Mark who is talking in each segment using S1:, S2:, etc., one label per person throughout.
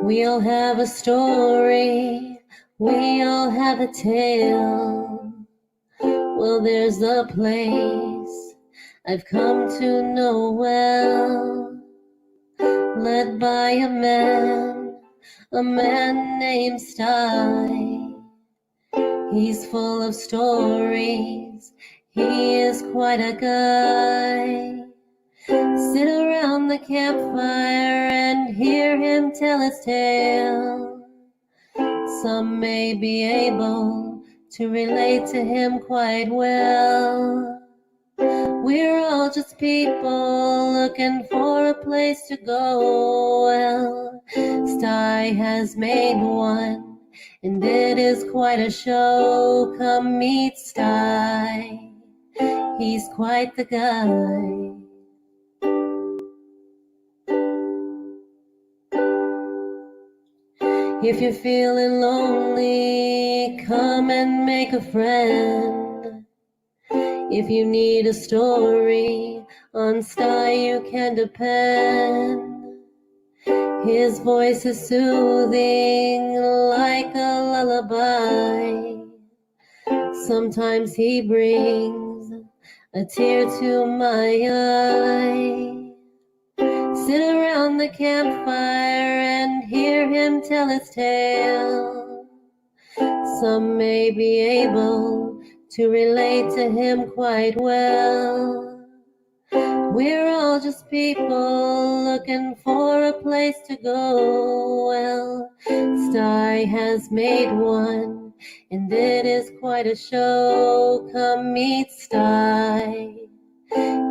S1: We all have a story, we all have a tale. Well, there's a place I've come to know well, led by a man named Sty. He's full of stories, he is quite a guy. Sit around the campfire and hear him tell his tale. Some may be able to relate to him quite well. We're all just people looking for a place to go. Well, Sty has made one, and it is quite a show. Come meet Sty, he's quite the guy. If you're feeling lonely, come and make a friend. If you need a story, on Sty you can depend. His voice is soothing like a lullaby. Sometimes he brings a tear to my eye. Sit around the campfire and hear him tell his tale. Some may be able to relate to him quite well. We're all just people looking for a place to go. Well, Sty has made one, and it is quite a show. Come meet Sty,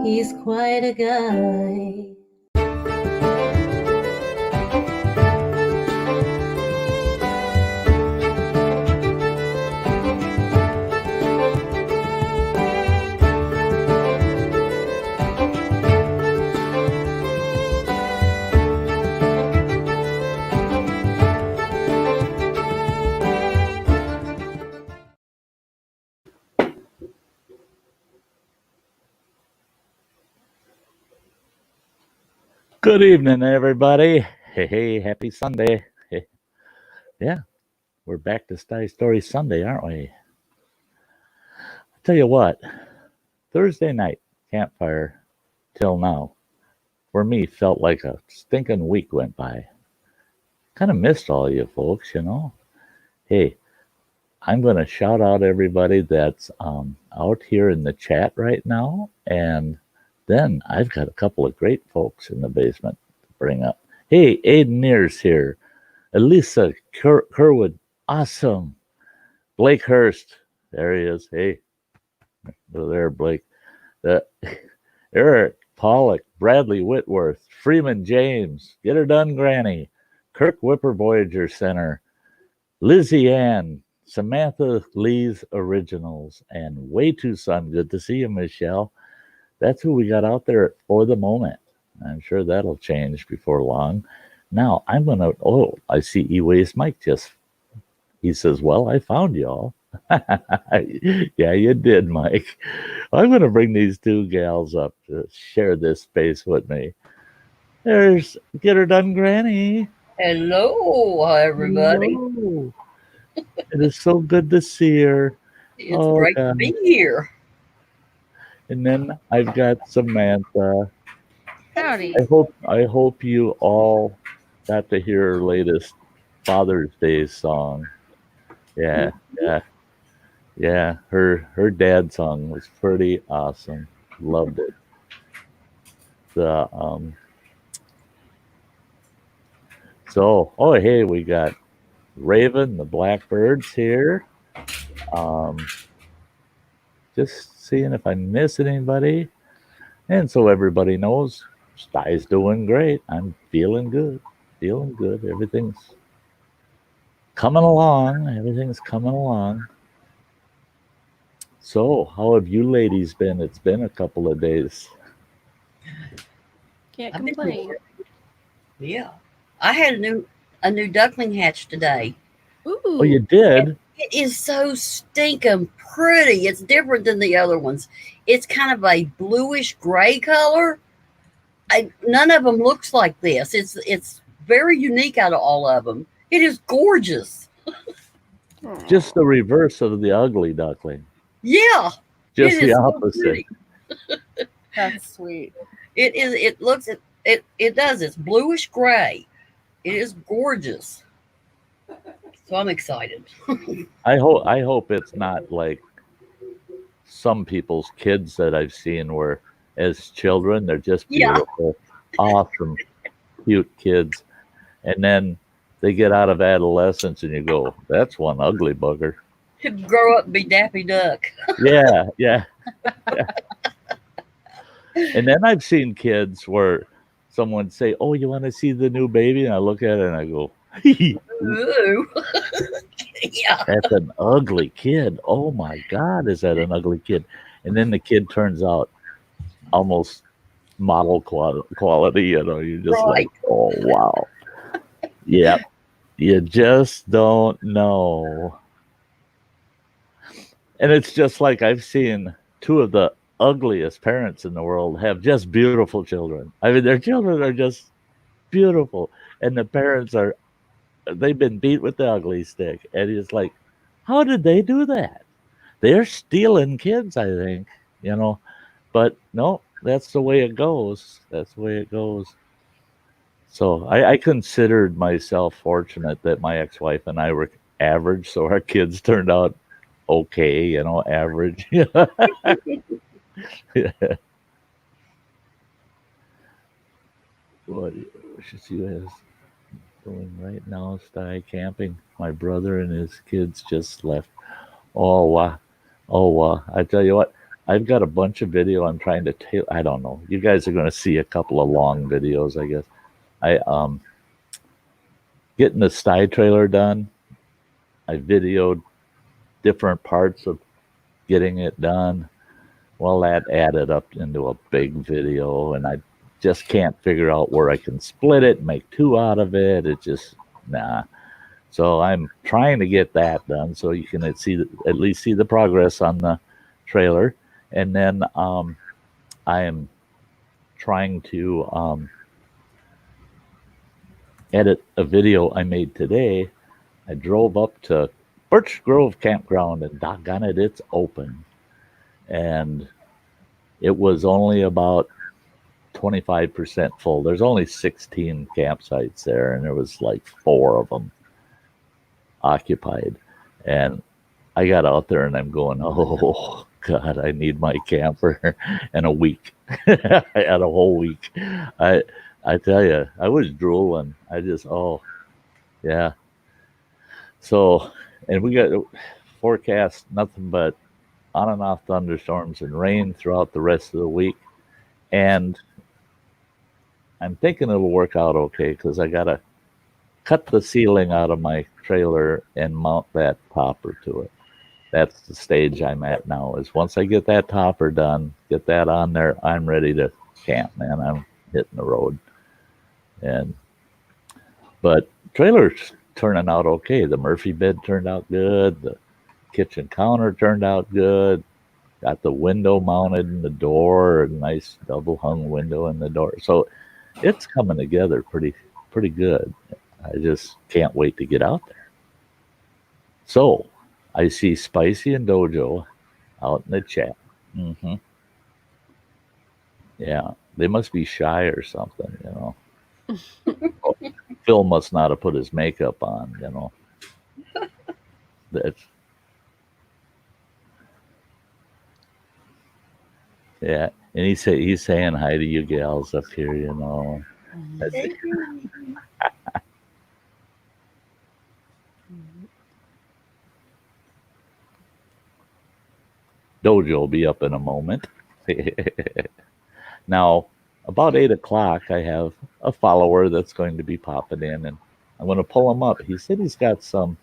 S1: he's quite a guy.
S2: Good evening, everybody. Hey, happy Sunday. Hey. Yeah, we're back to Sty Story Sunday, aren't we? I'll tell you what, Thursday night campfire till now, for me, felt like a stinking week went by. Kind of missed all you folks, you know. Hey, I'm going to shout out everybody that's out here in the chat right now, and then I've got a couple of great folks in the basement to bring up. Hey, Aiden Nears here. Elisa Kerwood, awesome. Blake Hurst, there he is. Hey, there, Blake. Eric Pollock, Bradley Whitworth, Freeman James, Get Her Done Granny, Kirk Whipper Voyager Center, Lizzie Ann, Samantha Lee's Originals, and Way Too Sun. Good to see you, Michelle. That's who we got out there for the moment. I'm sure that'll change before long. Now, I'm going to, I see E-Waste Mike he says, well, I found y'all. Yeah, you did, Mike. I'm going to bring these two gals up to share this space with me. There's Get Her Done Granny.
S3: Hello, everybody.
S2: Hello. It is so good to see her.
S3: It's great to be here.
S2: And then I've got Samantha.
S4: Howdy.
S2: I hope you all got to hear her latest Father's Day song. Yeah. Her dad's song was pretty awesome. Loved it. Hey, we got Raven, the Blackbirds here. Just seeing if I miss anybody. And so everybody knows, Sty's doing great. I'm feeling good. Everything's coming along. So, how have you ladies been? It's been a couple of days.
S4: Can't complain.
S3: Yeah. I had a new duckling hatch today.
S4: Ooh.
S2: Oh, you did?
S3: It is so stinking pretty. It's different than the other ones. It's kind of a bluish gray color. None of them looks like this. It's very unique out of all of them. It is gorgeous.
S2: Just the reverse of the ugly duckling.
S3: Yeah,
S2: Just
S3: it
S2: the
S3: is so
S2: opposite.
S3: pretty.
S4: That's sweet.
S3: It is. It looks. It does. It's bluish gray. It is gorgeous. So I'm excited.
S2: I hope it's not like some people's kids that I've seen where as children they're just
S3: Yeah.
S2: beautiful, awesome, cute kids. And then they get out of adolescence and you go, that's one ugly bugger.
S3: To grow up and be Daffy Duck.
S2: Yeah, yeah. And then I've seen kids where someone say, oh, you want to see the new baby? And I look at it and I go,
S3: Ooh. Yeah.
S2: that's an ugly kid. Oh my God, is that an ugly kid? And then the kid turns out almost model quality, you know, you're just like, oh, wow. Yeah, you just don't know. And it's just like I've seen two of the ugliest parents in the world have just beautiful children. I mean, their children are just beautiful. And the parents are, they've been beat with the ugly stick. And it's like, how did they do that? They're stealing kids, I think, you know. But no, that's the way it goes. That's the way it goes. So I considered myself fortunate that my ex-wife and I were average, so our kids turned out okay, you know, average. What should see what is doing right now? Sty camping. My brother and his kids just left. Oh wow, oh wow! I tell you what, I've got a bunch of video. I'm trying to tail. I don't know. You guys are going to see a couple of long videos, I guess. I getting the Sty trailer done. I videoed different parts of getting it done. Well, that added up into a big video, and I just can't figure out where I can split it, make two out of it. It just nah. So I'm trying to get that done so you can at least see the progress on the trailer, and then I am trying to edit a video I made today. I drove up to Birch Grove Campground, and doggone it, it's open. And it was only about 25% full. There's only 16 campsites there, and there was like 4 of them occupied. And I got out there, and I'm going, oh, God, I need my camper in a week. I had a whole week. I tell you, I was drooling. I just, oh, yeah. So, and we got forecast nothing but on and off thunderstorms and rain throughout the rest of the week. And I'm thinking it'll work out okay because I got to cut the ceiling out of my trailer and mount that topper to it. That's the stage I'm at now, is once I get that topper done, get that on there, I'm ready to camp, man. I'm hitting the road. But trailer's turning out okay. The Murphy bed turned out good. The kitchen counter turned out good. Got the window mounted in the door, a nice double hung window in the door. So it's coming together pretty good. I just can't wait to get out there. So I see Spicy and Dojo out in the chat. Mm-hmm. Yeah, they must be shy or something, you know. Phil must not have put his makeup on, you know. That's yeah, and he's saying hi to you gals up here, you know. Dojo will be up in a moment. Now, about 8 o'clock, I have a follower that's going to be popping in, and I'm going to pull him up. He said he's got some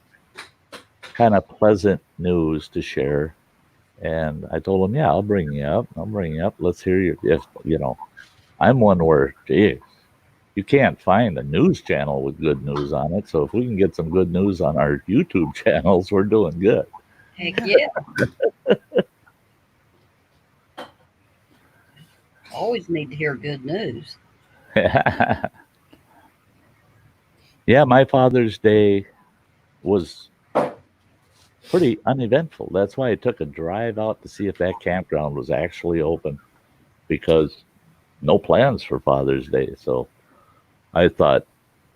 S2: kind of pleasant news to share. And I told him, yeah, I'll bring you up. Let's hear if you know, I'm one where, geez, you can't find a news channel with good news on it. So if we can get some good news on our YouTube channels, we're doing good.
S3: Heck yeah. Always need to hear good news.
S2: Yeah, my Father's Day was pretty uneventful. That's why I took a drive out to see if that campground was actually open, because no plans for Father's Day. So I thought,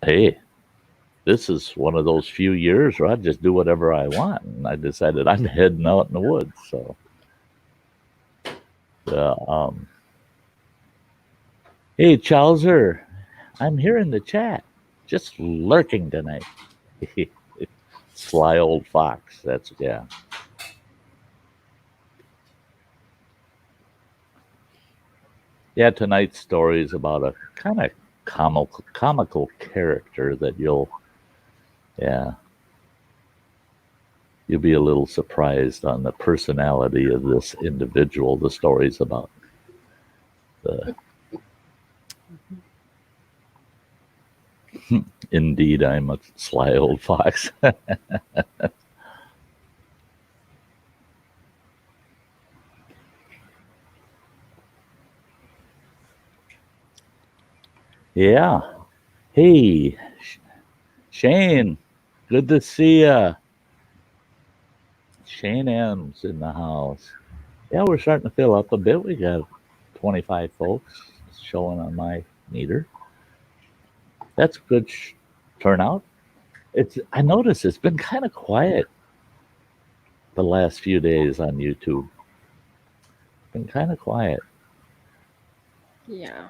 S2: hey, this is one of those few years where I just do whatever I want. And I decided I'm heading out in the woods. So, hey, Chowser, I'm here in the chat, just lurking tonight. Sly old fox. That's, yeah. Yeah, tonight's story is about a kind of comical character that you'll be a little surprised on the personality of this individual the story's about. Indeed, I'm a sly old fox. Yeah. Hey, Shane, good to see ya. Shane M's in the house. Yeah, we're starting to fill up a bit. We got 25 folks showing on my meter. That's a good turnout. I noticed it's been kind of quiet the last few days on YouTube. Been kind of quiet.
S4: Yeah.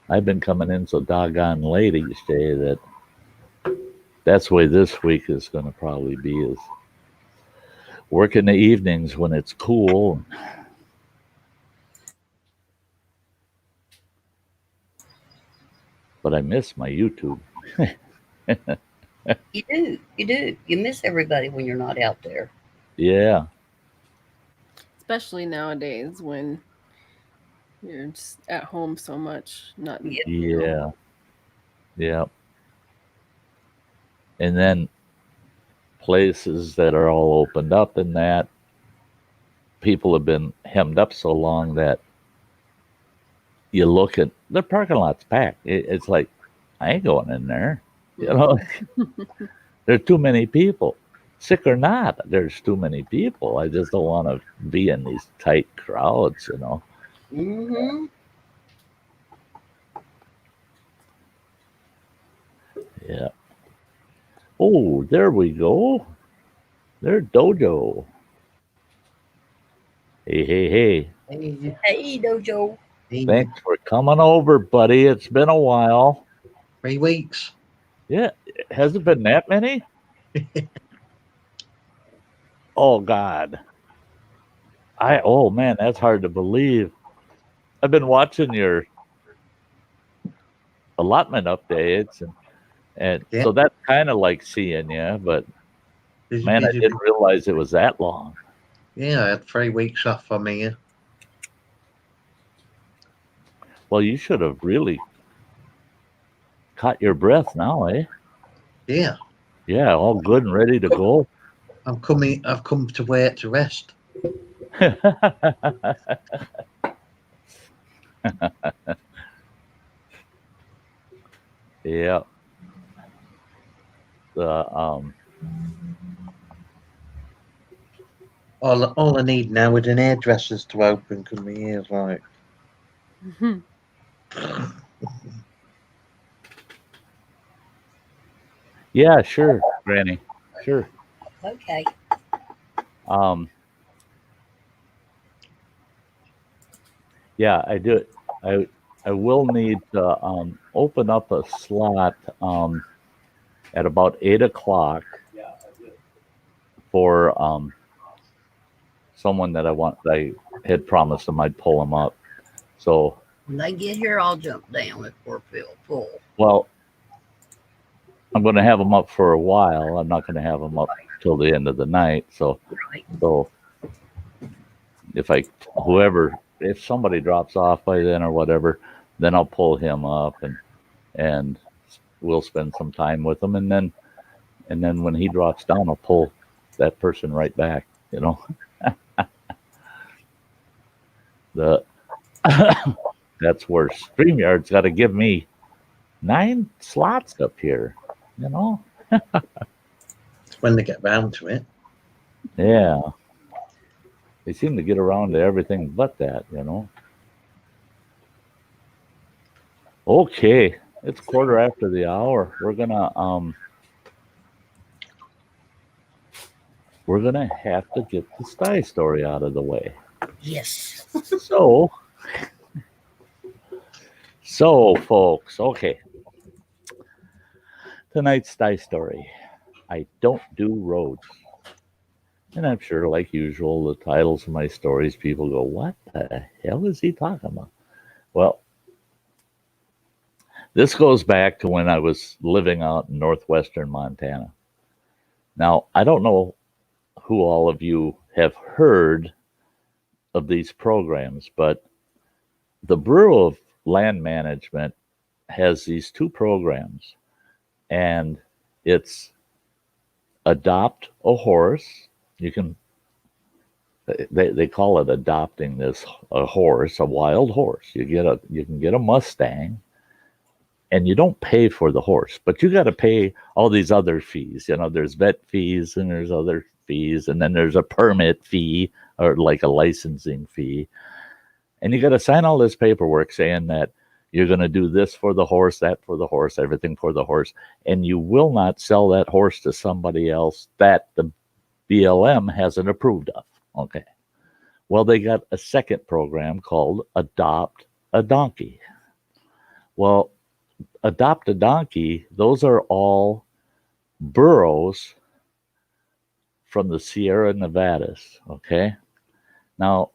S2: I've been coming in so doggone late each day that's the way this week is going to probably be, is work in the evenings when it's cool. But I miss my YouTube.
S3: You do. You miss everybody when you're not out there.
S2: Yeah.
S4: Especially nowadays when you're just at home so much. Not.
S2: Yeah. Yeah. And then places that are all opened up and that people have been hemmed up so long that you look at the parking lot's packed. It's like, I ain't going in there. You know, there's too many people. Sick or not, there's too many people. I just don't want to be in these tight crowds, you know.
S3: Mm-hmm.
S2: Yeah. Oh, there we go. There's Dojo. Hey.
S3: Hey, Dojo.
S2: Thanks for coming over, buddy. It's been a while.
S5: 3 weeks.
S2: Yeah. Has it been that many? Oh, God. Oh, man, that's hard to believe. I've been watching your allotment updates, and
S5: Yeah.
S2: so that's kind of like seeing you, but
S5: Busy,
S2: man, I
S5: busy,
S2: didn't realize it was that long.
S5: Yeah, I had 3 weeks off from here.
S2: Well, you should have really caught your breath now, eh?
S5: Yeah,
S2: Yeah, all good and ready to go.
S5: I've come to where to rest.
S2: Yeah.
S5: All I need now is an hairdresser's to open because my ears like.
S2: Yeah, sure, Granny. Sure.
S3: Okay.
S2: Yeah, I do. I will need to open up a slot at about 8 o'clock for someone that I had promised them I'd pull them up. So
S3: When they get here, I'll jump down if we're full.
S2: well, I'm going to have them up for a while. I'm not going to have them up till the end of the night. So,
S3: Right.
S2: so if somebody drops off by then or whatever, then I'll pull him up and we'll spend some time with him. And then when he drops down, I'll pull that person right back, you know. That's where StreamYard's got to give me 9 slots up here, you know?
S5: When they get round to it.
S2: Yeah. They seem to get around to everything but that, you know? Okay. It's quarter after the hour. We're gonna have to get the Sty story out of the way.
S3: Yes.
S2: So folks, okay. Tonight's Sty story. I don't do roads. And I'm sure, like usual, the titles of my stories, people go, what the hell is he talking about? Well, this goes back to when I was living out in northwestern Montana. Now, I don't know who all of you have heard of these programs, but the Bureau of Land Management has these 2 programs, and it's adopt a horse. You can they call it adopting a horse, a wild horse. You can get a Mustang, and you don't pay for the horse, but you got to pay all these other fees. You know, there's vet fees and there's other fees, and then there's a permit fee or like a licensing fee. And you got to sign all this paperwork saying that you're going to do this for the horse, that for the horse, everything for the horse. And you will not sell that horse to somebody else that the BLM hasn't approved of. Okay. Well, they got a second program called Adopt a Donkey. Well, Adopt a Donkey, those are all burros from the Sierra Nevadas. Okay. Now,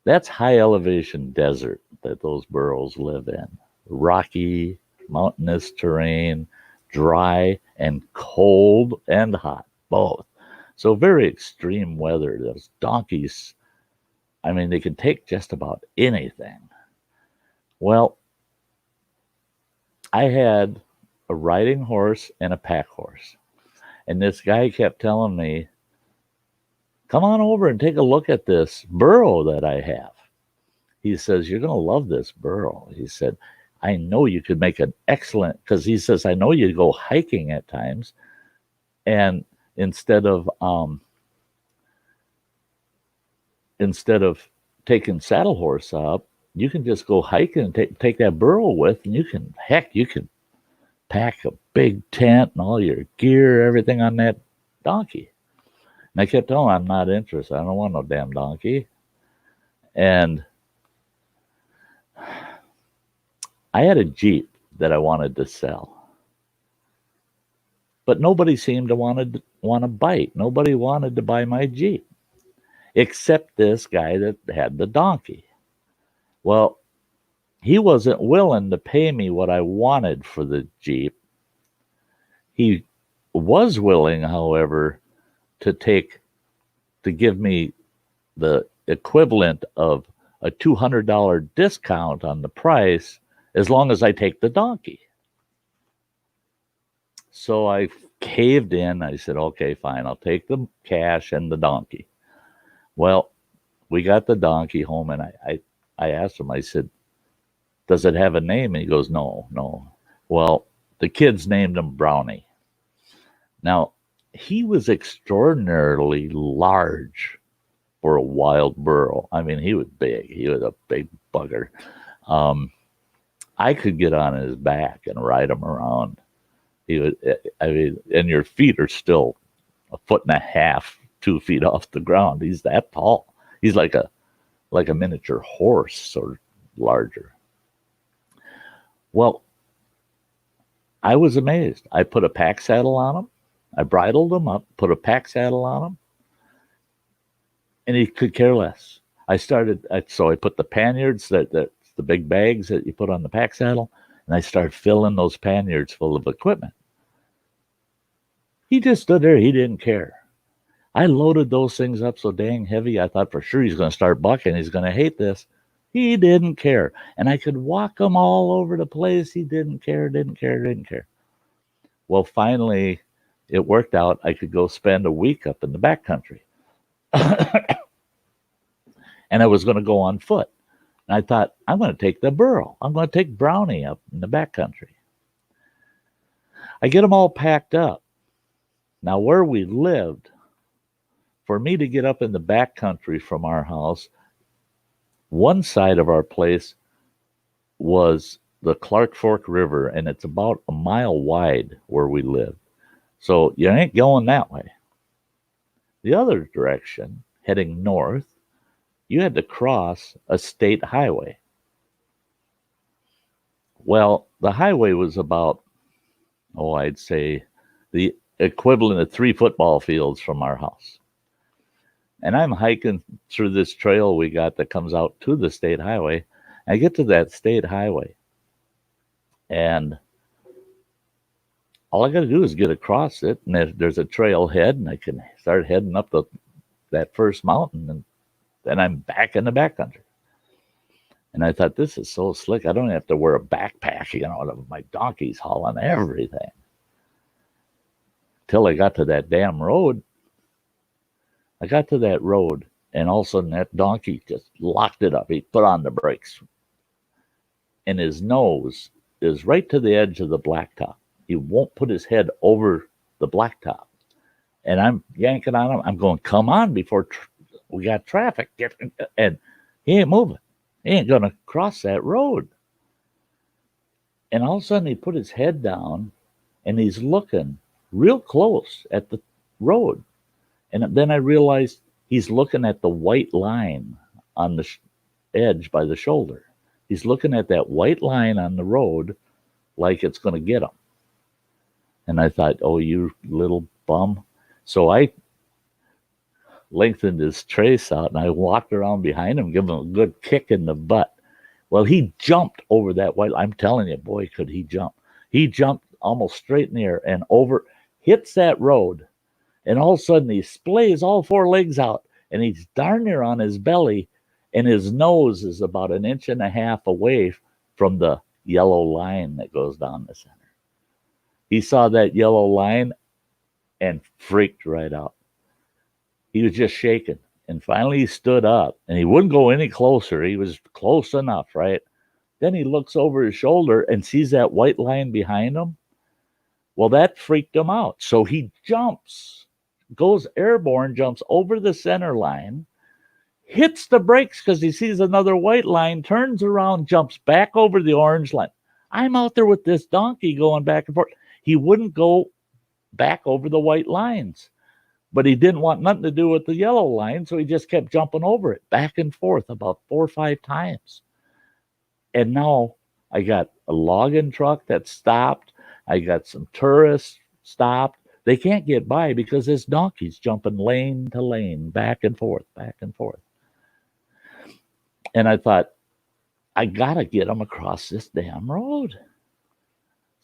S2: that's high elevation desert that those burros live in. Rocky, mountainous terrain, dry and cold and hot, both. So very extreme weather. Those donkeys, I mean, they can take just about anything. Well, I had a riding horse and a pack horse. And this guy kept telling me, come on over and take a look at this burro that I have. He says, you're going to love this burro. He said, I know you could make an excellent, because he says, I know you go hiking at times. And instead of taking saddle horse up, you can just go hiking and take that burro with, and you can pack a big tent and all your gear, everything on that donkey. And I kept telling him, I'm not interested. I don't want no damn donkey. And I had a Jeep that I wanted to sell, but nobody seemed to want to bite. Nobody wanted to buy my Jeep, except this guy that had the donkey. Well, he wasn't willing to pay me what I wanted for the Jeep. He was willing, however, to give me the equivalent of a $200 discount on the price as long as I take the donkey. So I caved in. I said, okay, fine. I'll take the cash and the donkey. Well, we got the donkey home, and I asked him, I said, does it have a name? And he goes, no. Well, the kids named him Brownie. Now, he was extraordinarily large for a wild burro. I mean, he was big. He was a big bugger. I could get on his back and ride him around. And your feet are still 1.5 feet, 2 feet off the ground. He's that tall. He's like a miniature horse or larger. Well, I was amazed. I put a pack saddle on him. I bridled him up, put a pack saddle on him, and he could care less. So I put the panniers, the big bags that you put on the pack saddle, and I started filling those panniers full of equipment. He just stood there. He didn't care. I loaded those things up so dang heavy, I thought for sure he's going to start bucking. He's going to hate this. He didn't care. And I could walk him all over the place. He didn't care. Well, finally, it worked out. I could go spend a week up in the backcountry. And I was going to go on foot. And I thought, I'm going to take the burro. I'm going to take Brownie up in the backcountry. I get them all packed up. Now, where we lived, for me to get up in the back country from our house, one side of our place was the Clark Fork River, and it's about a mile wide where we lived. So you ain't going that way. The other direction, heading north, you had to cross a state highway. Well, the highway was about, I'd say the equivalent of 3 football fields from our house. And I'm hiking through this trail we got that comes out to the state highway. I get to that state highway, and all I got to do is get across it, and there's a trailhead, and I can start heading up that first mountain, and then I'm back in the backcountry. And I thought, this is so slick. I don't have to wear a backpack, my donkey's hauling everything. Till I got to that damn road. I got to that road, and all of a sudden that donkey just locked it up. He put on the brakes, and his nose is right to the edge of the blacktop. He won't put his head over the blacktop. And I'm yanking on him. I'm going, come on, before we got traffic. And he ain't moving. He ain't going to cross that road. And all of a sudden he put his head down, and he's looking real close at the road. And then I realized he's looking at the white line on the edge by the shoulder. He's looking at that white line on the road like it's going to get him. And I thought, oh, you little bum. So I lengthened his trace out, and I walked around behind him, give him a good kick in the butt. Well, he jumped over that white line. I'm telling you, boy, could he jump. He jumped almost straight in the air and over, hits that road. And all of a sudden, he splays all 4 legs out, and he's darn near on his belly, and his nose is about 1.5 inches away from the yellow line that goes down the center. He saw that yellow line and freaked right out. He was just shaking. And finally, he stood up, and he wouldn't go any closer. He was close enough, right? Then he looks over his shoulder and sees that white line behind him. Well, that freaked him out. So he jumps, goes airborne, jumps over the center line, hits the brakes because he sees another white line, turns around, jumps back over the orange line. I'm out there with this donkey going back and forth. He wouldn't go back over the white lines, but he didn't want nothing to do with the yellow line, so he just kept jumping over it back and forth about 4 or 5 times. And now I got a logging truck that stopped. I got some tourists stopped. They can't get by because this donkey's jumping lane to lane, back and forth, back and forth. And I thought, I got to get him across this damn road.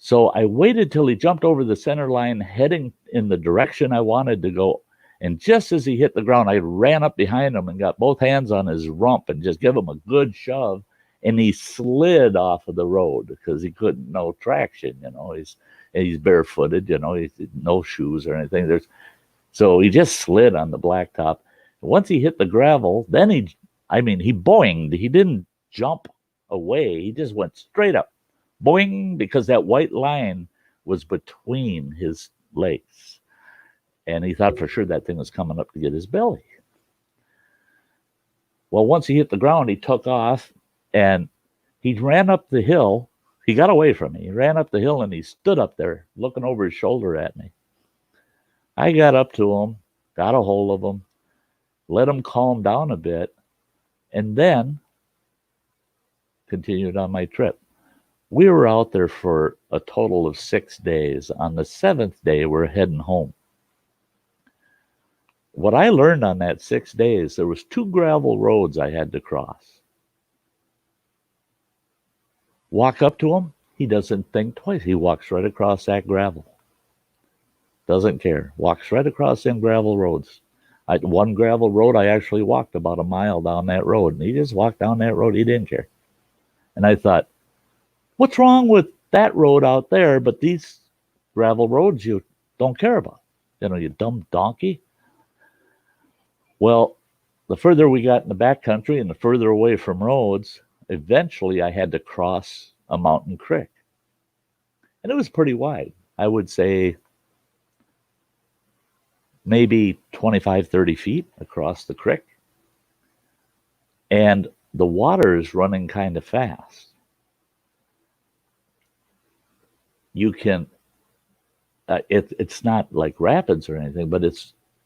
S2: So I waited till he jumped over the center line, heading in the direction I wanted to go. And just as he hit the ground, I ran up behind him and got both hands on his rump and just give him a good shove. And he slid off of the road because he couldn't, no traction, he's barefooted, he's no shoes or anything. So he just slid on the blacktop. Once he hit the gravel, then he boinged. He didn't jump away. He just went straight up, boing, because that white line was between his legs. And he thought for sure that thing was coming up to get his belly. Well, once he hit the ground, he took off, and he ran up the hill. He got away from me. He ran up the hill, and he stood up there looking over his shoulder at me. I got up to him, got a hold of him, let him calm down a bit, and then continued on my trip. We were out there for a total of 6 days. On the 7th day, we're heading home. What I learned on that 6 days, there was 2 gravel roads I had to cross. Walk up to him, he doesn't think twice. He walks right across that gravel. Doesn't care. Walks right across them gravel roads. One gravel road, I actually walked about a mile down that road. And he just walked down that road. He didn't care. And I thought, what's wrong with that road out there, but these gravel roads you don't care about? You dumb donkey. Well, the further we got in the backcountry and the further away from roads, eventually I had to cross a mountain creek. And it was pretty wide. I would say maybe 25, 30 feet across the creek. And the water is running kind of fast. You can, it's not like rapids or anything, but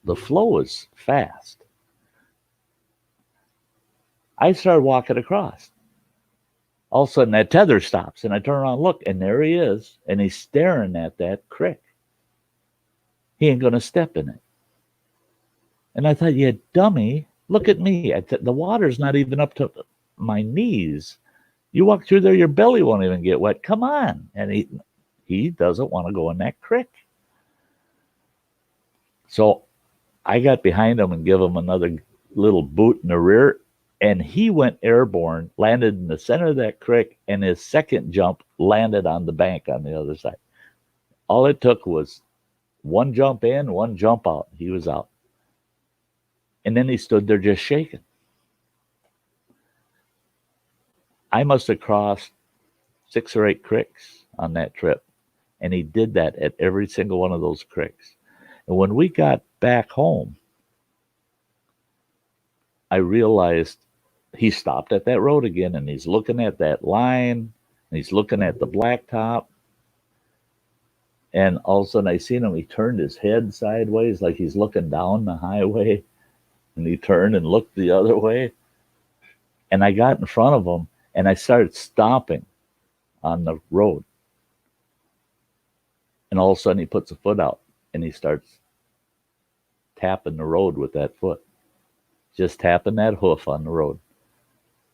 S2: the flow is fast. I started walking across. All of a sudden, that tether stops, and I turn around and look, and there he is, and he's staring at that creek. He ain't going to step in it. And I thought, you dummy, look at me. The water's not even up to my knees. You walk through there, your belly won't even get wet. Come on. And he doesn't want to go in that creek. So I got behind him and give him another little boot in the rear, and he went airborne, landed in the center of that creek, and his second jump landed on the bank on the other side. All it took was one jump in, one jump out. He was out. And then he stood there just shaking. I must have crossed 6 or 8 creeks on that trip. And he did that at every single one of those creeks. And when we got back home, I realized he stopped at that road again, and he's looking at that line, and he's looking at the blacktop. And all of a sudden I seen him, he turned his head sideways like he's looking down the highway, and he turned and looked the other way. And I got in front of him, and I started stomping on the road. And all of a sudden he puts a foot out, and he starts tapping the road with that foot. Just tapping that hoof on the road.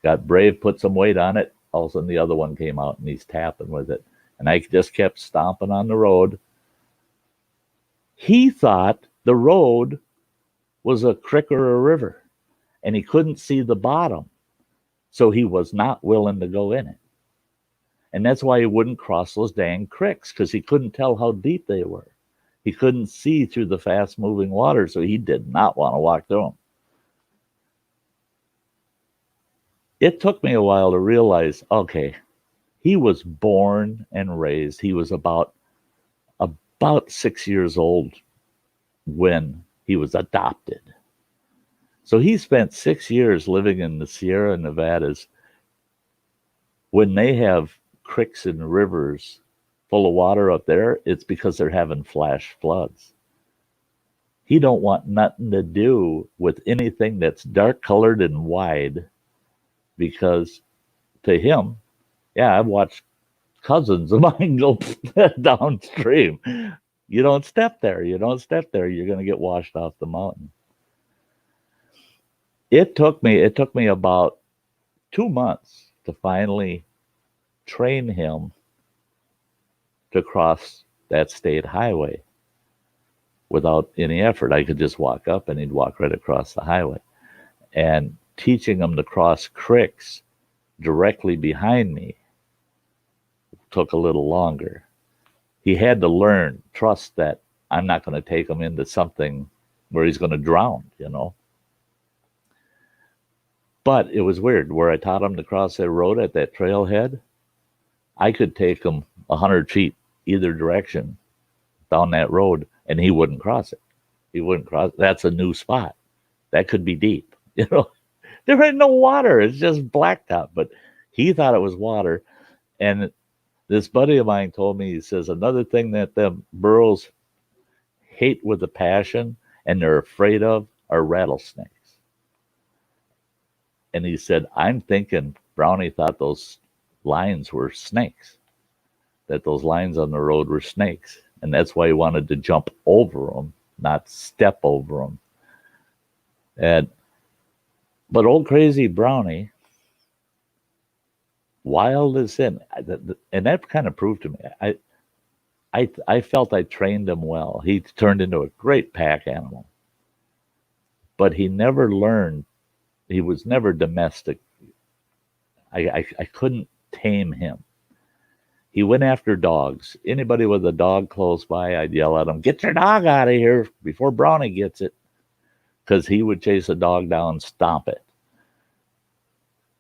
S2: Got brave, put some weight on it. All of a sudden the other one came out, and he's tapping with it. And I just kept stomping on the road. He thought the road was a creek or a river, and he couldn't see the bottom. So he was not willing to go in it. And that's why he wouldn't cross those dang creeks, because he couldn't tell how deep they were. He couldn't see through the fast-moving water, so he did not want to walk through them. It took me a while to realize, okay, he was born and raised. He was about 6 years old when he was adopted. So he spent 6 years living in the Sierra Nevadas. When they have creeks and rivers full of water up there, it's because they're having flash floods. He don't want nothing to do with anything that's dark colored and wide, because to him, yeah, I've watched cousins of mine go downstream. You don't step there. You don't step there. You're going to get washed off the mountain. It took me about 2 months to finally train him to cross that state highway without any effort. I could just walk up, and he'd walk right across the highway. And teaching him to cross creeks directly behind me took a little longer. He had to learn, trust that I'm not going to take him into something where he's going to drown, you know. But it was weird. Where I taught him to cross that road at that trailhead, I could take him 100 feet either direction down that road, and he wouldn't cross it. He wouldn't cross. That's a new spot. That could be deep, you know. There ain't no water. It's just blacktop. But he thought it was water. And this buddy of mine told me, he says, another thing that them burros hate with a passion and they're afraid of are rattlesnakes. And he said, I'm thinking Brownie thought those lines were snakes, that those lines on the road were snakes. And that's why he wanted to jump over them, not step over them. But old crazy Brownie, wild as sin, and that kind of proved to me. I felt I trained him well. He turned into a great pack animal, but he never learned. He was never domestic. I couldn't tame him. He went after dogs. Anybody with a dog close by, I'd yell at him, "Get your dog out of here before Brownie gets it," because he would chase a dog down, stomp it.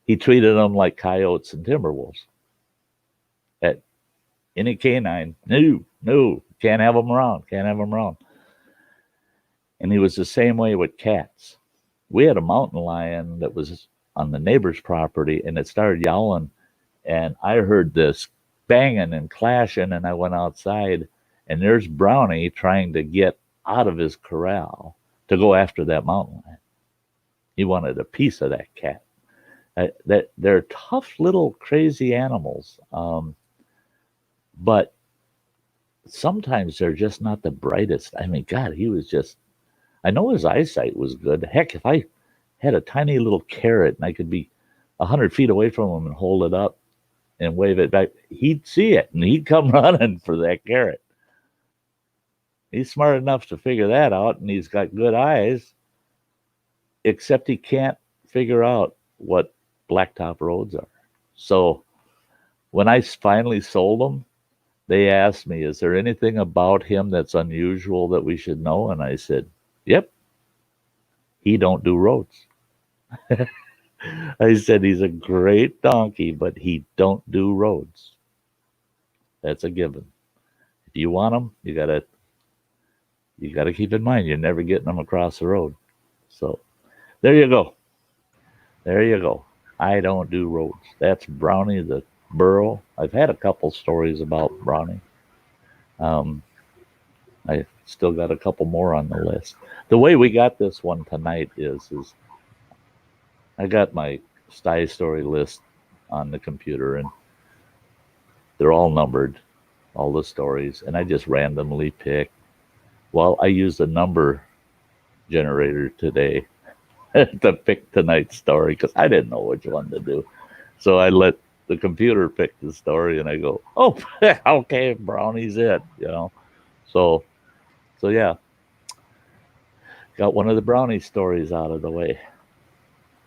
S2: He treated them like coyotes and timber wolves. At any canine, no, Can't have them around. Can't have them around. And he was the same way with cats. We had a mountain lion that was on the neighbor's property, and it started yowling, and I heard this banging and clashing, and I went outside, and there's Brownie trying to get out of his corral to go after that mountain lion. He wanted a piece of that cat. That they're tough little crazy animals, but sometimes they're just not the brightest. I mean, God, he was just. I know his eyesight was good. Heck, if I had a tiny little carrot and I could be 100 feet away from him and hold it up and wave it back, he'd see it and he'd come running for that carrot. He's smart enough to figure that out, and he's got good eyes, except he can't figure out what blacktop roads are. So when I finally sold him, they asked me, is there anything about him that's unusual that we should know? And I said, yep, he don't do roads. I said, he's a great donkey, but he don't do roads. That's a given. If you want him, you gotta keep in mind you're never getting them across the road. So there you go. There you go. I don't do roads. That's Brownie the Burro. I've had a couple stories about Brownie. I still got a couple more on the list. The way we got this one tonight is I got my Sty Story list on the computer, and they're all numbered, all the stories, and I just randomly pick. Well, I used a number generator today to pick tonight's story because I didn't know which one to do. So I let the computer pick the story, and I go, oh, okay, Brownie's it, you know. So yeah, got one of the Brownie stories out of the way.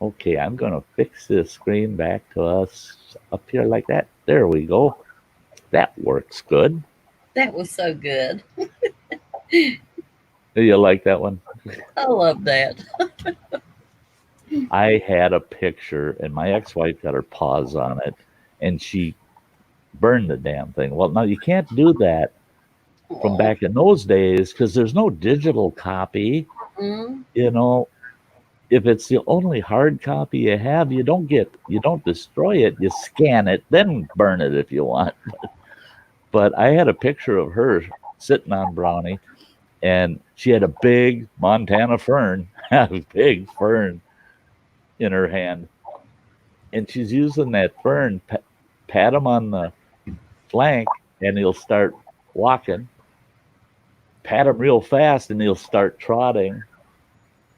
S2: Okay, I'm going to fix this screen back to us up here like that. There we go. That works good.
S3: That was so good.
S2: Do you like that one?
S3: I love that.
S2: I had a picture, and my ex-wife got her paws on it, and she burned the damn thing. Well, now you can't do that from back in those days because there's no digital copy.
S3: Mm-hmm.
S2: You know, if it's the only hard copy you have, you don't destroy it. You scan it, then burn it if you want. But I had a picture of her sitting on Brownie, and she had a big Montana fern, a big fern in her hand, and she's using that fern, pat him on the flank, and he'll start walking. Pat him real fast, and he'll start trotting.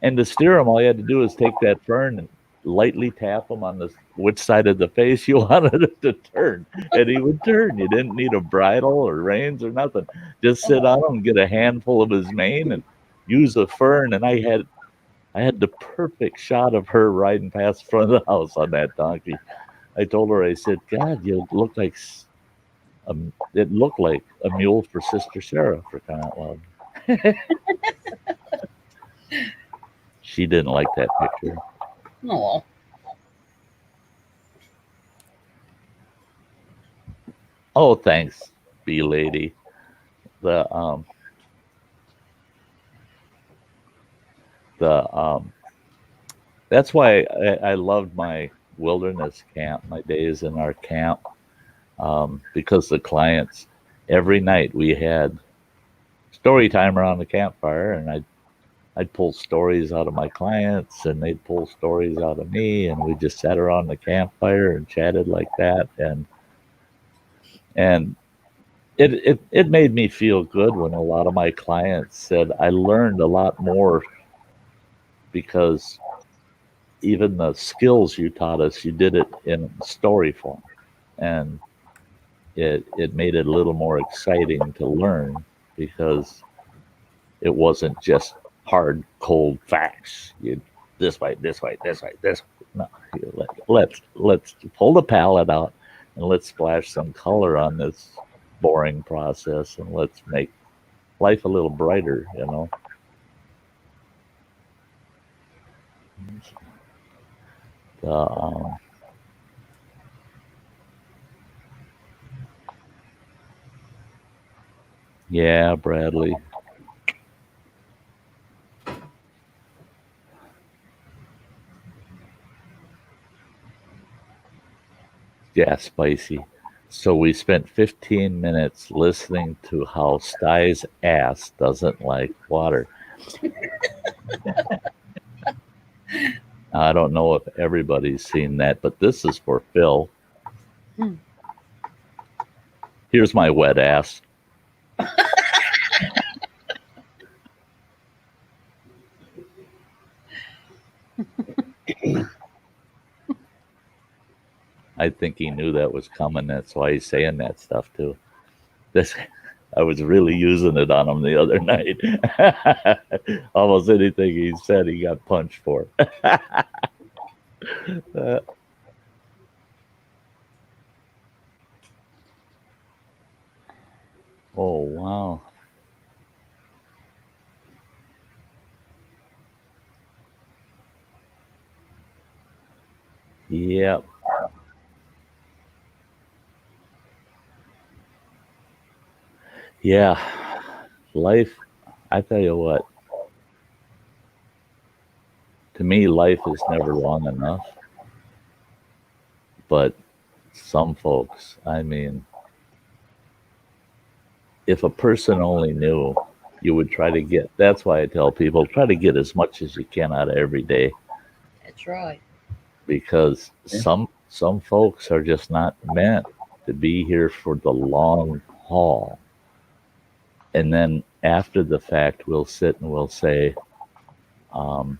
S2: And to steer him, all you had to do is take that fern and lightly tap him on which side of the face you wanted it to turn, and he would turn. You didn't need a bridle or reins or nothing. Just sit on him, get a handful of his mane, and use a fern. And I had the perfect shot of her riding past the front of the house on that donkey. I told her, I said, God, you look like it looked like a mule for Sister Sarah, for crying out loud. She didn't like that picture.
S3: Oh,
S2: Oh, thanks, bee lady. That's why I loved my wilderness camp, my days in our camp, because the clients, every night we had story time around the campfire, and I'd pull stories out of my clients, and they'd pull stories out of me, and we just sat around the campfire and chatted like that, and it made me feel good when a lot of my clients said I learned a lot more because even the skills you taught us, you did it in story form, and it made it a little more exciting to learn because it wasn't just hard, cold facts. You this way, this way, this way, this way. No, let's pull the palette out and let's splash some color on this boring process, and let's make life a little brighter, you know. Yeah, Bradley. Yeah, spicy. So we spent 15 minutes listening to how Sty's ass doesn't like water. I don't know if everybody's seen that, but this is for Phil.
S4: Hmm.
S2: Here's my wet ass. I think he knew that was coming. That's why he's saying that stuff too. This, I was really using it on him the other night. Almost anything he said, he got punched for. Oh wow! Yep. Yeah. Life. I tell you what. To me, life is never long enough. But some folks, I mean, if a person only knew, you would try to get. That's why I tell people try to get as much as you can out of every day,
S3: That's right.
S2: because
S5: Yeah.
S2: some folks are just not meant to be here for the long haul. And then after the fact, we'll sit and we'll say, um,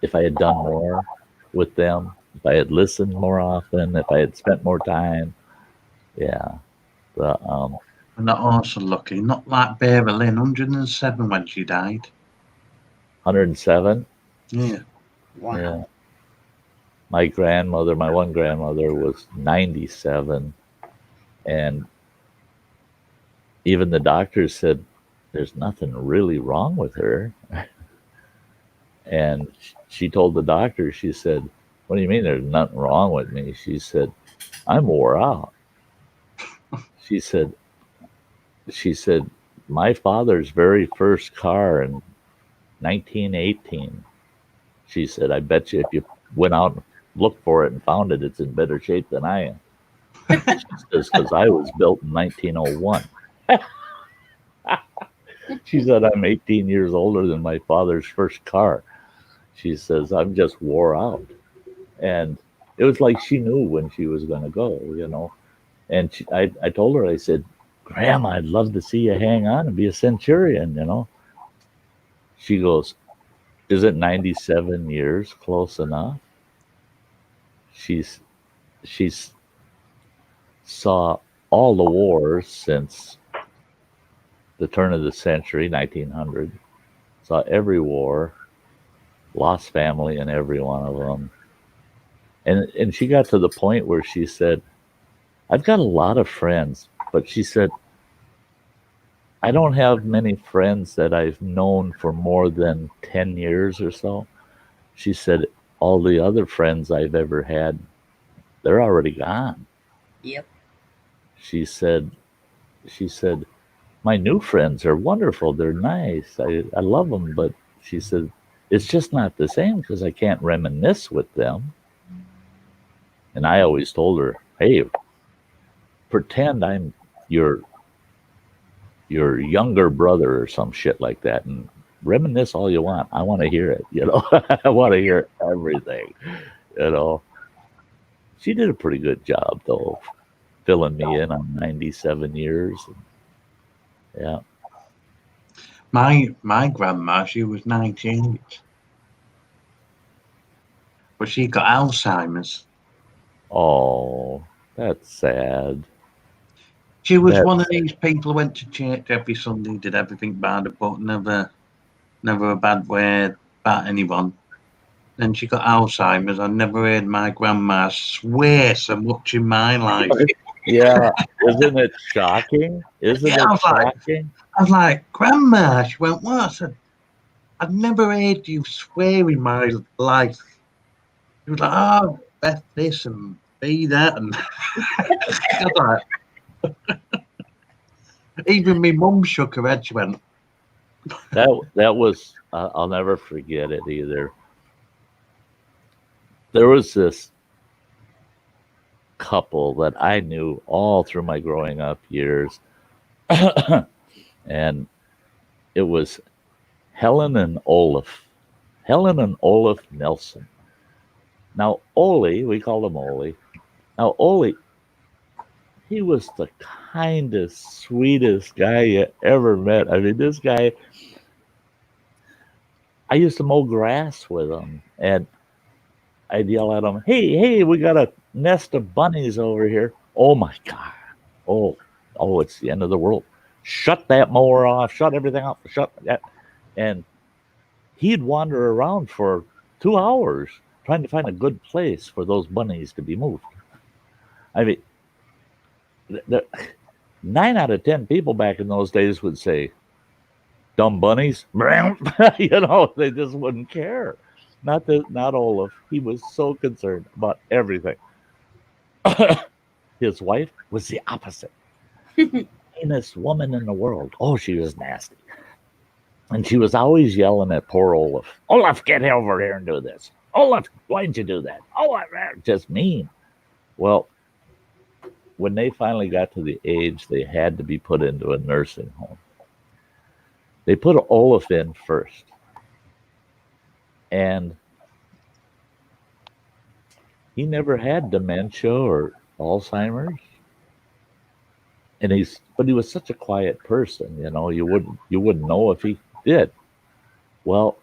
S2: if I had done more with them, if I had listened more often, if I had spent more time, yeah. But
S5: And they're also lucky, not like Beaver Lynn, 107 when she died.
S2: 107,
S5: Yeah.
S3: Wow.
S2: yeah. My one grandmother was 97, and even the doctors said there's nothing really wrong with her. And she told the doctor, she said, "What do you mean there's nothing wrong with me?" She said, "I'm wore out." She said, she said, "My father's very first car in 1918." She said, "I bet you if you went out and looked for it and found it, it's in better shape than I am." She says, "Because I was built in 1901." She said, "I'm 18 years older than my father's first car." She says, "I'm just wore out." And it was like she knew when she was going to go. And I told her, I said, "Grandma, I'd love to see you hang on and be a centurion. She goes, "Isn't 97 years close enough?" She's saw all the wars since the turn of the century, 1900. Saw every war, lost family in every one of them. And she got to the point where she said, "I've got a lot of friends," but she said, "I don't have many friends that I've known for more than 10 years or so." She said, "All the other friends I've ever had, they're already gone."
S3: Yep.
S2: She said, "My new friends are wonderful. They're nice. I love them." But she said, "It's just not the same because I can't reminisce with them." And I always told her, "Hey, pretend I'm your your younger brother or some shit like that, and reminisce all you want. I want to hear it. I want to hear everything. You know." She did a pretty good job though, filling me in on 97 years. Yeah.
S5: My grandma, she was 98, but she got Alzheimer's.
S2: Oh, that's sad.
S5: She was
S2: That
S5: one of these people who went to church every Sunday, did everything by the book, never a bad word about anyone. Then she got Alzheimer's. I never heard my grandma swear so much in my life.
S2: Yeah, isn't it shocking? Isn't
S5: Yeah,
S2: it shocking?
S5: I was like, Grandma. She went, what? I said, I've never heard you swear in my life. She was like, oh, Beth this and be that. And I was like, Even my mum shook her head. She went,
S2: That was I'll never forget it either. There was this couple that I knew all through my growing up years, and it was Helen and Olaf. Helen and Olaf Nelson. Now Ole, we called him Ole. Now Ole, he was the kindest, sweetest guy you ever met. I mean, this guy. I used to mow grass with him, and I'd yell at him, hey, we got a nest of bunnies over here. Oh my God. Oh, it's the end of the world. Shut that mower off. Shut everything off. Shut that. And he'd wander around for 2 hours trying to find a good place for those bunnies to be moved. I mean, 9 out of 10 people back in those days would say, dumb bunnies. They just wouldn't care. Not Olaf. He was so concerned about everything. His wife was the opposite. Meanest woman in the world. Oh, she was nasty. And she was always yelling at poor Olaf. Olaf, get over here and do this. Olaf, why'd you do that? Olaf, just mean. Well, when they finally got to the age they had to be put into a nursing home, they put Olaf in first. And he never had dementia or Alzheimer's. And he was such a quiet person, you wouldn't know if he did. Well,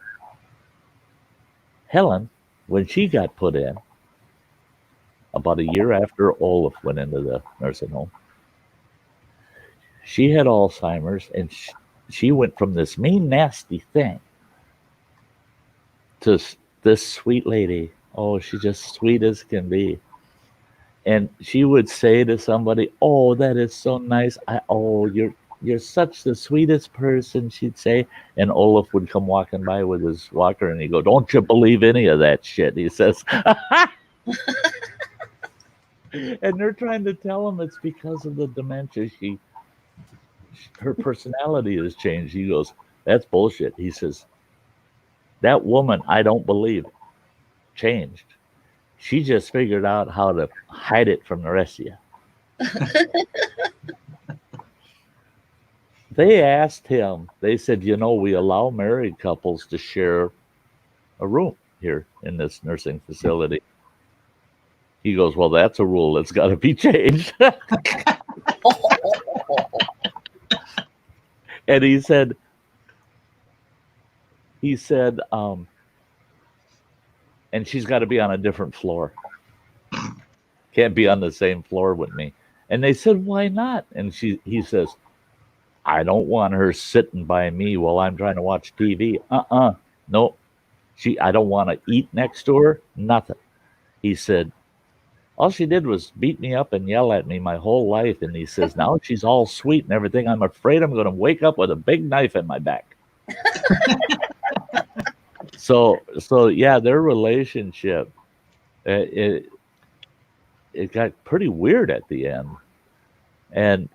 S2: Helen, when she got put in, about a year after Olaf went into the nursing home, she had Alzheimer's, and she went from this mean, nasty thing to this sweet lady. Oh, she's just sweet as can be. And she would say to somebody, oh, that is so nice. You're such the sweetest person, she'd say. And Olaf would come walking by with his walker, and he'd go, don't you believe any of that shit, he says. And they're trying to tell him it's because of the dementia. Her personality has changed. He goes, that's bullshit. He says, that woman, I don't believe, changed. She just figured out how to hide it from the rest of you. They asked him, they said, we allow married couples to share a room here in this nursing facility. He goes, well, that's a rule that's got to be changed. And he said, and she's got to be on a different floor. Can't be on the same floor with me. And they said, why not? And he says, I don't want her sitting by me while I'm trying to watch TV. No. I don't want to eat next to her. Nothing. He said, all she did was beat me up and yell at me my whole life. And he says, now she's all sweet and everything. I'm afraid I'm going to wake up with a big knife in my back. So yeah, their relationship, it got pretty weird at the end. And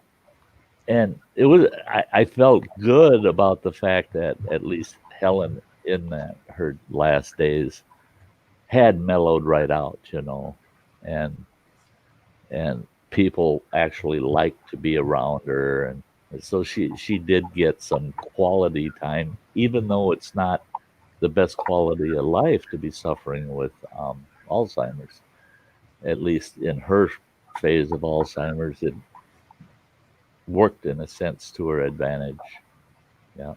S2: it was, I felt good about the fact that at least Helen in her last days had mellowed right out, and people actually liked to be around her, and so she did get some quality time, even though it's not the best quality of life to be suffering with Alzheimer's. At least in her phase of Alzheimer's, it worked in a sense to her advantage. Yeah.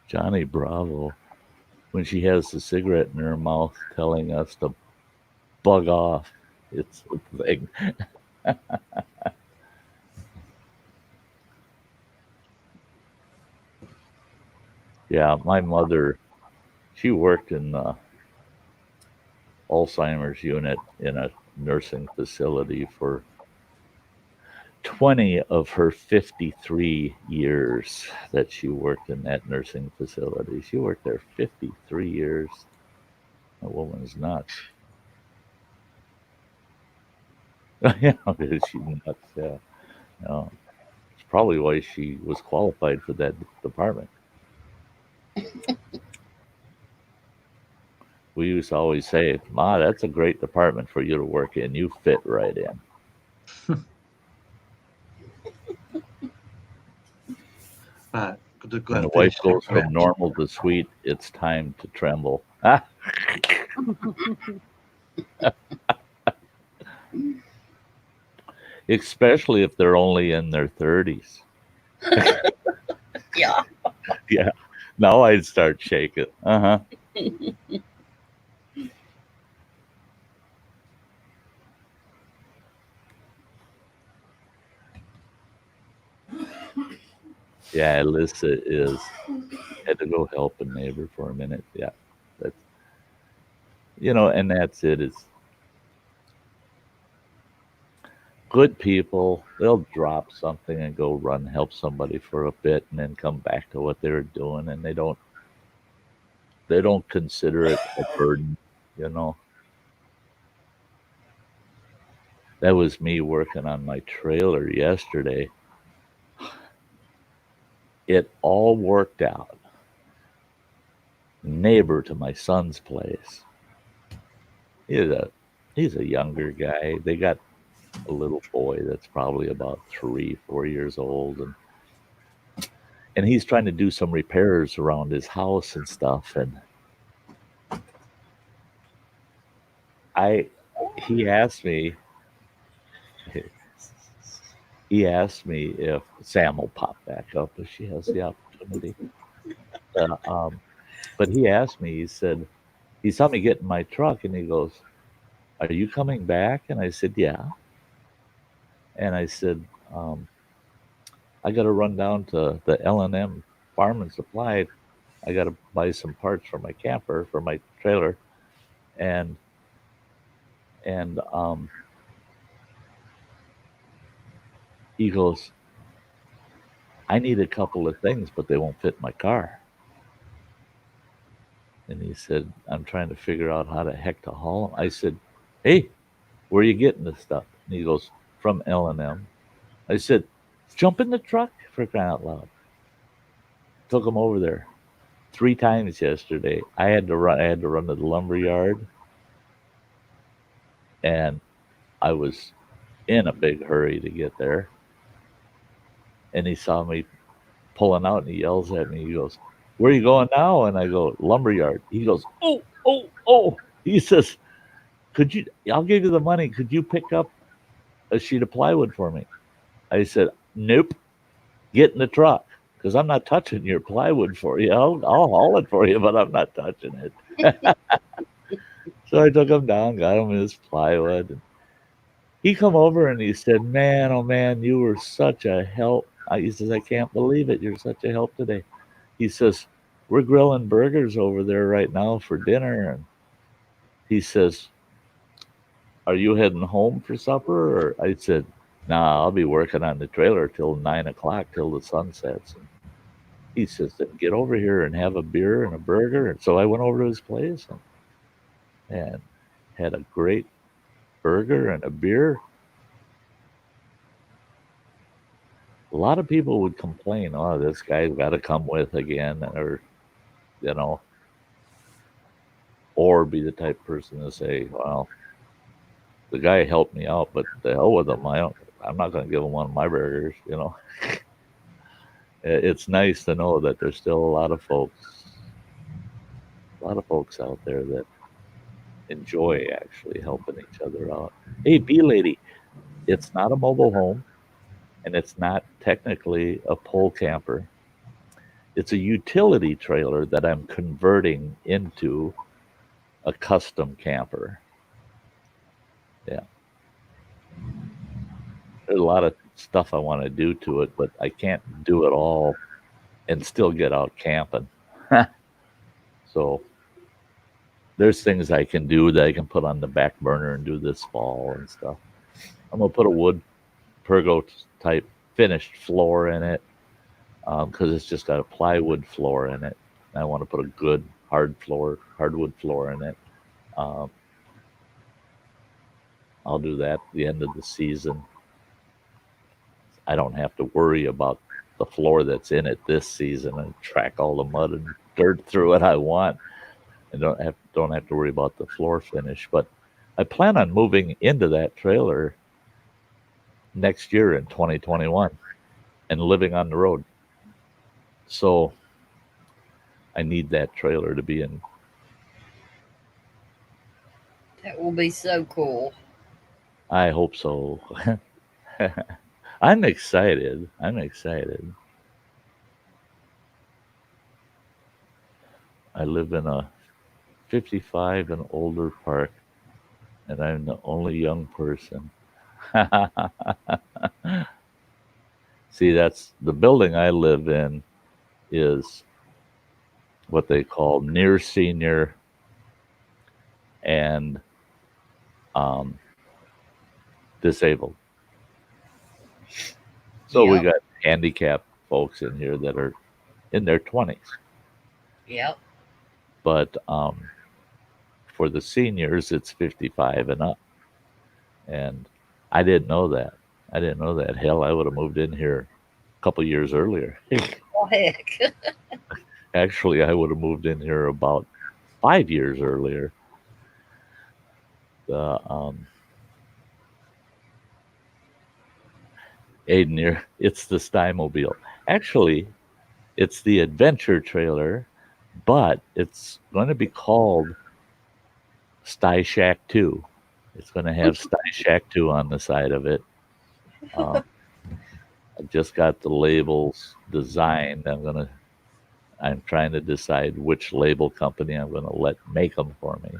S2: Johnny Bravo, when she has the cigarette in her mouth telling us to bug off, it's a thing. Yeah, my mother, she worked in the Alzheimer's unit in a nursing facility for 20 of her 53 years that she worked in that nursing facility. She worked there 53 years. That woman's nuts. Yeah, she nuts. Yeah, no, it's probably why she was qualified for that department. We used to always say, "Ma, that's a great department for you to work in. You fit right in."
S5: Right. Could have
S2: When the
S5: got
S2: wife
S5: this
S2: goes from
S5: correct.
S2: normal to sweet, it's time to tremble. Ah, especially if they're only in their 30s.
S3: Yeah.
S2: Yeah, now I'd start shaking. Uh huh. Yeah, Alyssa is had to go help a neighbor for a minute. Yeah, that's and that's it. Is good people. They'll drop something and go run help somebody for a bit, and then come back to what they're doing, and they don't consider it a burden. You know, that was me working on my trailer yesterday. It all worked out. Neighbor to my son's place. He's a he's a younger guy. They got a little boy that's probably about 3, 4 years old, and he's trying to do some repairs around his house and stuff. And I, he asked me, he asked me if Sam will pop back up if she has the opportunity. Uh, um, but he asked me. He said he saw me get in my truck, and he goes, "Are you coming back?" And I said, "Yeah." And I said, um, "I got to run down to the L&M Farm and Supply. I got to buy some parts for my camper for my trailer." And and he goes, "I need a couple of things, but they won't fit my car." And he said, "I'm trying to figure out how the heck to haul them." I said, "Hey, where are you getting this stuff?" And he goes, "From L&M." I said, "Jump in the truck for crying out loud." Took him over there 3 times yesterday. I had to run to the lumber yard, and I was in a big hurry to get there. And he saw me pulling out, and he yells at me. He goes, "Where are you going now?" And I go, "Lumberyard." He goes, "Oh, oh, oh." He says, "Could you, I'll give you the money. Could you pick up a sheet of plywood for me?" I said, "Nope, get in the truck, because I'm not touching your plywood for you. I'll haul it for you, but I'm not touching it." So I took him down, got him his plywood. And he come over and he said, "Man, oh man, you were such a help." He says, "I can't believe it. You're such a help today." He says, "We're grilling burgers over there right now for dinner." And he says, "Are you heading home for supper?" Or I said, "Nah, I'll be working on the trailer till 9 o'clock, till the sun sets." And he says, "Then get over here and have a beer and a burger." And so I went over to his place and had a great burger and a beer. A lot of people would complain, "Oh, this guy's got to come with again," or you know, or be the type of person to say, "Well, the guy helped me out, but the hell with him. I'm not going to give him one of my burgers." It's nice to know that there's still a lot of folks out there that enjoy actually helping each other out. Hey, bee lady, it's not a mobile home, and it's not technically a pole camper. It's a utility trailer that I'm converting into a custom camper. Yeah, there's a lot of stuff I want to do to it, but I can't do it all and still get out camping. So there's things I can do that I can put on the back burner and do this fall and stuff. I'm gonna put a wood pergo type finished floor in it, because it's just got a plywood floor in it. I want to put a good hardwood floor in it. Um, I'll do that at the end of the season. I don't have to worry about the floor that's in it this season and track all the mud and dirt through it I want, and don't have to worry about the floor finish. But I plan on moving into that trailer next year in 2021 and living on the road. So I need that trailer to be in.
S3: That will be so cool.
S2: I hope so. I'm excited. I'm excited. I live in a 55 and older park, and I'm the only young person. See, that's the building I live in is what they call near senior and disabled. So we got handicapped folks in here that are in their 20s.
S3: Yep.
S2: But for the seniors, it's 55 and up. And I didn't know that. Hell, I would have moved in here a couple years earlier.
S3: Oh, heck.
S2: Actually, I would have moved in here about 5 years earlier. Aiden, it's the Sty Mobile. Actually, it's the adventure trailer, but it's going to be called Sty Shack 2. It's going to have Sty Shack 2 on the side of it. I just got the labels designed. I'm trying to decide which label company I'm going to let make them for me.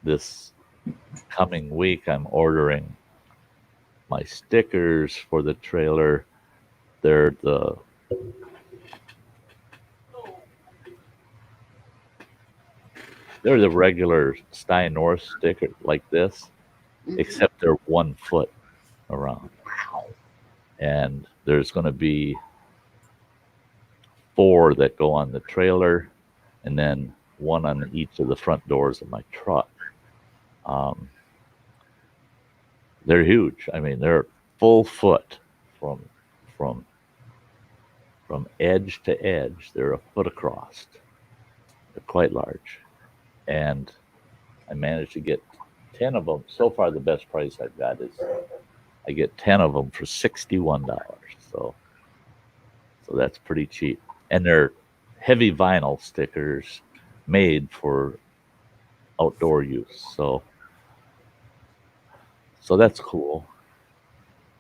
S2: This coming week, I'm ordering my stickers for the trailer. They're the regular Sty North sticker like this, except they're 1 foot around. And there's going to be 4 that go on the trailer, and then 1 on each of the front doors of my truck. They're huge. I mean, they're full foot from edge to edge. They're a foot across. They're quite large. And I managed to get 10 of them. So far, the best price I've got is I get 10 of them for $61. So that's pretty cheap. And they're heavy vinyl stickers made for outdoor use. So that's cool.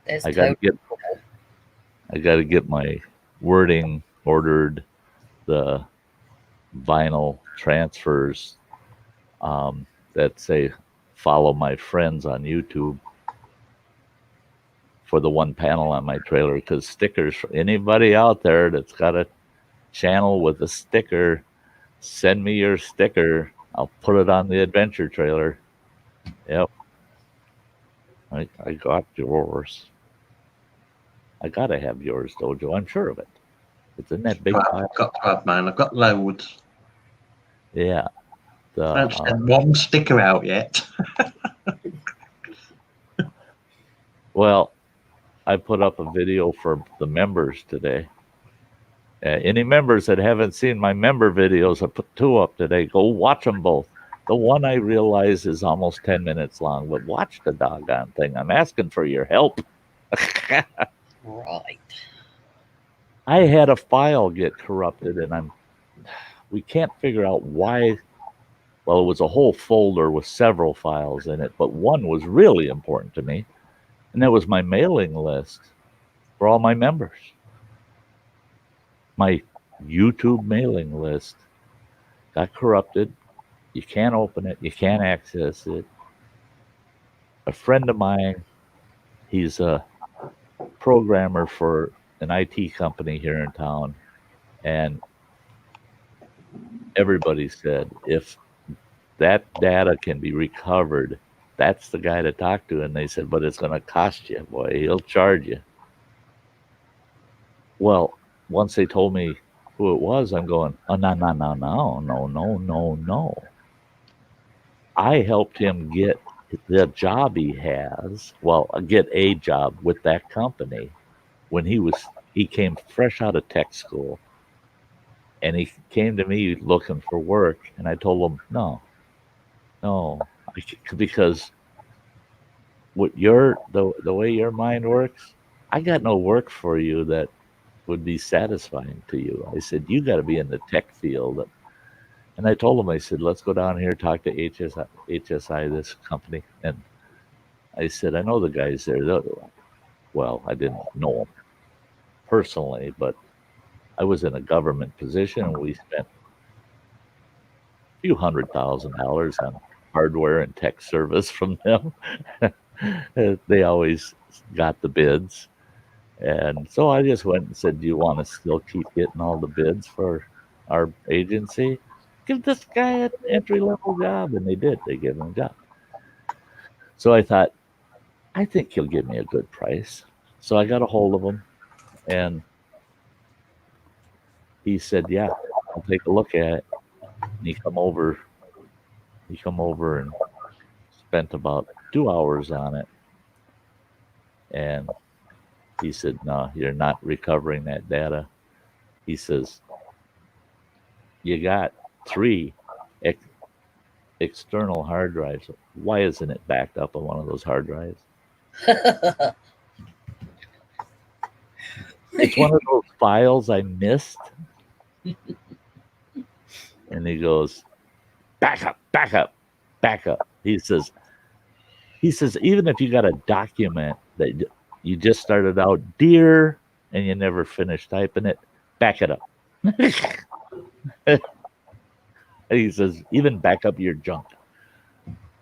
S2: I got to get my wording ordered, the vinyl transfers that say follow my friends on YouTube for the 1 panel on my trailer, because stickers, for anybody out there that's got a channel with a sticker, send me your sticker. I'll put it on the adventure trailer. Yep. I got yours. I gotta have yours, Dojo. I'm sure of it. It's in that big
S5: I've got to have mine. I've got loads.
S2: Yeah.
S5: I haven't sent 1 sticker out yet.
S2: Well, I put up a video for the members today. Any members that haven't seen my member videos, I put 2 up today. Go watch them both. The one I realize is almost 10 minutes long, but watch the doggone thing. I'm asking for your help.
S3: Right.
S2: I had a file get corrupted, and we can't figure out why. Well, it was a whole folder with several files in it, but one was really important to me, and that was my mailing list for all my members. My YouTube mailing list got corrupted. You can't open it. You can't access it. A friend of mine, he's a programmer for an IT company here in town, and everybody said if that data can be recovered, that's the guy to talk to. And they said, but it's going to cost you, boy. He'll charge you. Well, once they told me who it was, I'm going, oh, no. I helped him get the job he has. Well, get a job with that company when he came fresh out of tech school, and he came to me looking for work, and I told him no, because what the way your mind works, I got no work for you that would be satisfying to you. I said, you got to be in the tech field. And I told him, I said, let's go down here, talk to HSI, this company. And I said, I know the guys there. Well, I didn't know them personally, but I was in a government position, and we spent a few $100,000 on hardware and tech service from them. They always got the bids. And so I just went and said, do you want to still keep getting all the bids for our agency? Give this guy an entry-level job. And they did. They gave him a job. So I thought, I think he'll give me a good price. So I got a hold of him, and he said, yeah, I'll take a look at it. And he come over and spent about 2 hours on it. And he said, no, you're not recovering that data. He says, you got 3 external hard drives. Why isn't it backed up on one of those hard drives? It's one of those files I missed. And he goes, back up. He says, even if you got a document that you just started out dear and you never finished typing it, back it up. He says, even back up your junk.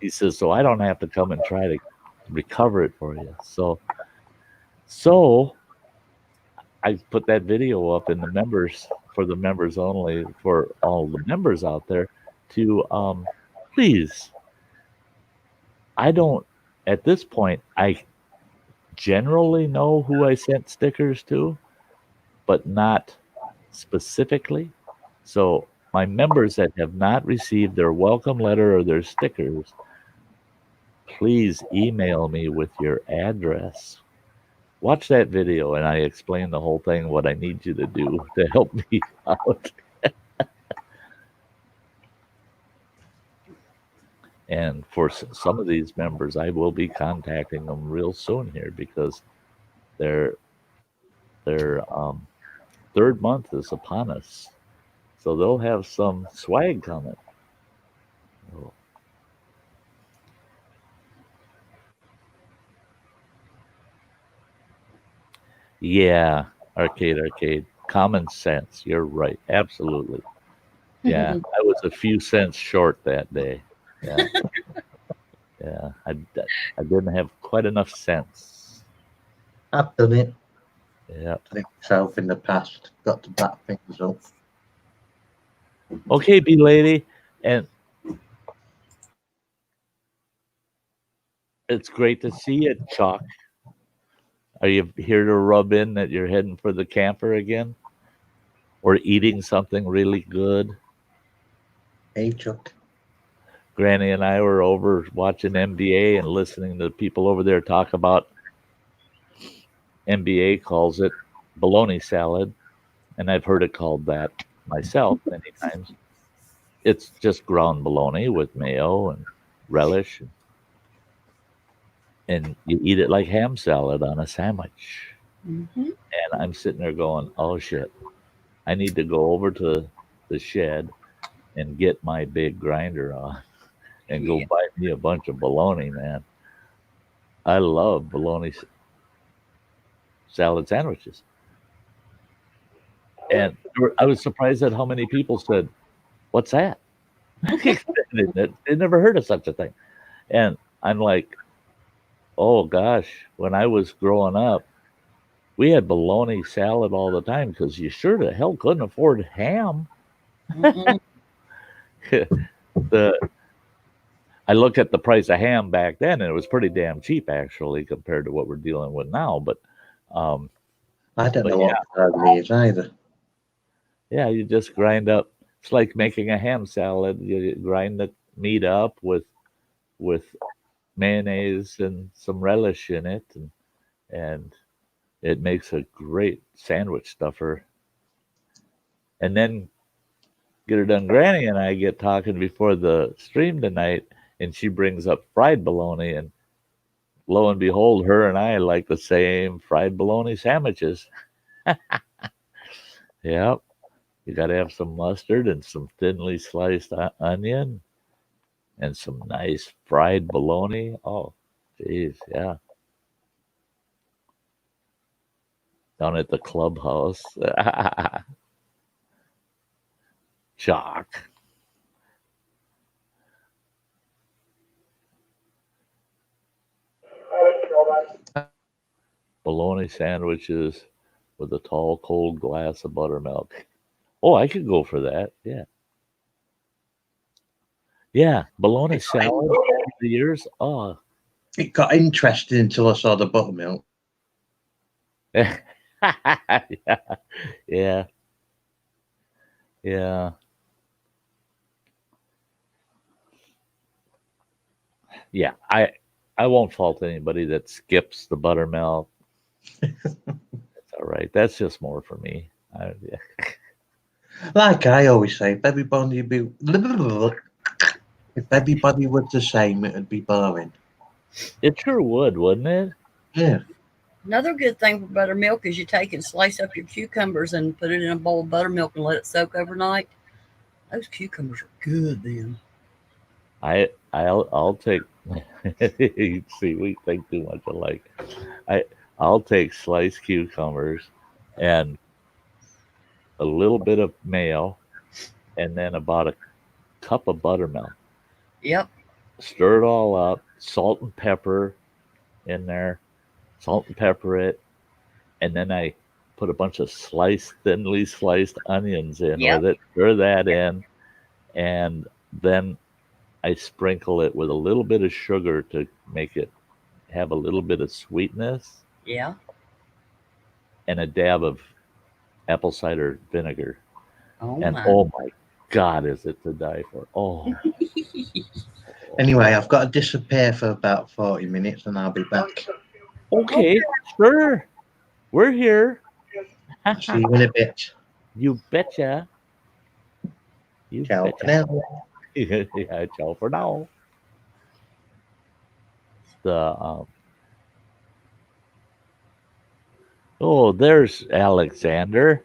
S2: He says, so I don't have to come and try to recover it for you. So I put that video up in the members, for the members only, for all the members out there to please. I don't, at this point, I generally know who I sent stickers to, but not specifically. So my members that have not received their welcome letter or their stickers, please email me with your address. Watch that video, and I explain the whole thing, what I need you to do to help me out. And for some of these members, I will be contacting them real soon here, because their 3rd month is upon us. So they'll have some swag coming. Oh. Yeah, arcade. Common sense. You're right. Absolutely. Yeah, I was a few cents short that day. Yeah. Yeah, I didn't have quite enough sense.
S5: I've done it.
S2: Yeah.
S5: I think myself in the past. Got to back things up.
S2: Okay, B lady, and it's great to see you, Chuck. Are you here to rub in that you're heading for the camper again, or eating something really good?
S5: Hey, Chuck.
S2: Granny and I were over watching NBA and listening to people over there talk about, NBA calls it bologna salad, and I've heard it called that myself many times. It's just ground bologna with mayo and relish, and you eat it like ham salad on a sandwich.
S3: Mm-hmm.
S2: And I'm sitting there going, oh shit, I need to go over to the shed and get my big grinder on and go buy me a bunch of bologna, man. I love bologna salad sandwiches. And I was surprised at how many people said, what's that? They never heard of such a thing. And I'm like, oh gosh, when I was growing up, we had bologna salad all the time because you sure the hell couldn't afford ham. I look at the price of ham back then, and it was pretty damn cheap actually compared to what we're dealing with now. But
S5: I don't know what salad is either.
S2: Yeah, you just grind up. It's like making a ham salad. You grind the meat up with with mayonnaise and some relish in it, and it makes a great sandwich stuffer. And then get her done. Granny and I get talking before the stream tonight, and she brings up fried bologna, and lo and behold, her and I like the same fried bologna sandwiches. Yep. You got to have some mustard and some thinly sliced onion and some nice fried bologna. Oh, geez, yeah. Down at the clubhouse. Shock. Bologna sandwiches with a tall, cold glass of buttermilk. Oh, I could go for that. Yeah. Yeah. Bologna salad over the years. Oh.
S5: It got interesting until I saw the buttermilk.
S2: Yeah. Yeah. Yeah. Yeah. I won't fault anybody that skips the buttermilk. That's all right. That's just more for me. Yeah.
S5: Like I always say, if everybody was the same, it'd be boring.
S2: It sure would, wouldn't it?
S5: Yeah.
S3: Another good thing for buttermilk is you take and slice up your cucumbers and put it in a bowl of buttermilk and let it soak overnight. Those cucumbers are good then.
S2: I'll take. See, we think too much alike. I'll take sliced cucumbers and a little bit of mayo, and then about a cup of buttermilk.
S3: Yep.
S2: Stir it all up, salt and pepper in there, salt and pepper it, and then I put a bunch of thinly sliced onions in with it, stir that in, and then I sprinkle it with a little bit of sugar to make it have a little bit of sweetness.
S3: Yeah.
S2: And a dab of apple cider vinegar.
S3: Oh
S2: my God, is it to die for? Oh.
S5: Anyway, I've got to disappear for about 40 minutes and I'll be back.
S2: Okay, sure. We're here.
S5: See you in a bit.
S2: You betcha.
S5: Ciao for now.
S2: Yeah, ciao for now. Oh, there's Alexander.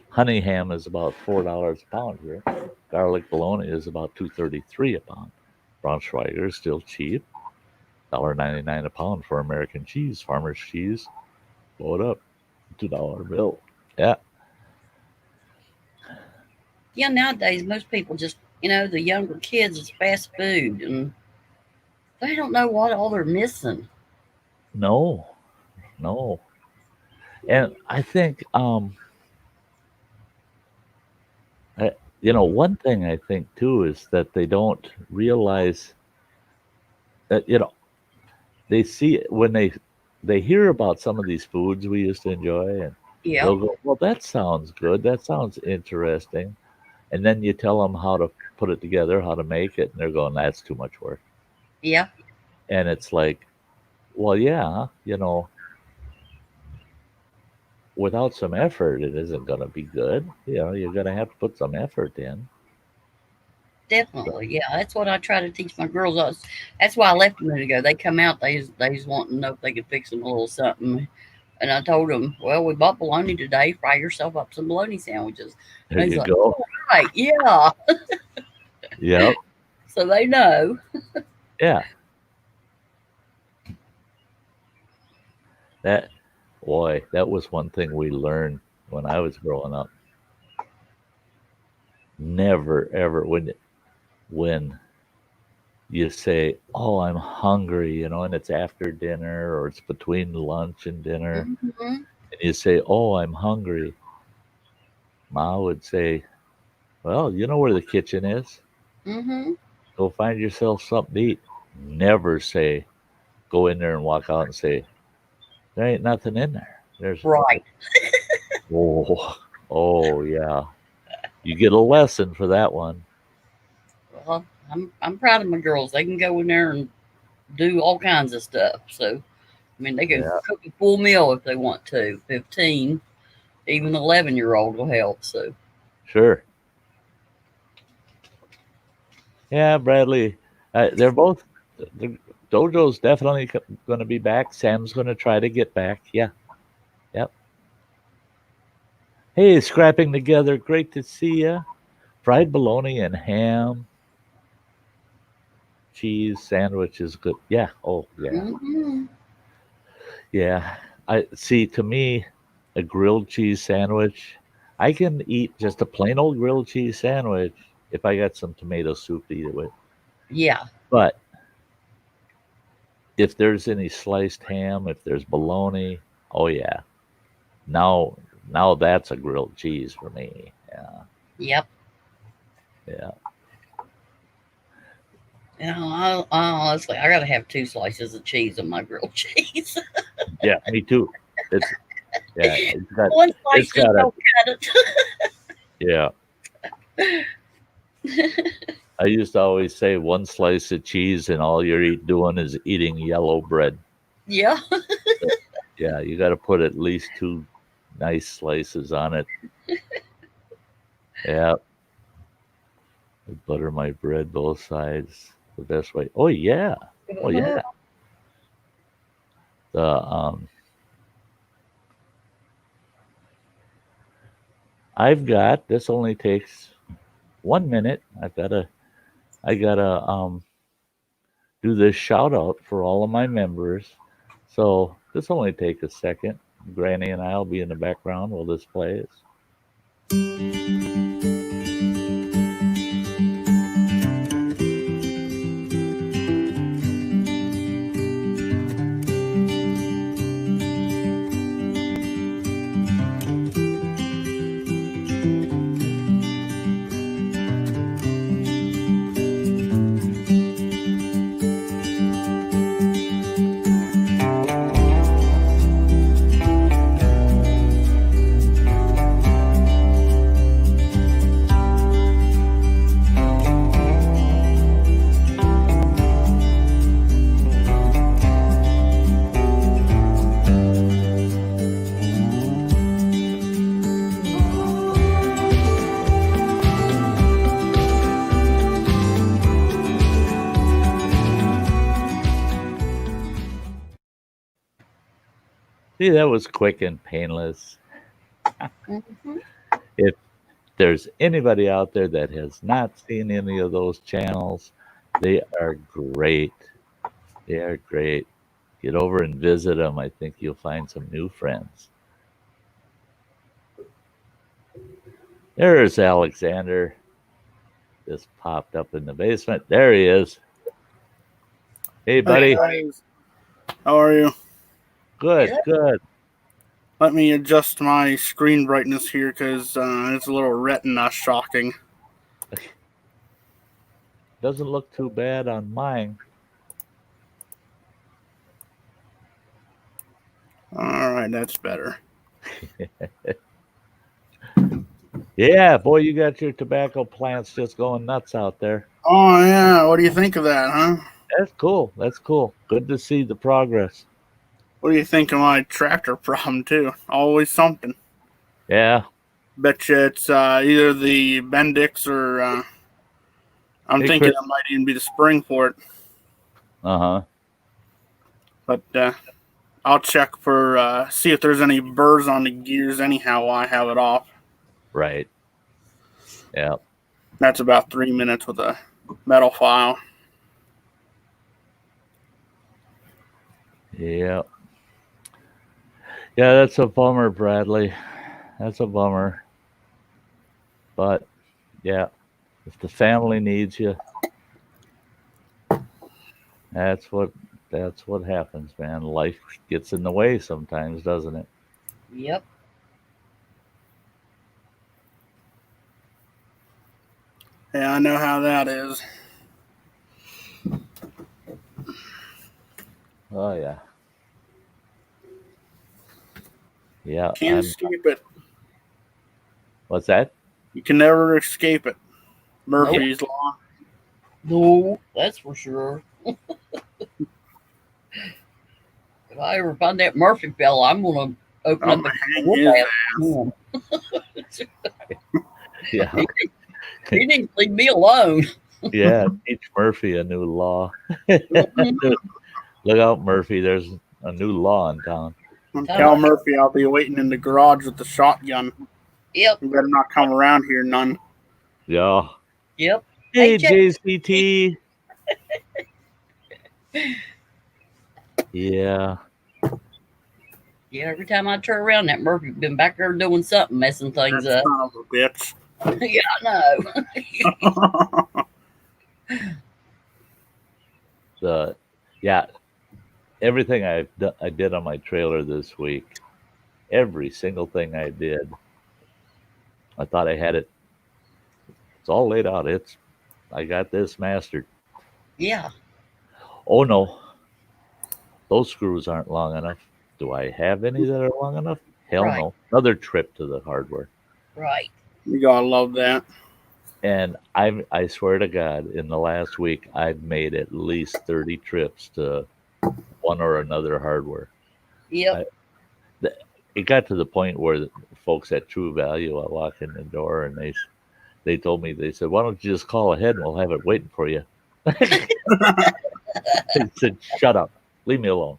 S2: Honey ham is about $4 a pound here. Garlic bologna is about $2.33 a pound. Braunschweiger is still cheap. $1.99 a pound for American cheese. Farmer's cheese. Blow it up. $2 bill. Yeah.
S3: Yeah, nowadays most people just, the younger kids, it's fast food and they don't know what all they're missing.
S2: No. And I think one thing I think too is that they don't realize that they see it when they hear about some of these foods we used to enjoy, and they'll go, well, that sounds good, that sounds interesting, and then you tell them how to put it together, how to make it, and they're going, that's too much work.
S3: Yeah.
S2: And it's like, well, yeah, without some effort, it isn't going to be good. You're going to have to put some effort in.
S3: Definitely, yeah. That's what I try to teach my girls. That's why I left a minute ago. They come out, they just want to know if they could fix them a little something. And I told them, well, we bought bologna today. Fry yourself up some bologna sandwiches.
S2: There you go.
S3: Oh, right, yeah.
S2: Yep.
S3: So they know.
S2: Yeah. That was one thing we learned when I was growing up. Never, ever, when you say, oh, I'm hungry, and it's after dinner or it's between lunch and dinner, and you say, oh, I'm hungry, Ma would say, well, you know where the kitchen is? Go find yourself something to eat. Never say, go in there and walk out and say, there ain't nothing in there. There's
S3: right.
S2: Oh yeah. You get a lesson for that one.
S3: Well, I'm proud of my girls. They can go in there and do all kinds of stuff. So, I mean, they can
S2: Yeah.
S3: cook a full meal if they want to. 15, even 11-year-old will help. So,
S2: Sure. Yeah, Bradley. They're both. The Dojo's definitely going to be back. Sam's going to try to get back. Yeah. Yep. Hey, scrapping together. Great to see you. Fried bologna and ham. Cheese sandwich is good. Yeah. Oh, yeah.
S3: mhm.
S2: Yeah. I see. To me, a grilled cheese sandwich. I can eat just a plain old grilled cheese sandwich if I got some tomato soup to eat it with.
S3: Yeah.
S2: But if there's any sliced ham, if there's bologna, oh yeah. Now that's a grilled cheese for me. Yeah.
S3: Yep.
S2: Yeah.
S3: You know, honestly, I gotta have 2 slices of cheese on my grilled cheese.
S2: Yeah, me too. It's yeah,
S3: One slice
S2: it's
S3: just
S2: got a
S3: don't cut
S2: yeah.
S3: it.
S2: I used to always say one slice of cheese and all you're doing is eating yellow bread.
S3: Yeah.
S2: Yeah, you got to put at least 2 nice slices on it. Yeah. I butter my bread both sides the best way. Oh yeah. Oh yeah. The I've got this only takes 1 minute. I gotta do this shout out for all of my members. So this only take a second. Granny and I'll be in the background while this plays. See, that was quick and painless.
S3: Mhm.
S2: If there's anybody out there that has not seen any of those channels, they are great. They are great. Get over and visit them. I think you'll find some new friends. There's Alexander. Just popped up in the basement. There he is. Hey, buddy.
S6: Hey guys, how are you?
S2: Good, good.
S6: Let me adjust my screen brightness here because it's a little retina shocking.
S2: Doesn't look too bad on mine.
S6: All right, that's better.
S2: Yeah, boy, you got your tobacco plants just going nuts out there.
S6: Oh yeah, what do you think of that, huh?
S2: That's cool. That's cool. Good to see the progress.
S6: What do you think of my tractor problem too? Always something.
S2: Yeah.
S6: Bet you it's either the Bendix or I'm
S2: Hey,
S6: thinking
S2: Chris.
S6: it might even be the spring for it.
S2: Uh-huh.
S6: But I'll check for see if there's any burrs on the gears anyhow while I have it off.
S2: Right. Yeah.
S6: That's about 3 minutes with a metal file.
S2: Yeah. Yeah, that's a bummer, Bradley. That's a bummer. But yeah, if the family needs you, that's what happens, man. Life gets in the way sometimes, doesn't it?
S3: Yep.
S6: Yeah, I know how that is.
S2: Oh yeah. Yeah.
S6: Can't escape it.
S2: What's that?
S6: You can never escape it. Murphy's Law.
S3: No, that's for sure. I ever find that Murphy fella, I'm gonna open
S6: I'm
S3: up
S6: gonna
S3: a
S6: hang his
S2: Yeah.
S3: He didn't leave me alone.
S2: Yeah. Teach Murphy a new law.
S3: Mhm.
S2: Look out, Murphy. There's a new law in town.
S6: And tell Murphy I'll be waiting in the garage with the shotgun.
S3: Yep.
S6: You better not come around here none.
S2: Yeah.
S3: Yep.
S2: Hey,
S3: Jack.
S2: JCT. Yeah.
S3: Yeah, every time I turn around, that Murphy been back there doing something, messing things
S6: That
S3: up.
S6: son of a bitch.
S3: Yeah, I know.
S2: Yeah. Everything I did on my trailer this week, every single thing I did, I thought I had it. It's all laid out. I got this mastered.
S3: Yeah.
S2: Oh no, those screws aren't long enough. Do I have any that are long enough? Hell
S3: Right.
S2: no. Another trip to the hardware.
S3: Right.
S6: You gotta love that.
S2: And I swear to God, in the last week, I've made at least 30 trips to one or another hardware.
S3: Yep.
S2: It got to the point where the folks at True Value, I walk in the door and they told me, they said, why don't you just call ahead and we'll have it waiting for you. I said, shut up. Leave me alone.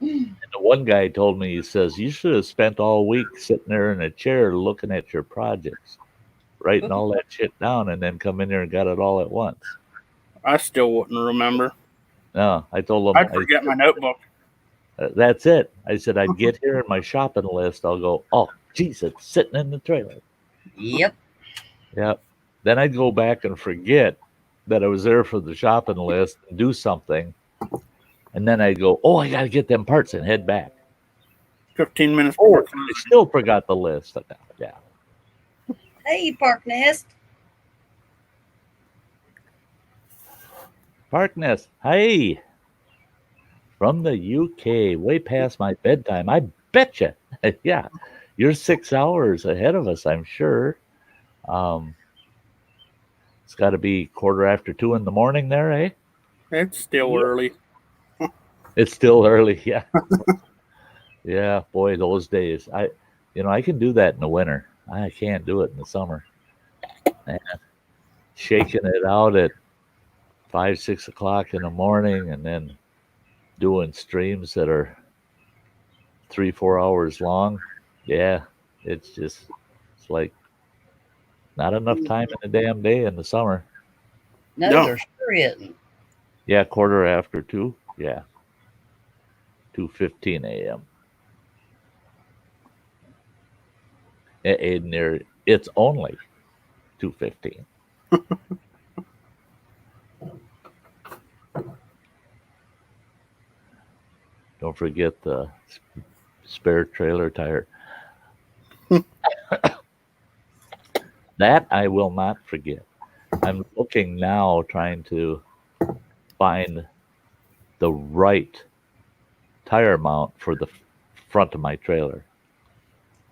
S2: And the one guy told me, he says, you should have spent all week sitting there in a chair looking at your projects, writing all that shit down, and then come in there and got it all at once.
S6: I still wouldn't remember.
S2: No, I told him.
S6: I'd forget my notebook.
S2: That's it. I said, I'd get here in my shopping list. I'll go, oh, geez, it's sitting in the trailer.
S3: Yep.
S2: Yep. Then I'd go back and forget that I was there for the shopping list and do something. And then I'd go, oh, I got to get them parts and head back.
S6: 15 minutes
S2: Oh,
S6: before
S2: I still forgot the list. Yeah.
S3: Hey, Park Nest.
S2: Parkness, hey. From the UK, way past my bedtime. I betcha. Yeah. You're 6 hours ahead of us, I'm sure. It's got to be 2:15 in the morning there, eh?
S6: It's still early.
S2: It's still early, yeah. Yeah, boy, those days. I can do that in the winter. I can't do it in the summer. And shaking it out at 5, 6 o'clock in the morning and then doing streams that are 3, 4 hours long. Yeah, it's like not enough time in the damn day in the summer.
S3: No,
S6: No.
S3: there sure isn't.
S2: Yeah, 2:15. Yeah. 2:15 a.m. It's only 2:15. Don't forget the spare trailer tire. That I will not forget. I'm looking now, trying to find the right tire mount for the front of my trailer.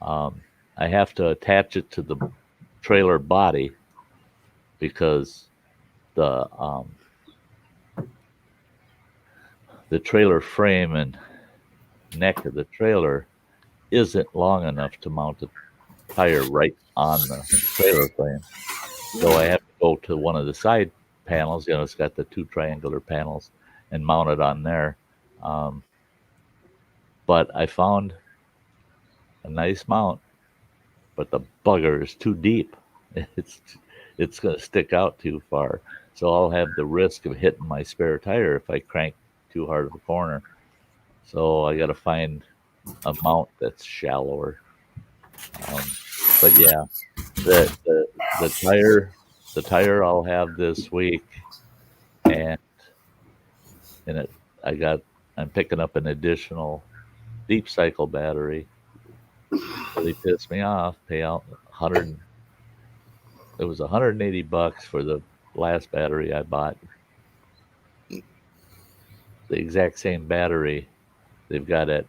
S2: I have to attach it to the trailer body because the trailer frame and neck of the trailer isn't long enough to mount a tire right on the trailer frame. So I have to go to one of the side panels. It's got the 2 triangular panels and mount it on there. But I found a nice mount, but the bugger is too deep. It's going to stick out too far. So I'll have the risk of hitting my spare tire if I crank too hard of a corner. So I got to find a mount that's shallower. But yeah, the tire I'll have this week, and I'm picking up an additional deep cycle battery. Really pissed me off. Pay out it was $180 for the last battery I bought. The exact same battery they've got at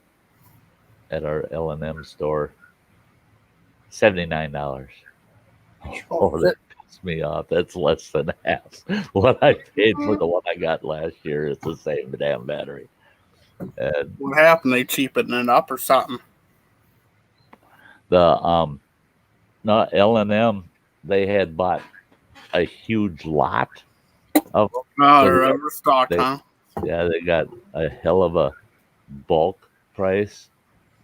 S2: our L&M store. $79. Oh, that pissed me off. That's less than half what I paid for the one I got last year. It's the same damn battery. And
S6: What happened? They cheapened it up or something?
S2: the no L&M, they had bought a huge lot of them.
S6: Oh,
S2: So
S6: they're overstocked,
S2: they-
S6: huh?
S2: Yeah, they got a hell of a bulk price.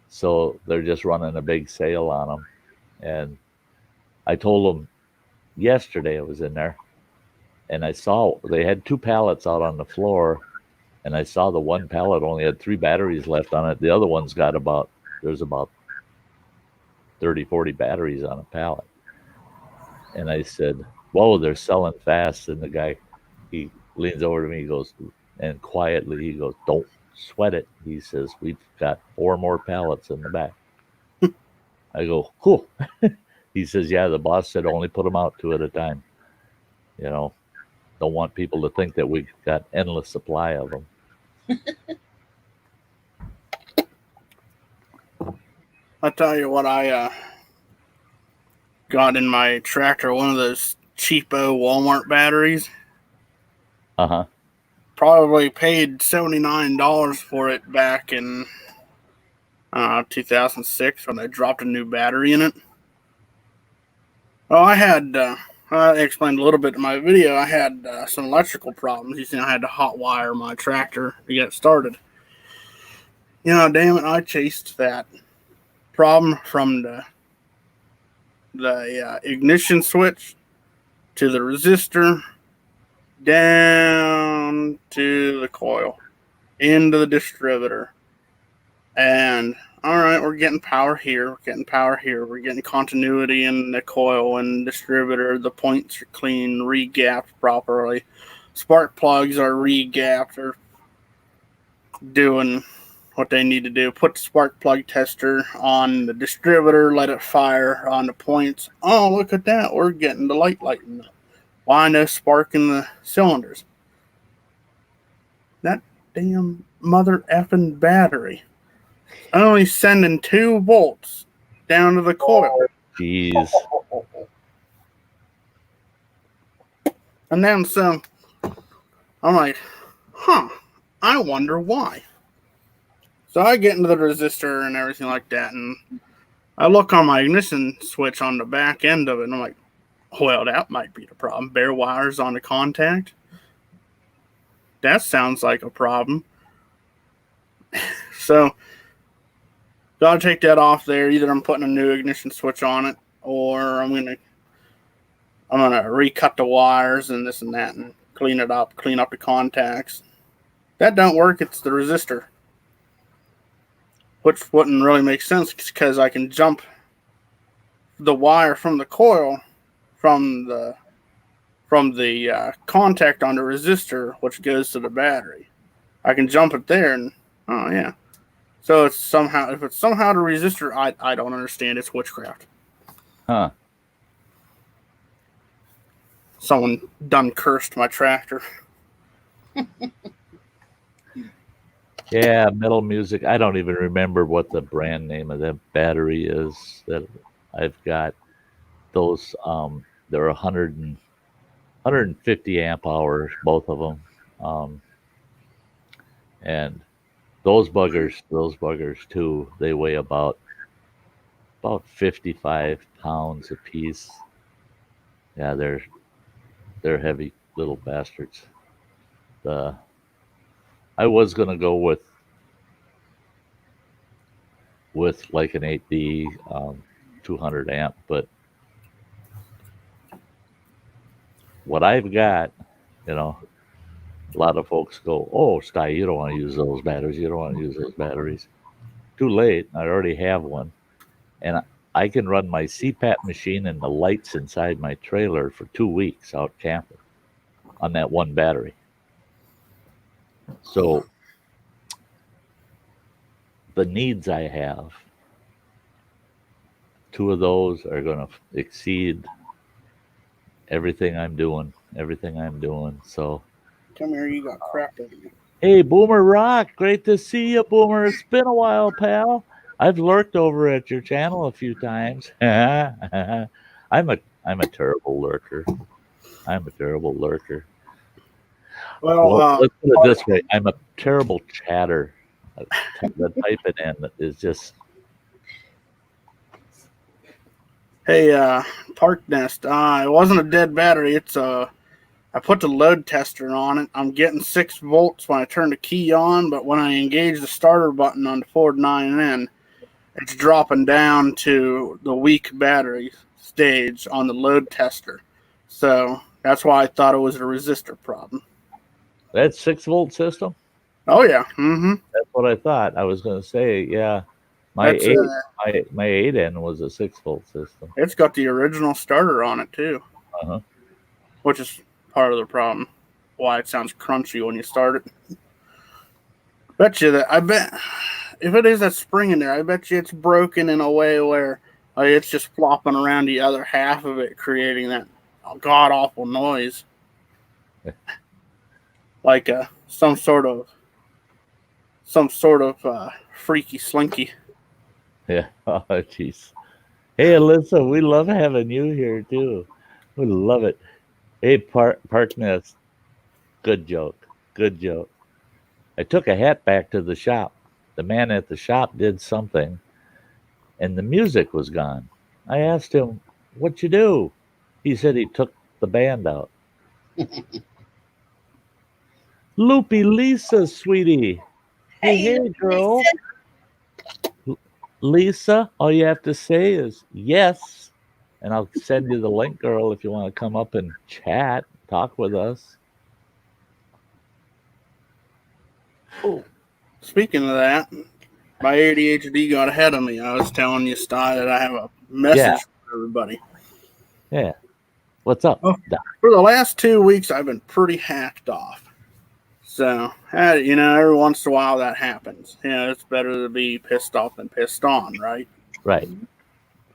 S2: So they're just running a big sale on them. And I told them yesterday I was in there and I saw they had 2 pallets out on the floor. And I saw the one pallet only had 3 batteries left on it. The other one's got there's about 30, 40 batteries on a pallet. And I said, whoa, they're selling fast. And the guy, he leans over to me, he goes, and quietly, he goes, don't sweat it. He says, we've got 4 more pallets in the back. I go, cool. He says, yeah, the boss said only put them out 2 at a time. You know, don't want people to think that we've got endless supply of them.
S6: I'll tell you what I got in my tractor, one of those cheapo Walmart batteries.
S2: Uh-huh.
S6: Probably paid $79 for it back in 2006 when I dropped a new battery in it. Well, I had, I explained a little bit in my video, I had some electrical problems. You see, I had to hot wire my tractor to get it started. You know, damn it, I chased that problem from the ignition switch to the resistor, down to the coil, into the distributor. And all right, we're getting power here, we're getting continuity in the coil and distributor. The points are clean, re-gapped properly. Spark plugs are re-gapped or doing what they need to do. Put the spark plug tester on the distributor, let it fire on the points. Oh, look at that, we're getting the light lighting up. Why no spark in the cylinders? That damn mother effing battery only sending 2 volts down to the coil.
S2: Jeez.
S6: And then so I'm like, I wonder why. So I get into the resistor and everything like that, and I look on my ignition switch on the back end of it, and I'm like, well, that might be the problem. Bare wires on the contact. That sounds like a problem. So, gotta take that off there. Either I'm putting a new ignition switch on it, or I'm gonna recut the wires and this and that, and clean it up, clean up the contacts. That don't work. It's the resistor, which wouldn't really make sense because I can jump the wire from the coil from the contact on the resistor, which goes to the battery. I can jump it there, and oh yeah. So if it's somehow the resistor, I don't understand. It's witchcraft.
S2: Huh.
S6: Someone done cursed my tractor.
S2: Yeah, Metal Music. I don't even remember what the brand name of that battery is that I've got. Those they're 150 amp hours, both of them, and those buggers too. They weigh about 55 pounds a piece. Yeah, they're heavy little bastards. I was gonna go with like an 8D 200 amp, but what I've got, a lot of folks go, oh, Sty, you don't want to use those batteries. You don't want to use those batteries. Too late. I already have one. And I can run my CPAP machine and the lights inside my trailer for 2 weeks out camping on that one battery. So the needs I have, 2 of those are going to exceed everything I'm doing. So,
S6: Come here, you got crap in you.
S2: hey, Boomer Rock, great to see you, Boomer. It's been a while, pal. I've lurked over at your channel a few times. I'm I'm a terrible lurker.
S6: Well,
S2: Let's put it this way: I'm a terrible chatter. The typing in is just
S6: hey, Park Nest. It wasn't a dead battery. It's I put the load tester on it. I'm getting 6 volts when I turn the key on, but when I engage the starter button on the Ford 9N, it's dropping down to the weak battery stage on the load tester. So that's why I thought it was a resistor problem.
S2: that 6-volt system.
S6: Oh yeah, mm-hmm.
S2: That's what I thought. I was going to say, yeah. My
S6: That's,
S2: 8N was a 6-volt system.
S6: It's got the original starter on it too, which is part of the problem. Why it sounds crunchy when you start it. I bet if it is that spring in there, I bet you it's broken in a way where it's just flopping around the other half of it, creating that god awful noise, like some sort of freaky slinky.
S2: Yeah. Oh, jeez. Hey, Alyssa, we love having you here too. We love it. Hey, Park Nest. Good joke. I took a hat back to the shop. The man at the shop did something, and the music was gone. I asked him, "What'd you do?" He said he took the band out. Loopy Lisa, sweetie. Hey, girl. Lisa, all you have to say is yes, and I'll send you the link, girl, if you want to come up and chat, talk with us.
S6: Oh, speaking of that, my ADHD got ahead of me. I was telling you, Sty, that I have a message for everybody.
S2: Yeah. What's up?
S6: Oh, for the last 2 weeks, I've been pretty hacked off. So, every once in a while that happens. It's better to be pissed off than pissed on, right?
S2: Right.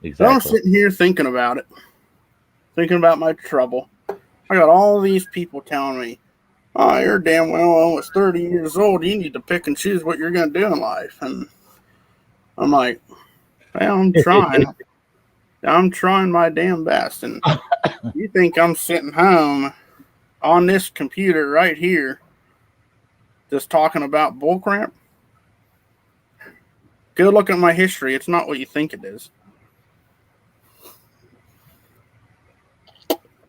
S2: Exactly.
S6: So I'm sitting here thinking about it, thinking about my trouble. I got all these people telling me, "Oh, you're damn well almost 30 years old. You need to pick and choose what you're going to do in life." And I'm like, well, I'm trying. I'm trying my damn best. And you think I'm sitting home on this computer right here just talking about bullcrap? Go look at my history. It's not what you think it is.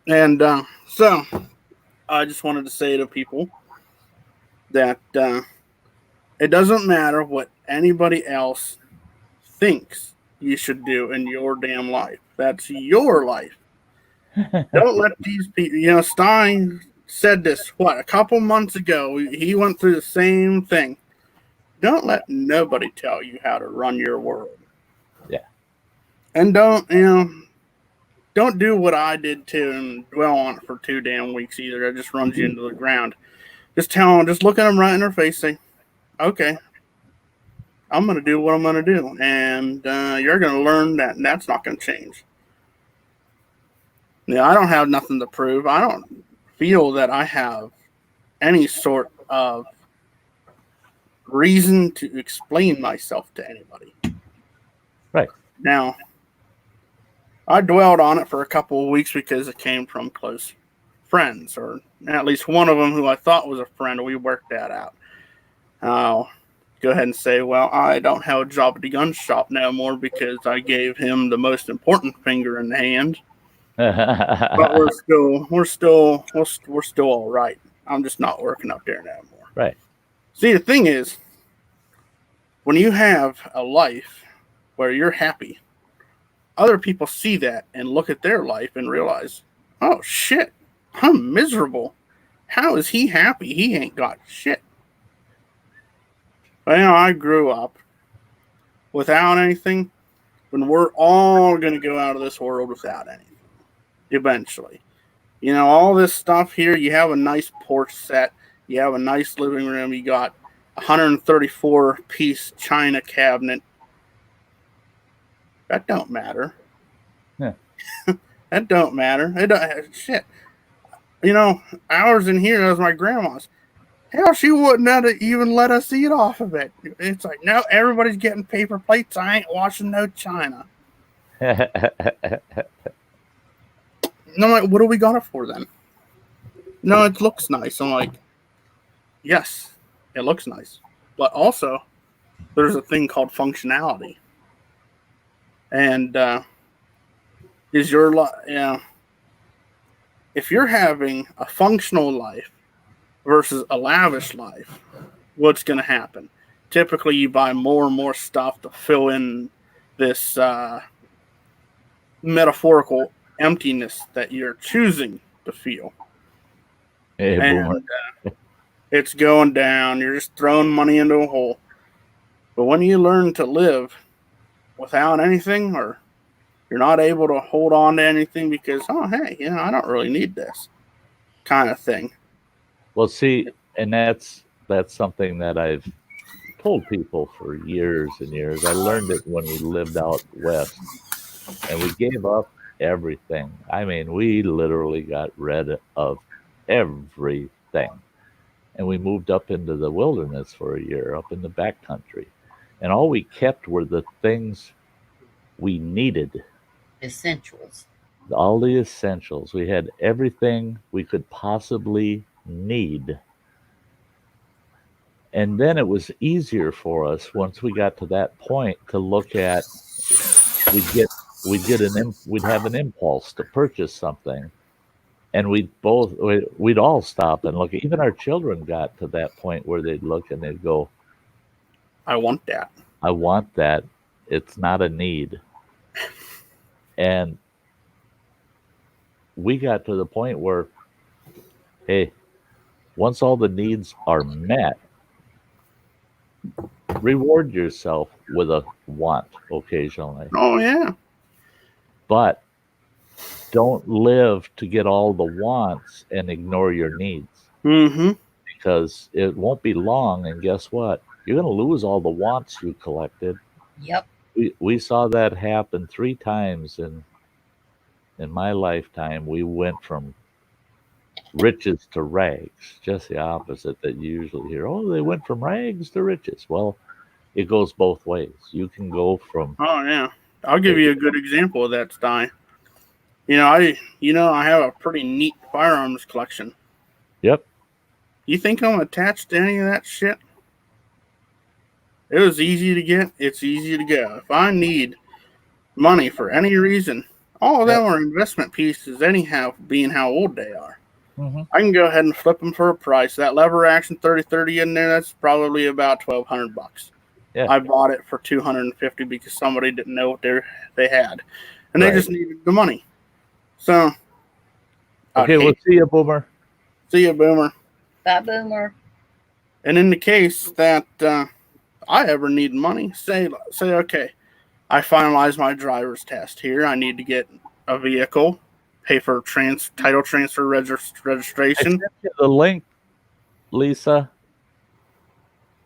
S6: And so I just wanted to say to people that it doesn't matter what anybody else thinks you should do in your damn life. That's your life. Don't let these people, Stein said this, a couple months ago. He went through the same thing. Don't let nobody tell you how to run your world.
S2: Yeah.
S6: And don't do what I did too and dwell on it for 2 damn weeks either. It just runs you into the ground. Just look at them right in their face, say, okay, I'm going to do what I'm going to do. And you're going to learn that, and that's not going to change. I don't have nothing to prove. I don't feel that I have any sort of reason to explain myself to anybody.
S2: Right.
S6: Now, I dwelled on it for a couple of weeks because it came from close friends, or at least one of them who I thought was a friend. We worked that out. I'll go ahead and say, well, I don't have a job at the gun shop no more because I gave him the most important finger in the hand. But we're still all right. I'm just not working up there no more.
S2: Right.
S6: See, the thing is, when you have a life where you're happy, other people see that and look at their life and realize, oh shit, I'm miserable. How is he happy? He ain't got shit. Well, I grew up without anything, and we're all going to go out of this world without anything. Eventually. All this stuff here, you have a nice porch set, you have a nice living room, you got 134-piece china cabinet. That don't matter.
S2: Yeah.
S6: That don't matter. It don't, shit. Ours in here, that was my grandma's. Hell, she wouldn't have even let us eat off of it. It's like, no, everybody's getting paper plates. I ain't washing no china. And I'm like, what do we got it for then? No, it looks nice. I'm like, yes, it looks nice. But also, there's a thing called functionality. And is your life, if you're having a functional life versus a lavish life, what's going to happen? Typically, you buy more and more stuff to fill in this metaphorical emptiness that you're choosing to feel.
S2: Hey,
S6: And
S2: Boomer.
S6: it's going down. You're just throwing money into a hole. But when you learn to live without anything, or you're not able to hold on to anything because, oh, hey, I don't really need this kind of thing.
S2: Well, see, and that's something that I've told people for years and years. I learned it when we lived out west, and we gave up everything. I mean, we literally got rid of everything. And we moved up into the wilderness for a year, up in the backcountry. And all we kept were the things we needed.
S3: Essentials.
S2: All the essentials. We had everything we could possibly need. And then it was easier for us once we got to that point to look at, we'd have an impulse to purchase something, and we'd all stop and look. Even our children got to that point where they'd look and they'd go,
S6: I want that.
S2: I want that. It's not a need. And we got to the point where, hey, once all the needs are met, reward yourself with a want occasionally.
S6: Oh, yeah.
S2: But don't live to get all the wants and ignore your needs.
S6: Mm-hmm.
S2: Because it won't be long, and guess what? You're going to lose all the wants you collected.
S3: Yep.
S2: We saw that happen 3 times in my lifetime. We went from riches to rags, just the opposite that you usually hear. Oh, they went from rags to riches. Well, it goes both ways. You can go from...
S6: Oh, yeah. I'll give you a good example of that, Sty. I have a pretty neat firearms collection.
S2: Yep.
S6: You think I'm attached to any of that shit? It was easy to get. It's easy to go. If I need money for any reason, all of them are investment pieces anyhow, being how old they are.
S2: Mm-hmm.
S6: I can go ahead and flip them for a price. That lever action 30-30 in there, that's probably about $1,200.
S2: Yeah.
S6: I bought it for $250 because somebody didn't know what they had. And they just needed the money. So,
S2: okay, we'll see you, Boomer.
S6: See you, Boomer.
S3: Bye, Boomer.
S6: And in the case that I ever need money, say, okay, I finalize my driver's test here. I need to get a vehicle, pay for title transfer registration.
S2: I sent you the link, Lisa,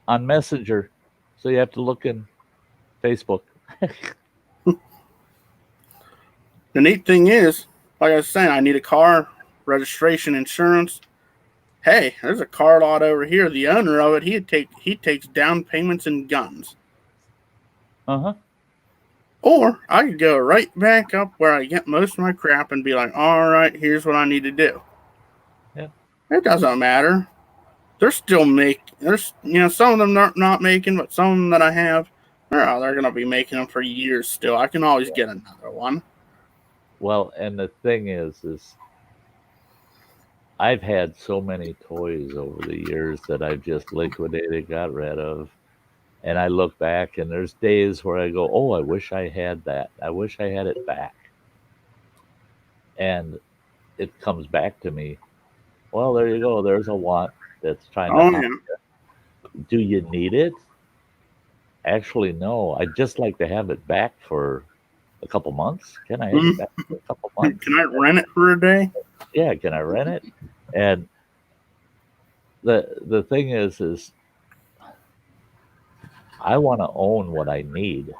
S2: on Messenger. So you have to look in Facebook.
S6: The neat thing is, like I was saying, I need a car, registration, insurance. Hey, there's a car lot over here. The owner of it, he takes down payments and guns.
S2: Uh-huh.
S6: Or I could go right back up where I get most of my crap and be like, all right, here's what I need to do.
S2: Yeah.
S6: It doesn't matter. They're still some of them are not making, but some of them that I have, they're going to be making them for years still. I can always get another one.
S2: Well, and the thing is I've had so many toys over the years that I've just liquidated, got rid of. And I look back and there's days where I go, oh, I wish I had that. I wish I had it back. And it comes back to me. Well, there you go. There's a want that's trying to help you. Do you need it? Actually, no. I'd just like to have it back for a couple months. Can I have it back for a couple months?
S6: Can I rent it for a day?
S2: Yeah, can I rent it? And the thing is I want to own what I need.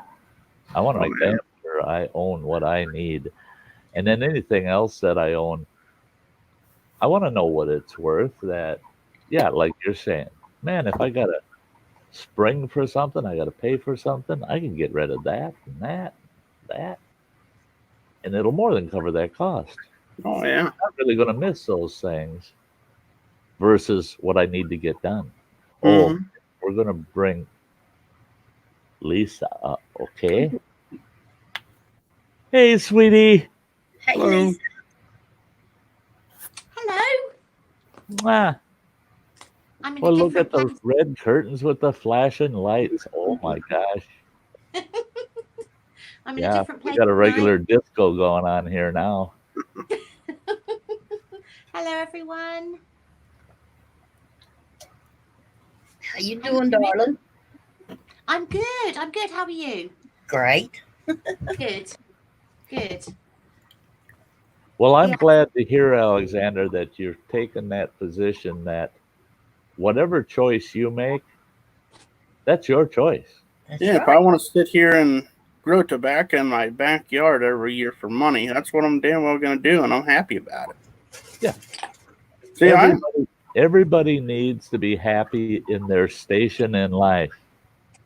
S2: I want to make damn sure I own what I need. And then anything else that I own, I want to know what it's worth. That, yeah, like you're saying, man, if I got to spring for something, I got to pay for something, I can get rid of that and that, and it'll more than cover that cost.
S6: Oh yeah.
S2: I'm not really going to miss those things versus what I need to get done. Oh,
S6: Mhm.
S2: we're going to bring Lisa up, okay? Hey, sweetie.
S3: Hey,
S6: Hello.
S3: Lisa.
S7: Hello.
S2: Mwah.
S7: I'm in
S2: Well,
S7: a
S2: look at
S7: different
S2: those red curtains with the flashing lights. Oh my gosh.
S7: place. I'm in a
S2: Yeah,
S7: different
S2: we
S7: place
S2: got a
S7: tonight.
S2: regular disco going on here now.
S7: Hello, everyone.
S3: How you doing, darling?
S7: I'm good. I'm good. How are you?
S3: Great.
S7: Good. Good.
S2: Well, I'm
S7: Yeah.
S2: glad to hear, Alexander, that you're taking that position that whatever choice you make, that's your choice.
S3: That's
S6: Yeah, if
S3: right.
S6: I want to sit here and grow tobacco in my backyard every year for money, that's what I'm damn well going to do, and I'm happy about it.
S2: Yeah.
S6: See,
S2: Everybody needs to be happy in their station in life.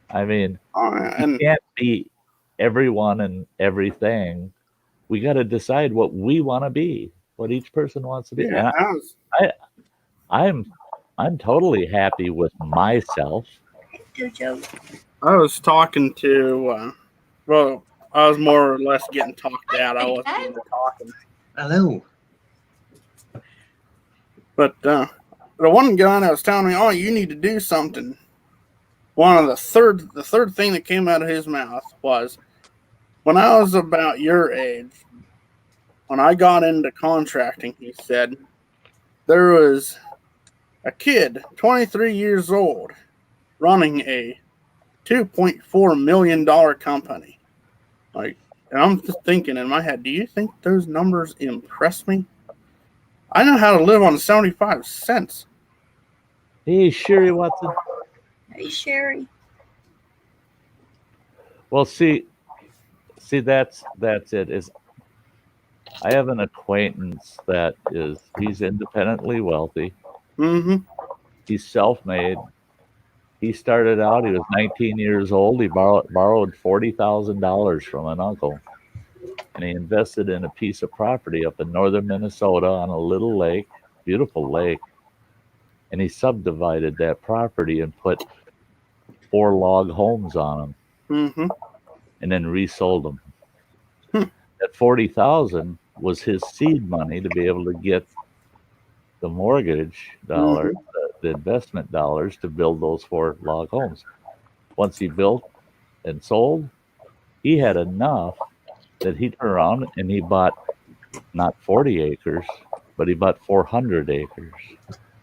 S2: I mean, you
S6: and
S2: can't be everyone and everything. We got to decide what we want to be, what each person wants to be.
S6: yeah,
S2: And I'm totally happy with myself.
S3: Jojo.
S6: I was talking to, well, I was more or less getting talked out. I
S7: There you
S6: wasn't
S7: go.
S6: really talking.
S5: Hello.
S6: But the one guy that was telling me, "Oh, you need to do something." One of the third thing that came out of his mouth was, "When I was about your age, when I got into contracting," he said, "there was a kid, 23 years old, running a $2.4 million company." Like, and I'm just thinking in my head, do you think those numbers impress me? I know how to live on 75 cents.
S2: Hey, Sherry Watson.
S3: Hey, Sherry.
S2: Well, see, that's it. Is I have an acquaintance that he's independently wealthy.
S6: Mm-hmm.
S2: He's self-made. He started out. He was 19 years old. He borrowed $40,000 from an uncle, and he invested in a piece of property up in northern Minnesota on a little lake, beautiful lake. And he subdivided that property and put 4 log homes on them,
S6: Mm-hmm.
S2: and then resold them.
S6: Hmm.
S2: That 40,000 was his seed money to be able to get the mortgage dollar, the investment dollars to build those 4 log homes. Once he built and sold, he had enough that he turned around and he bought not 40 acres, but he bought 400 acres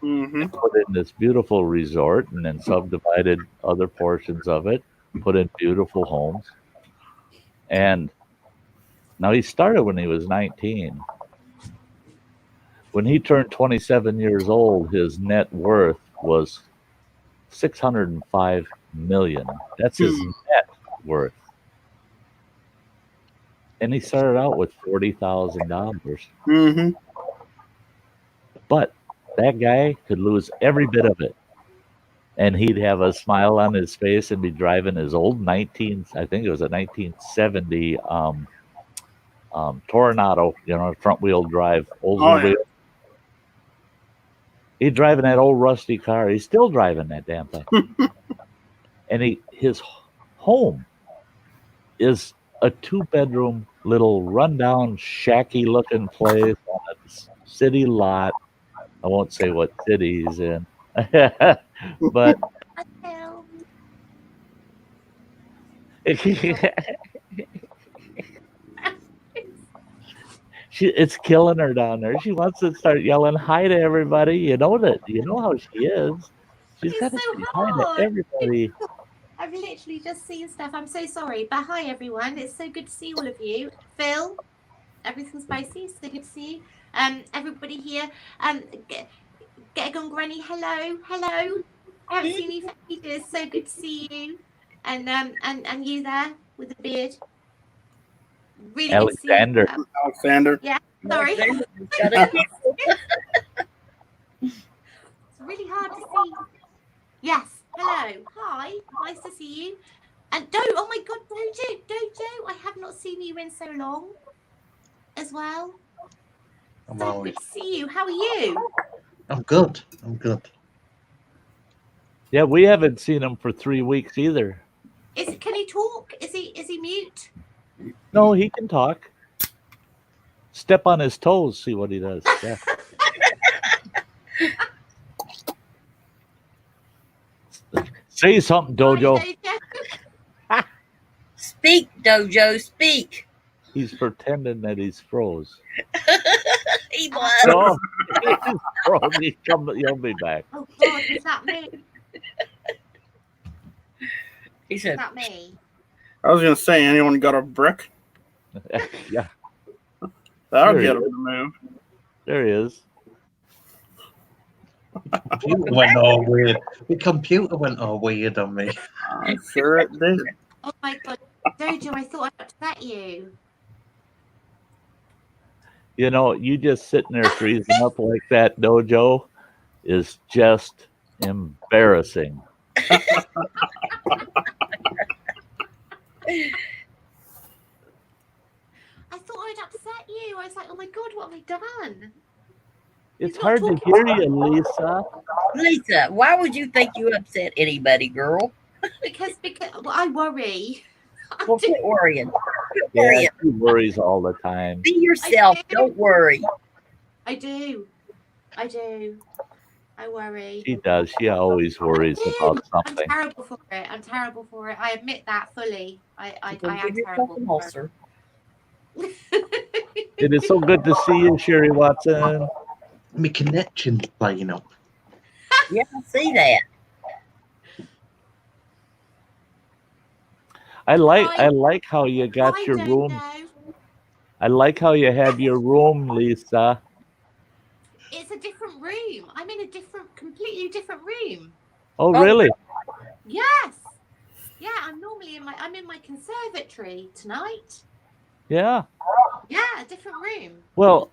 S6: Mm-hmm.
S2: and put in this beautiful resort and then subdivided other portions of it, put in beautiful homes. And now he started when he was 19. When he turned 27 years old, his net worth was 605 million. That's his net worth. And he started out with $40,000.
S6: Mm-hmm.
S2: But that guy could lose every bit of it. And he'd have a smile on his face and be driving his old I think it was a 1970 Tornado, front wheel drive,
S6: Oh yeah.
S2: wheel. He's driving that old rusty car. He's still driving that damn thing. And his home is a 2-bedroom little rundown, shacky looking place on a city lot. I won't say what city he's in, but
S7: Hello.
S2: it's killing her down there. She wants to start yelling hi to everybody. You know how she is. She's got
S7: It's
S2: to
S7: so
S2: say hi to
S7: hard.
S2: everybody.
S7: I've literally just seen stuff. I'm so sorry. But hi, everyone. It's so good to see all of you. Phil, everything's spicy. So good to see you. Everybody here. Get on Granny. Hello. Hello. I haven't seen you for ages. So good to see you. And you there with the beard. Really good to see you.
S2: Alexander.
S6: Alexander.
S7: Yeah. Sorry.
S3: Got it.
S7: It's really hard to see. Yes. Hello. Hi. Nice to see you. And oh my God, Dojo, I have not seen you in so long as well.
S5: I'm
S7: So
S5: always.
S7: good to see you. How are you?
S5: I'm good. I'm good.
S2: Yeah, we haven't seen him for 3 weeks either.
S7: Can he talk? Is he mute?
S2: No, he can talk. Step on his toes, see what he does. Yeah. Say something, Dojo.
S7: Hi, Dojo.
S3: Speak, Dojo, speak.
S2: He's pretending that he's froze.
S3: He was.
S2: No, he's froze. He'll be back.
S7: Oh God, is that me?
S3: He
S7: Is
S3: said,
S7: that me?
S6: I was gonna say, anyone got a brick?
S2: Yeah,
S6: That'll
S2: There he
S6: get him
S2: is.
S6: to move.
S2: there he is.
S5: Computer went all weird. The computer went all weird on me.
S6: I'm sure it did.
S7: Oh my God, Dojo, I thought I'd upset you.
S2: You know, you just sitting there freezing up like that, Dojo, is just embarrassing.
S7: I thought I'd upset you. I was like, oh my God, what have I done?
S2: It's
S7: He's not
S2: hard to
S7: talking
S2: hear
S7: to
S2: you, Lisa.
S3: Lisa, why would you think you upset anybody, girl?
S7: Because well, I worry. I
S3: Well,
S7: do.
S3: quit worrying. Quit
S2: Yeah,
S3: worrying.
S2: she worries all the time.
S3: Be yourself.
S7: do.
S3: Don't worry.
S7: I do. I worry.
S2: She does. She always worries about
S7: I'm
S2: something.
S7: terrible for it. I admit that fully. I
S3: Go
S7: am
S3: give yourself
S7: terrible
S3: an
S7: for
S3: ulcer.
S7: it.
S2: It is so good to see you, Sherry Watson.
S5: My connection's playing up.
S3: Yeah, I see that.
S2: I like how you got
S7: I
S2: your
S7: don't
S2: room.
S7: know.
S2: I like how you have your room, Lisa.
S7: It's a different room. I'm in a completely different room.
S2: Oh,
S3: Oh.
S2: really?
S7: Yes. Yeah, I'm in my conservatory tonight.
S2: Yeah.
S7: Yeah, a different room.
S2: Well,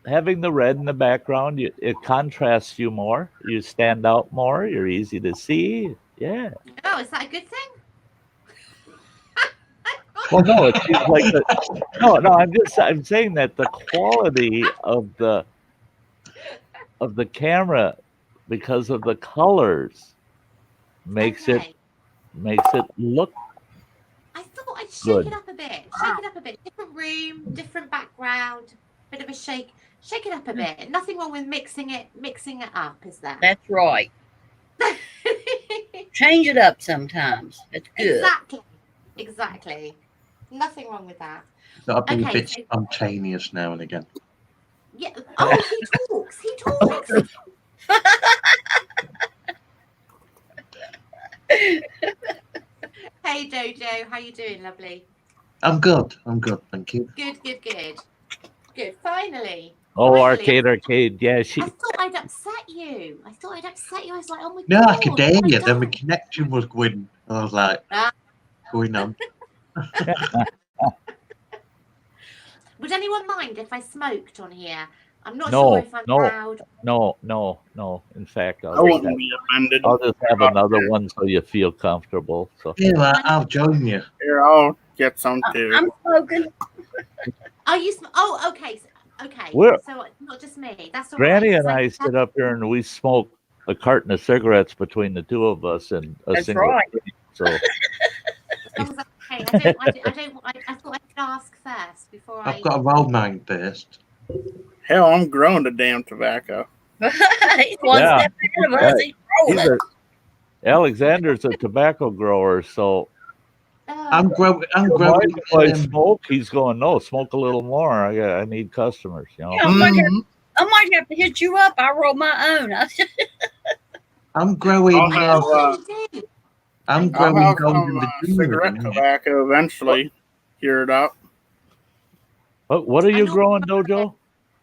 S2: having the red in the background, it contrasts you more. You stand out more. You're easy to see. Yeah.
S7: Oh, is that a good thing?
S2: Well, no, it seems like no. I'm saying that the quality of the camera, because of the colors, makes
S7: Okay.
S2: it look
S7: I thought I'd shake
S2: good.
S7: it up a bit. Shake it up a bit. Different room, different background, bit of a shake. Shake it up a bit. Nothing wrong with mixing it up, is there?
S3: That's right. Change it up sometimes. That's good.
S7: Exactly. Nothing wrong with that.
S5: Got to be a
S7: Okay,
S5: bit
S7: so-
S5: spontaneous now and again.
S7: Yeah. Oh, he talks. Hey Dojo, how you doing, lovely?
S5: I'm good, thank you.
S7: Good. Finally.
S2: Oh,
S7: Finally.
S2: arcade. Yeah,
S7: I thought I'd upset you. I was like, oh my
S5: No,
S7: God.
S5: I could hear
S7: what have I
S5: you, then my
S7: done?
S5: connection was going. I was like,
S7: Ah.
S5: going on.
S7: Would anyone mind if I smoked on here? I'm not
S2: No,
S7: sure if I'm
S2: no.
S7: loud.
S2: No. In fact,
S6: I wouldn't be offended.
S2: I'll just have another one so you feel comfortable. So
S5: Yeah, I'll join you.
S6: Here, I'll get some too.
S3: I'm smoking.
S7: Are you? Oh, okay. Okay.
S2: We're-
S7: So not just me. That's all
S2: Granny
S7: right.
S2: and I sit up here and we smoke a carton of cigarettes between the two of us and a
S3: That's
S2: single.
S3: right.
S2: So
S7: As long as that's okay. I thought I could ask first before
S5: I've got to roll mine first.
S6: Hell, I'm growing the damn tobacco.
S3: He's one
S2: Yeah.
S3: step ahead of us. He's rolling.
S2: Alexander's a tobacco grower, so
S5: I'm growing.
S2: if I smoke, he's going, no, smoke a little more. I need customers, you know.
S3: Yeah, I might have to hit you up. I roll my own.
S5: I'm growing.
S6: I'll have,
S5: I'm
S6: I'll
S5: growing
S6: have
S5: golden
S6: some
S5: Virginia.
S6: cigarette tobacco eventually. Cured up.
S2: What are you growing, Dojo?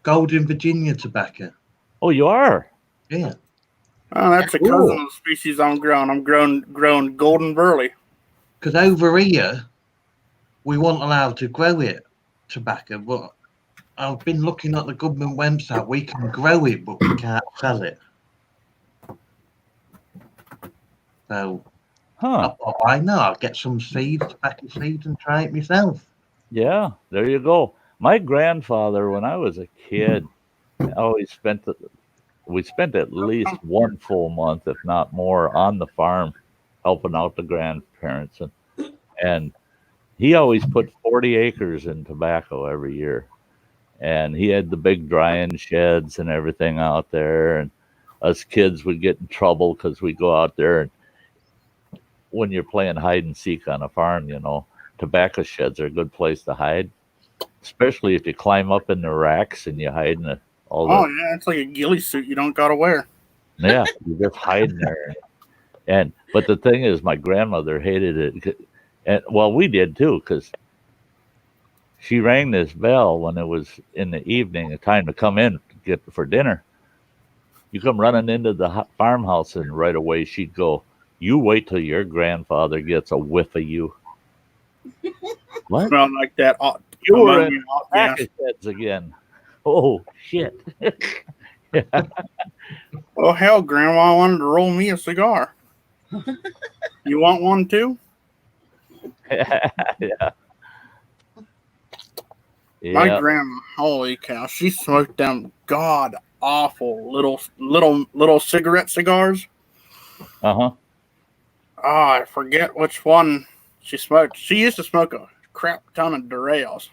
S5: Golden Virginia tobacco.
S2: Oh, you are?
S5: Yeah.
S6: Oh, that's a cousin of the species I'm growing. I'm growing golden burley.
S5: Because over here, we weren't allowed to grow it, tobacco. But I've been looking at the government website. We can grow it, but we can't sell it. So, I thought, why not? I'll get some seeds, tobacco seeds, and try it myself.
S2: Yeah, there you go. My grandfather, when I was a kid, always we spent at least one full month, if not more, on the farm helping out the grandparents. And he always put 40 acres in tobacco every year. And he had the big drying sheds and everything out there. And us kids would get in trouble because we'd go out there. And when you're playing hide and seek on a farm, tobacco sheds are a good place to hide, especially if you climb up in the racks and you hide in
S6: yeah, it's like a ghillie suit you don't gotta wear.
S2: Yeah, you just hide in there. But the thing is, my grandmother hated it, and well, we did too, because she rang this bell when it was in the evening, the time to come in to get for dinner. You come running into the farmhouse, and right away she'd go, "You wait till your grandfather gets a whiff of you." What?
S6: Smelled like that.
S2: You were in
S6: Yeah.
S2: tobacco sheds again. Oh shit! Yeah.
S6: Oh hell, Grandma wanted to roll me a cigar. You want one too?
S2: Yeah.
S6: My
S2: Yeah.
S6: grandma, holy cow, she smoked them god awful little cigarette cigars.
S2: Uh-huh.
S6: Oh, I forget which one she smoked. She used to smoke a crap ton of Durales.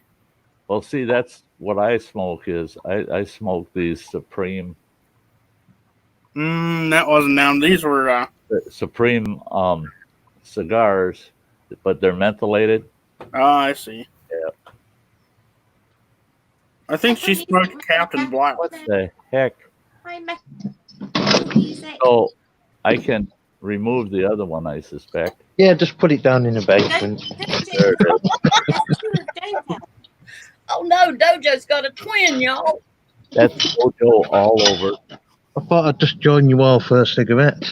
S2: Well, see, that's what I smoke is I smoke these Supreme
S6: That wasn't them. These were
S2: Supreme cigars, but they're mentholated.
S6: oh, I see.
S2: Yeah.
S6: I think she smoked Captain Black.
S2: What the heck?
S7: Music.
S2: Oh, I can remove the other one, I suspect.
S8: Yeah, just put it down in the basement.
S2: There it is.
S3: Oh no, Dojo's got a twin, y'all.
S2: That's Dojo all over.
S8: I thought I'd just join you all for a cigarette.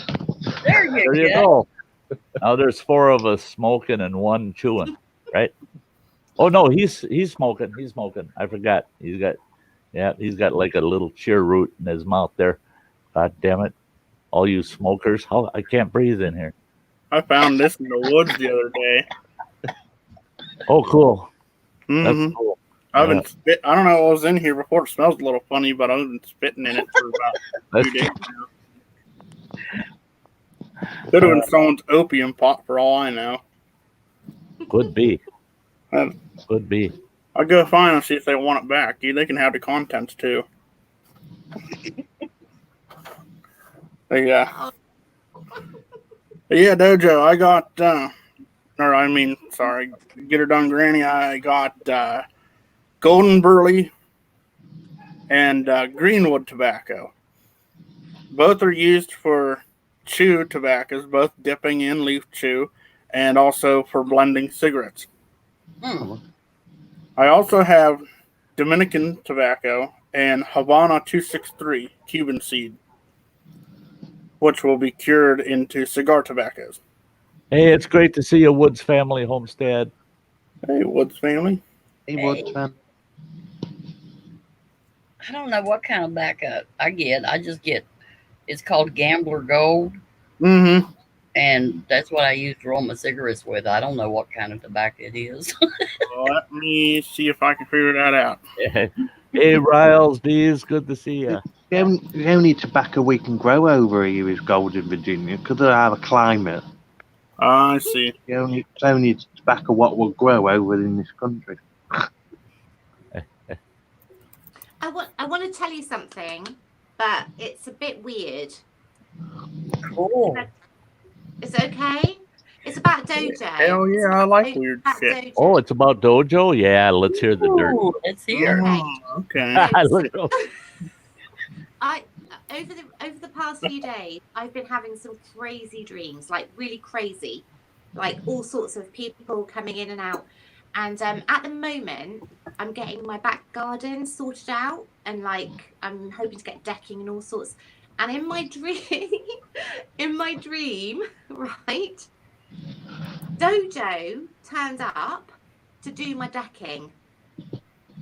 S3: There you
S2: There you
S3: go.
S2: go. Now there's 4 of us smoking and 1 chewing, right? Oh no, he's smoking. He's smoking. I forgot. He's got like a little cheer root in his mouth there. God damn it. All you smokers. How I can't breathe in here.
S6: I found this in the woods the other day.
S2: Oh cool.
S6: Mm-hmm.
S2: That's cool.
S6: I've been I don't know what was in here before. It smells a little funny, but I've been spitting in it for about 2 days now. Could have been someone's opium pot for all I know.
S2: Could be.
S6: Uh,
S2: Could be.
S6: I'll go find and see if they want it back. They can have the contents too. Yeah. Yeah, Dojo, I got sorry, get her done, Granny. I got Golden Burley and Greenwood tobacco. Both are used for chew tobaccos, both dipping in leaf chew and also for blending cigarettes. I also have Dominican tobacco and Havana 263 Cuban seed, which will be cured into cigar tobaccos.
S2: Hey, it's great to see you, Woods Family Homestead.
S6: Hey, Woods family.
S8: He would, man.
S3: I don't know what kind of backup I get. I just get, it's called Gambler Gold,
S6: Mm-hmm.
S3: and that's what I use to roll my cigarettes with. I don't know what kind of tobacco it is.
S6: Let me see if I can figure that out.
S2: Hey, Riles, Bees, good to see you.
S8: The only tobacco we can grow over here is Golden Virginia because of our climate.
S6: I see.
S8: It's only tobacco what will grow over in this country.
S7: I want to tell you something, but it's a bit weird.
S3: Cool.
S7: It's okay. It's about Dojo.
S6: Hell yeah, I like weird
S7: About
S6: shit.
S7: Dojo.
S2: Oh, it's about Dojo? Yeah, let's hear the dirt.
S3: Ooh, let's hear.
S6: Okay.
S2: Look at
S7: Over the past few days, I've been having some crazy dreams, like really crazy, like all sorts of people coming in and out. And at the moment, I'm getting my back garden sorted out, and like I'm hoping to get decking and all sorts. And in my dream, right, Dojo turned up to do my decking.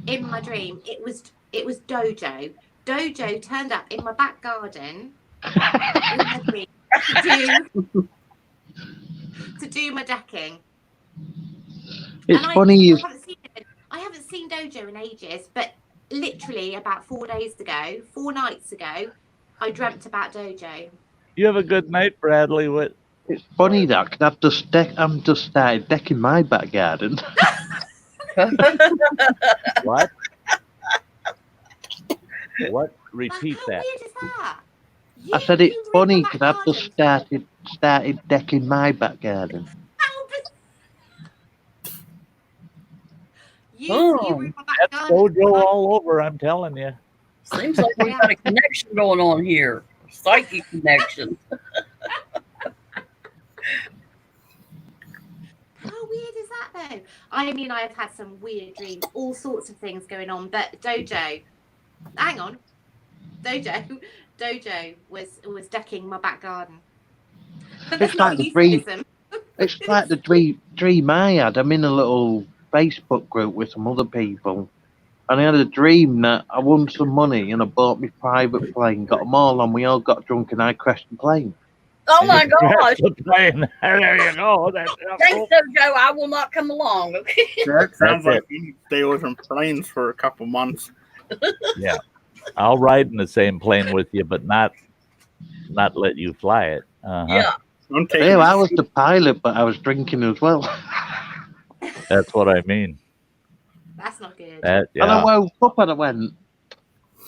S7: In my dream, it was Dojo. Dojo turned up in my back garden in my dream to do my decking.
S8: It's
S7: And
S8: funny
S7: I
S8: you.
S7: haven't seen it. I haven't seen Dojo in ages, but literally about 4 nights ago, I dreamt about Dojo.
S2: You have a good night, Bradley. What?
S8: It's funny that 'cause I'm just started decking my back garden.
S2: What? What? Repeat
S7: How
S2: that.
S7: weird is that?
S8: I said it's
S7: You ruined
S8: funny
S7: my
S8: because
S7: back
S8: I've just
S7: garden.
S8: started decking my back garden.
S7: How biz- You
S3: Oh,
S7: ruined my back
S2: That's
S7: garden.
S2: Dojo all over, I'm telling you.
S3: seems like we got a connection going on here. Psychic connection.
S7: How weird is that though? I mean, I've had some weird dreams, all sorts of things going on. But Dojo, hang on, Dojo was decking my back garden. But that's
S8: It's
S7: not
S8: like the
S7: euphemism.
S8: It's like the dream I had. I'm in a little Facebook group with some other people, and I had a dream that I won some money and I bought my private plane, got them all on. We all got drunk and I crashed the plane.
S3: Oh my gosh.
S2: The plane. There you go.
S3: Thanks, Dojo. I will not come along. Okay.
S6: That sounds
S2: That's
S6: like
S2: it.
S6: you need to stay away from planes for a couple months.
S2: Yeah. I'll ride in the same plane with you, but not let you fly it. Uh-huh.
S3: Yeah.
S6: I'm taking
S8: Yeah, I was the pilot, but I was drinking as well.
S2: That's what I mean.
S7: That's not good.
S2: That,
S8: And I
S2: yeah.
S8: woke up and I went,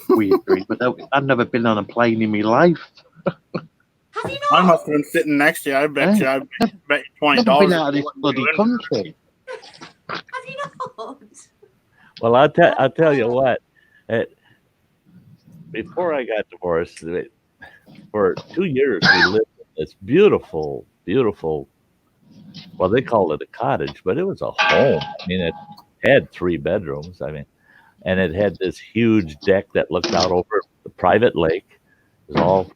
S8: weird dream, but I'd never been on a plane in my life.
S7: Have you
S6: I
S7: not?
S6: must have been sitting next to you. I bet you $20.
S8: Never been out of this bloody country.
S7: Have you not?
S2: Well, I'll tell you what. Before I got divorced, for 2 years we lived in this beautiful, beautiful. Well, they called it a cottage, but it was a home. I mean, it had 3 bedrooms. I mean, and it had this huge deck that looked out over the private lake. It was all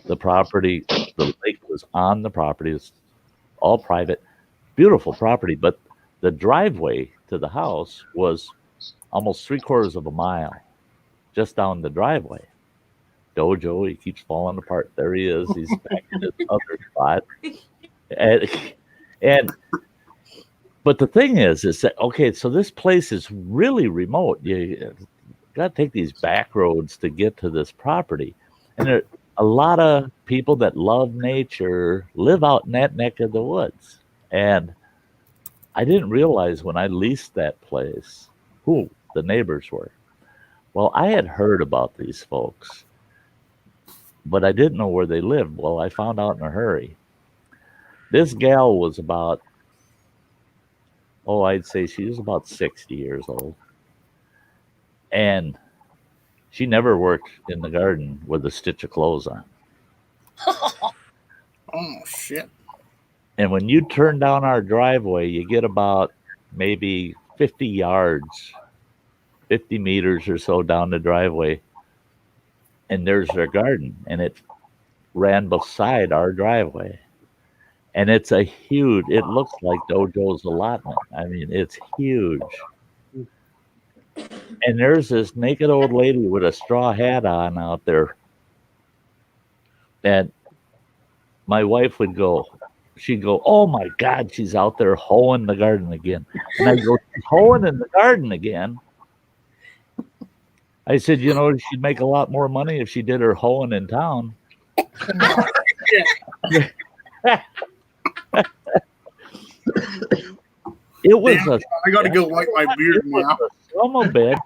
S2: the property. The lake was on the property. It was all private, beautiful property. But the driveway to the house was almost 3/4 of a mile just down the driveway. Dojo, he keeps falling apart. There he is. He's back in his other spot. And but the thing is that okay, so this place is really remote. You got to take these back roads to get to this property, and there a lot of people that love nature live out in that neck of the woods. And I didn't realize when I leased that place who the neighbors were. Well, I had heard about these folks, but I didn't know where they lived. Well, I found out in a hurry. This gal was about, I'd say she was about 60 years old. And she never worked in the garden with a stitch of clothes on.
S6: Oh, shit.
S2: And when you turn down our driveway, you get about maybe 50 yards, 50 meters or so down the driveway. And there's their garden. And it ran beside our driveway. And it's it looks like Dojo's allotment. I mean, it's huge. And there's this naked old lady with a straw hat on out there. And my wife she'd go, oh my God, she's out there hoeing the garden again. And I go, she's hoeing in the garden again. I said, she'd make a lot more money if she did her hoeing in town. It was
S6: I got to go wipe my beard now.
S2: Some of it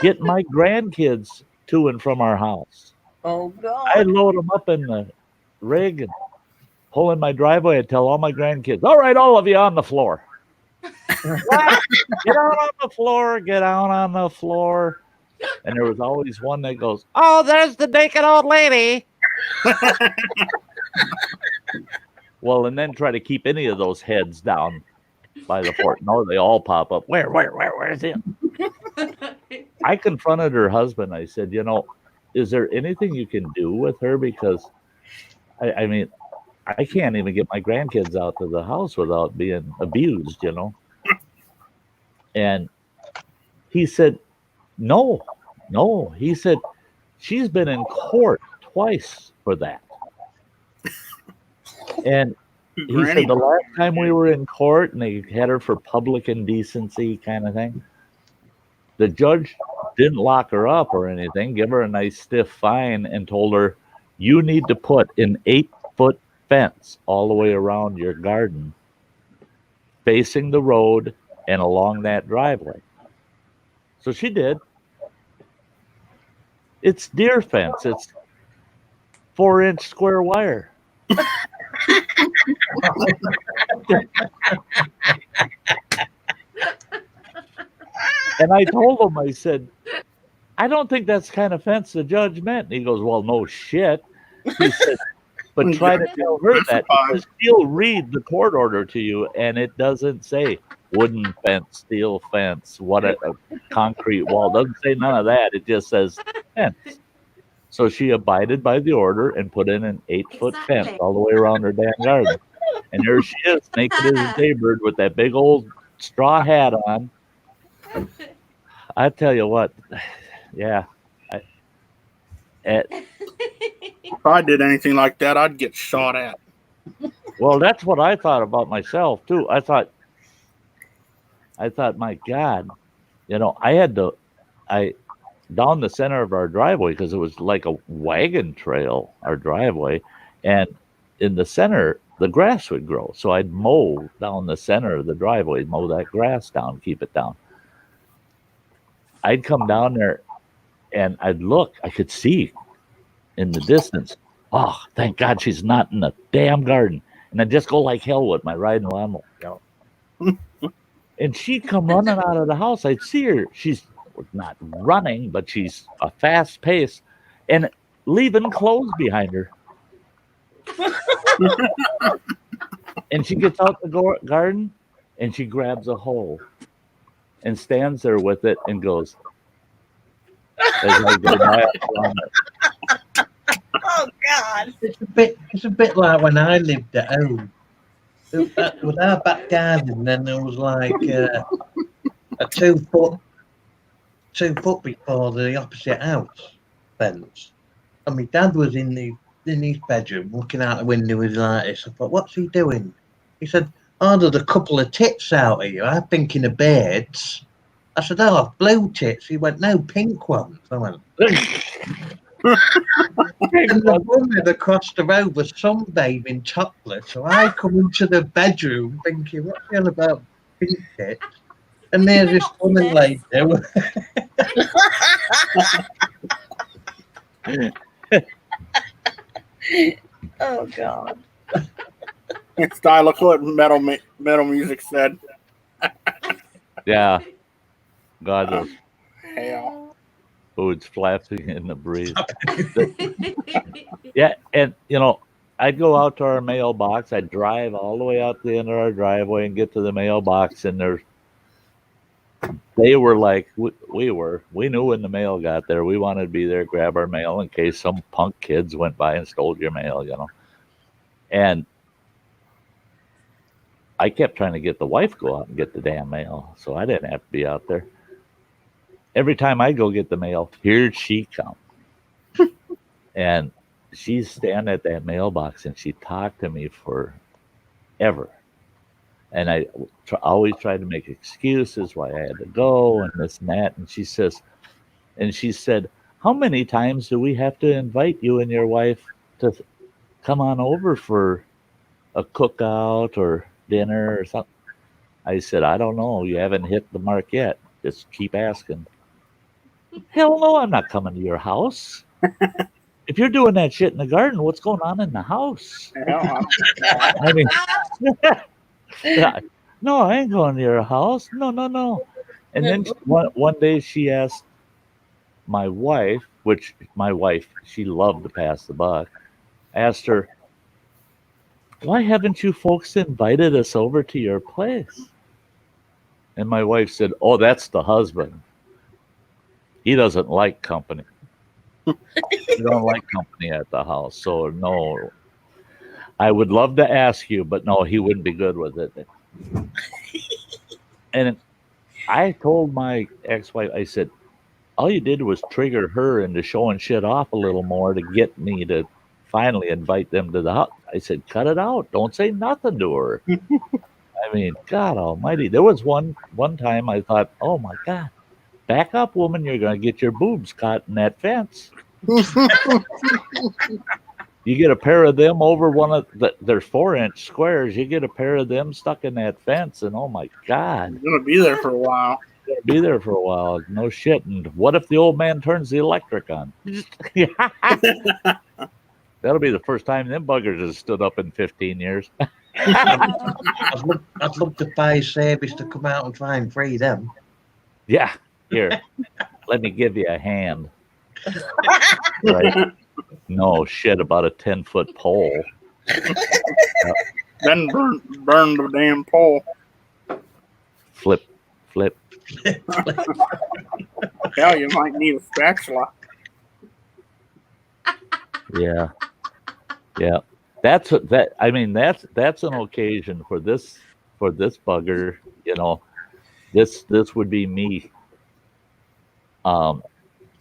S2: getting my grandkids to and from our house.
S3: Oh God.
S2: I load them up in the rig and pull in my driveway and tell all my grandkids, all right, all of you on the floor. Get out on the floor, get out on the floor. And there was always one that goes, oh, there's the naked old lady. Well, and then try to keep any of those heads down by the fort. No, they all pop up. Where's him? I confronted her husband. I said, is there anything you can do with her? Because, I mean, I can't even get my grandkids out to the house without being abused, And he said, no. He said, she's been in court twice for that. And he said the last time we were in court and they had her for public indecency kind of thing, the judge didn't lock her up or anything, give her a nice stiff fine, and told her, you need to put an 8-foot fence all the way around your garden, facing the road and along that driveway. So she did. It's deer fence. It's 4-inch square wire. And I told him, I said, I don't think that's the kind of fence the judge meant. And he goes, well, no shit. He said, but try to tell her that, because she'll read the court order to you, and it doesn't say wooden fence, steel fence, what a concrete wall. It doesn't say none of that. It just says fence. So she abided by the order and put in an 8-foot fence all the way around her damn garden. And there she is, naked as a daybird with that big old straw hat on. I tell you what, yeah.
S6: If I did anything like that, I'd get shot at.
S2: Well, that's what I thought about myself too. I thought, my God, I down the center of our driveway, because it was like a wagon trail, our driveway, and in the center the grass would grow. So I'd mow down the center of the driveway, mow that grass down, keep it down. I'd come down there and I'd look, I could see in the distance, oh, thank God she's not in the damn garden. And I'd just go like hell with my riding lawnmower. And she'd come running out of the house. I'd see her. She's not running, but she's a fast pace and leaving clothes behind her. And she gets out the garden and she grabs a hoe and stands there with it and goes, as I go by on it.
S3: Oh God!
S8: It's a bit like when I lived at home. With our back garden, and then there was like a 2 foot before the opposite house fence. And my dad was in his bedroom looking out the window with like this. I thought, what's he doing? He said, oh, there's a couple of tits out here. I'm thinking of birds. I said, oh, blue tits. He went, no, pink ones. I went, and the woman across the road was sunbathing topless. So I come into the bedroom thinking, what's the hell about pink tits? And there's this woman lady there.
S3: Oh God!
S6: Sty, look what metal music said.
S2: Yeah. God, those
S6: Hell.
S2: foods flapping in the breeze. Yeah, and I'd go out to our mailbox. I'd drive all the way out the end of our driveway and get to the mailbox, and they were like we knew when the mail got there. We wanted to be there, grab our mail in case some punk kids went by and stole your mail, And I kept trying to get the wife to go out and get the damn mail, so I didn't have to be out there. Every time I go get the mail, here she comes. And she's standing at that mailbox and she talked to me forever. And I always tried to make excuses why I had to go and this and that. And she said, how many times do we have to invite you and your wife to come on over for a cookout or dinner or something? I said, I don't know. You haven't hit the mark yet. Just keep asking. Hell no, I'm not coming to your house. If you're doing that shit in the garden, what's going on in the house? I mean, no, I ain't going to your house. No. And then one day she asked my wife, she loved to pass the buck, asked her, why haven't you folks invited us over to your place? And my wife said, oh, that's the husband. He doesn't like company. He don't like company at the house. So no, I would love to ask you, but no, he wouldn't be good with it. And I told my ex-wife, I said, all you did was trigger her into showing shit off a little more to get me to finally invite them to the house. I said, cut it out. Don't say nothing to her. I mean, God almighty. There was one time I thought, oh my God, back up, woman. You're going to get your boobs caught in that fence. You get a pair of them over one of there's 4-inch squares. You get a pair of them stuck in that fence, and oh my God,
S6: You're gonna be there for a while.
S2: you're gonna be there for a while. No shit. And what if the old man turns the electric on? That'll be the first time them buggers has stood up in 15 years.
S8: I'd love the fire service to come out and try and free them.
S2: Yeah, here, let me give you a hand. Right. No shit about a 10-foot pole.
S6: Then burn the damn pole.
S2: Flip.
S6: Hell, you might need a spatula.
S2: Yeah. That's an occasion for this bugger. You know, this would be me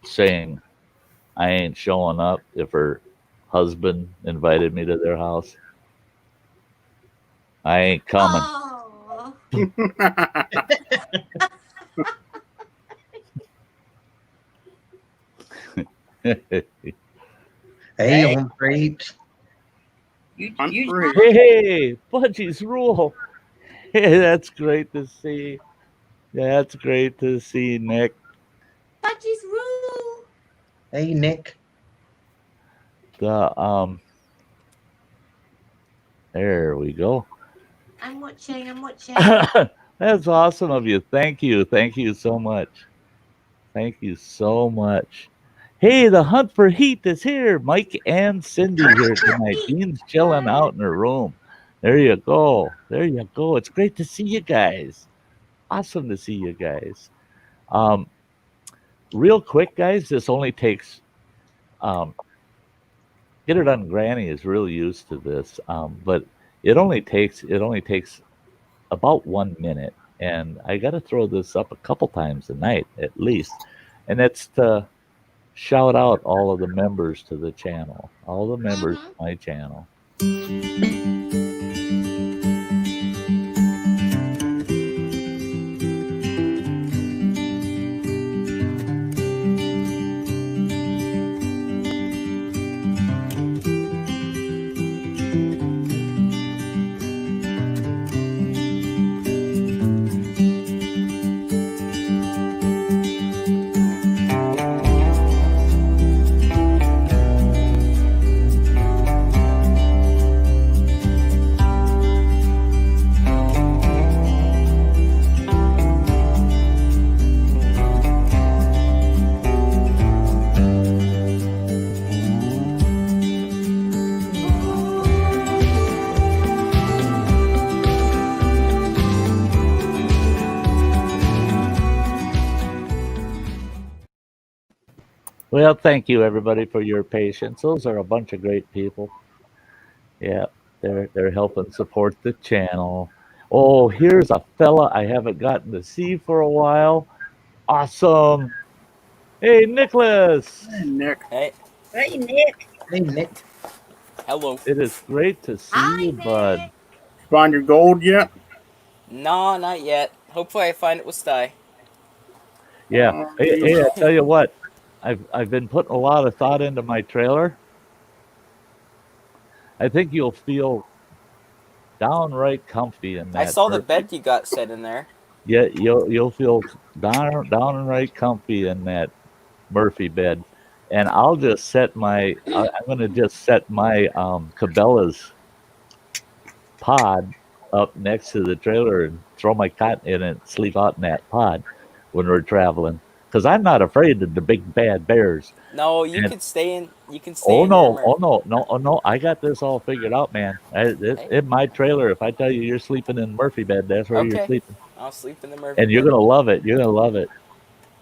S2: saying I ain't showing up if her husband invited me to their house. I ain't coming.
S7: Oh.
S8: Hey, I'm great.
S2: Hey, Budgie's rule. Hey, that's great to see. That's great to see, Nick.
S7: Budgie's rule.
S8: Hey, Nick.
S2: There we go.
S7: I'm watching.
S2: That's awesome of you. Thank you so much. Thank you so much. Hey, the hunt for heat is here. Mike and Cindy here tonight. Dean's chilling out in her room. There you go. It's great to see you guys. Awesome to see you guys. Real quick, guys, this only takes Get It On Granny is really used to this, but it only takes about 1 minute, and I got to throw this up a couple times a night at least, and it's to shout out all of the members to the channel, all the members of my channel. Well, thank you everybody for your patience. Those are a bunch of great people. Yeah, they're helping support the channel. Oh, here's a fella I haven't gotten to see for a while. Awesome. Hey, Nicholas.
S6: Hey, Nick.
S9: Hey,
S3: Hey, Nick.
S8: Hey, Nick.
S9: hello.
S2: It is great to see
S7: Hi,
S2: you, bud.
S7: Nick.
S6: Find your gold yet?
S9: No, not yet. Hopefully I find it with Sty.
S2: Yeah. Hey, I tell you what, I've been putting a lot of thought into my trailer. I think you'll feel downright comfy in that.
S9: I saw the
S2: Murphy.
S9: bed you got set in there.
S2: Yeah, you'll feel downright comfy in that Murphy bed, and I'll just set I'm gonna just set my Cabela's pod up next to the trailer and throw my cot in it and sleep out in that pod when we're traveling. Because I'm not afraid of the big bad bears.
S9: No, you
S2: And-
S9: can stay in. You can stay
S2: Oh
S9: in
S2: no!
S9: there,
S2: Oh no! I got this all figured out, man. In my trailer, if I tell you you're sleeping in Murphy bed, that's where you're
S9: Okay.
S2: sleeping,
S9: I'll sleep in the Murphy.
S2: and you're
S9: bed.
S2: gonna love it. You're gonna love it.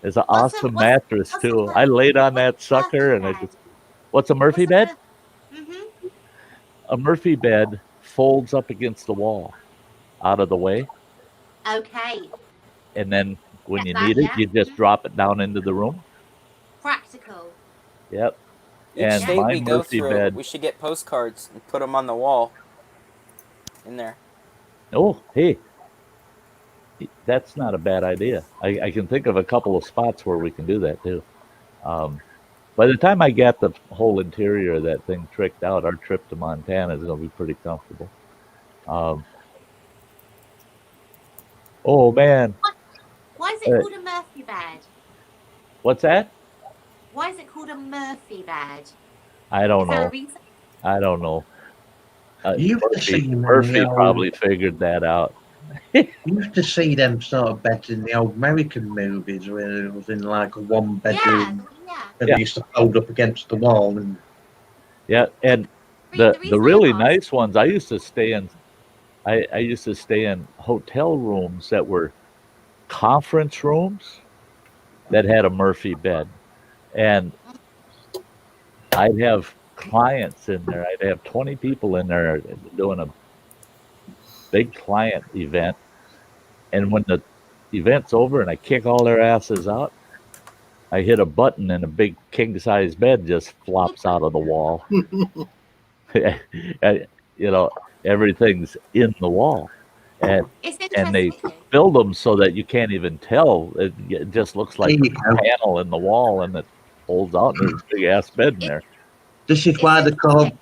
S2: It's an awesome mattress
S7: what's the
S2: too.
S7: Murphy-
S2: I laid on that sucker, and
S7: Murphy
S2: I
S7: bed?
S2: just. What's a Murphy bed?
S7: Mm-hmm.
S2: A Murphy bed folds up against the wall, out of the way,
S7: Okay.
S2: and then when
S7: Get
S2: you
S7: that,
S2: need it,
S7: yeah.
S2: you just drop it down into the room.
S7: Practical.
S2: Yep.
S9: Each
S2: And
S9: state
S2: my
S9: we go
S2: Murphy
S9: through,
S2: bed.
S9: we should get postcards and put them on the wall in there.
S2: Oh, hey, that's not a bad idea. I can think of a couple of spots where we can do that too. By the time I get the whole interior of that thing tricked out, our trip to Montana is going to be pretty comfortable. Oh man,
S7: Why is it called a Murphy bed?
S2: what's that?
S7: Why is it called a Murphy bed?
S2: I don't
S7: Is there a
S2: know.
S7: reason?
S2: I don't know.
S5: You used to see them in the
S2: Murphy
S5: old-
S2: probably figured that out.
S5: You used to see them sort of beds in the old American movies where it was in like a one bedroom and they used to fold up against the wall. And
S2: Yeah, and the really nice ones I used to stay in. I used to stay in hotel rooms that were conference rooms that had a Murphy bed, and I'd have clients in there. I'd have 20 people in there doing a big client event, and when the event's over and I kick all their asses out, I hit a button and a big king size bed just flops out of the wall. You know, everything's in the wall, and they build them so that you can't even tell. It just looks like a panel in the wall, and it holds out. And there's a big ass bed in there.
S5: this is why they're called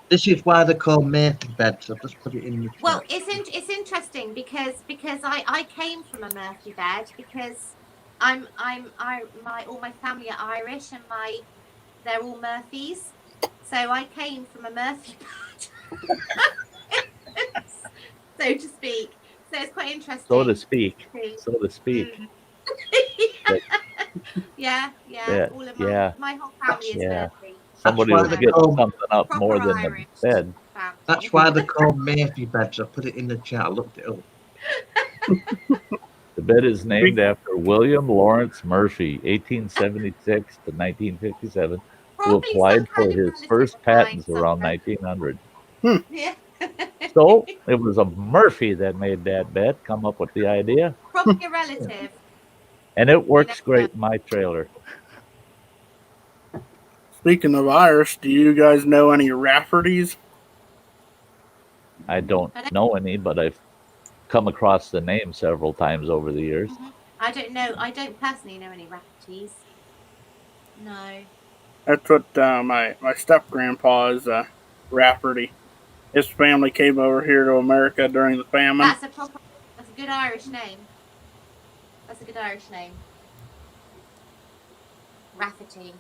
S5: Murphy beds. I've just put it in the chat.
S7: Well, it's interesting because I came from a Murphy bed because all my family are Irish and they're all Murphys, so I came from a Murphy bed, so to speak. So it's quite interesting.
S2: So to speak.
S7: Yeah. All of my whole family is Murphy.
S2: Somebody was getting something up more than the bed.
S5: That's why they're called Murphy beds. I put it in the chat. I looked it up.
S2: The bed is named after William Lawrence Murphy, 1876 to 1957, who applied for his first patents around 1900.
S7: Yeah.
S2: So it was a Murphy that made that bed, come up with the idea.
S7: Probably a relative.
S2: And it works great in my trailer.
S6: Speaking of Irish, do you guys know any Rafferties?
S2: I don't know any, but I've come across the name several times over the years.
S7: I don't know. I don't personally know any Rafferties. No.
S6: That's what my step grandpa is a Rafferty. His family came over here to America during the famine.
S7: That's a good Irish name. Rafferty.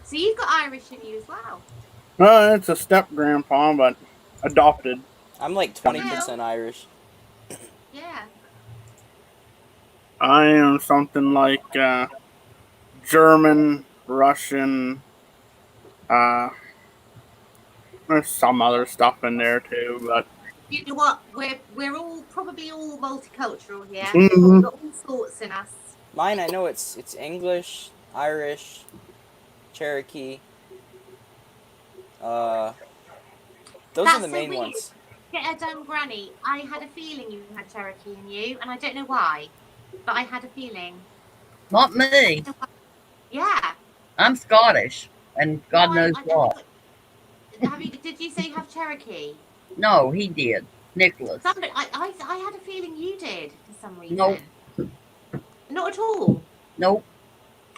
S7: So you've got Irish in you as well.
S6: It's a step grandpa, but adopted.
S9: I'm like 20% Irish.
S7: Yeah.
S6: I am something like German, Russian. There's some other stuff in there too, but
S7: You know what? We're all probably all multicultural here.
S6: Mhm.
S7: We've got all sorts in us.
S9: Mine, I know it's English, Irish, Cherokee. Those
S7: That's
S9: are the
S7: so
S9: main
S7: weird.
S9: ones.
S7: Get a done, Granny. I had a feeling you had Cherokee in you, and I don't know why, but I had a feeling.
S3: Not me.
S7: Yeah.
S3: I'm Scottish, and God knows
S7: I don't know
S3: what.
S7: Did you say you have Cherokee?
S3: No, he did. Nicholas.
S7: Somebody, I had a feeling you did for some reason.
S3: Nope.
S7: Not at all.
S3: Nope.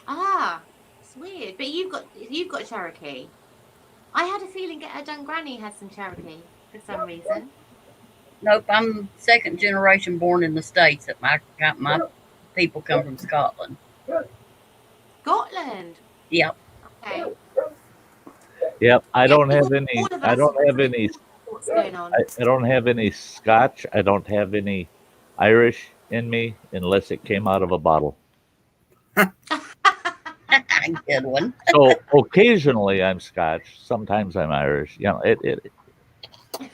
S7: Ah, it's weird. But you've got Cherokee. I had a feeling Get Her Done Granny had some Cherokee for some reason.
S3: Nope. I'm second generation born in the States. That my people come from Scotland.
S7: Scotland.
S3: Yep.
S7: Okay.
S2: Yep, I don't have any.
S7: all of
S2: I
S7: us
S2: don't have any.
S7: What's going on?
S2: I don't have any Scotch. I don't have any Irish in me unless it came out of a bottle.
S3: Good one.
S2: So occasionally I'm Scotch. Sometimes I'm Irish. You know, it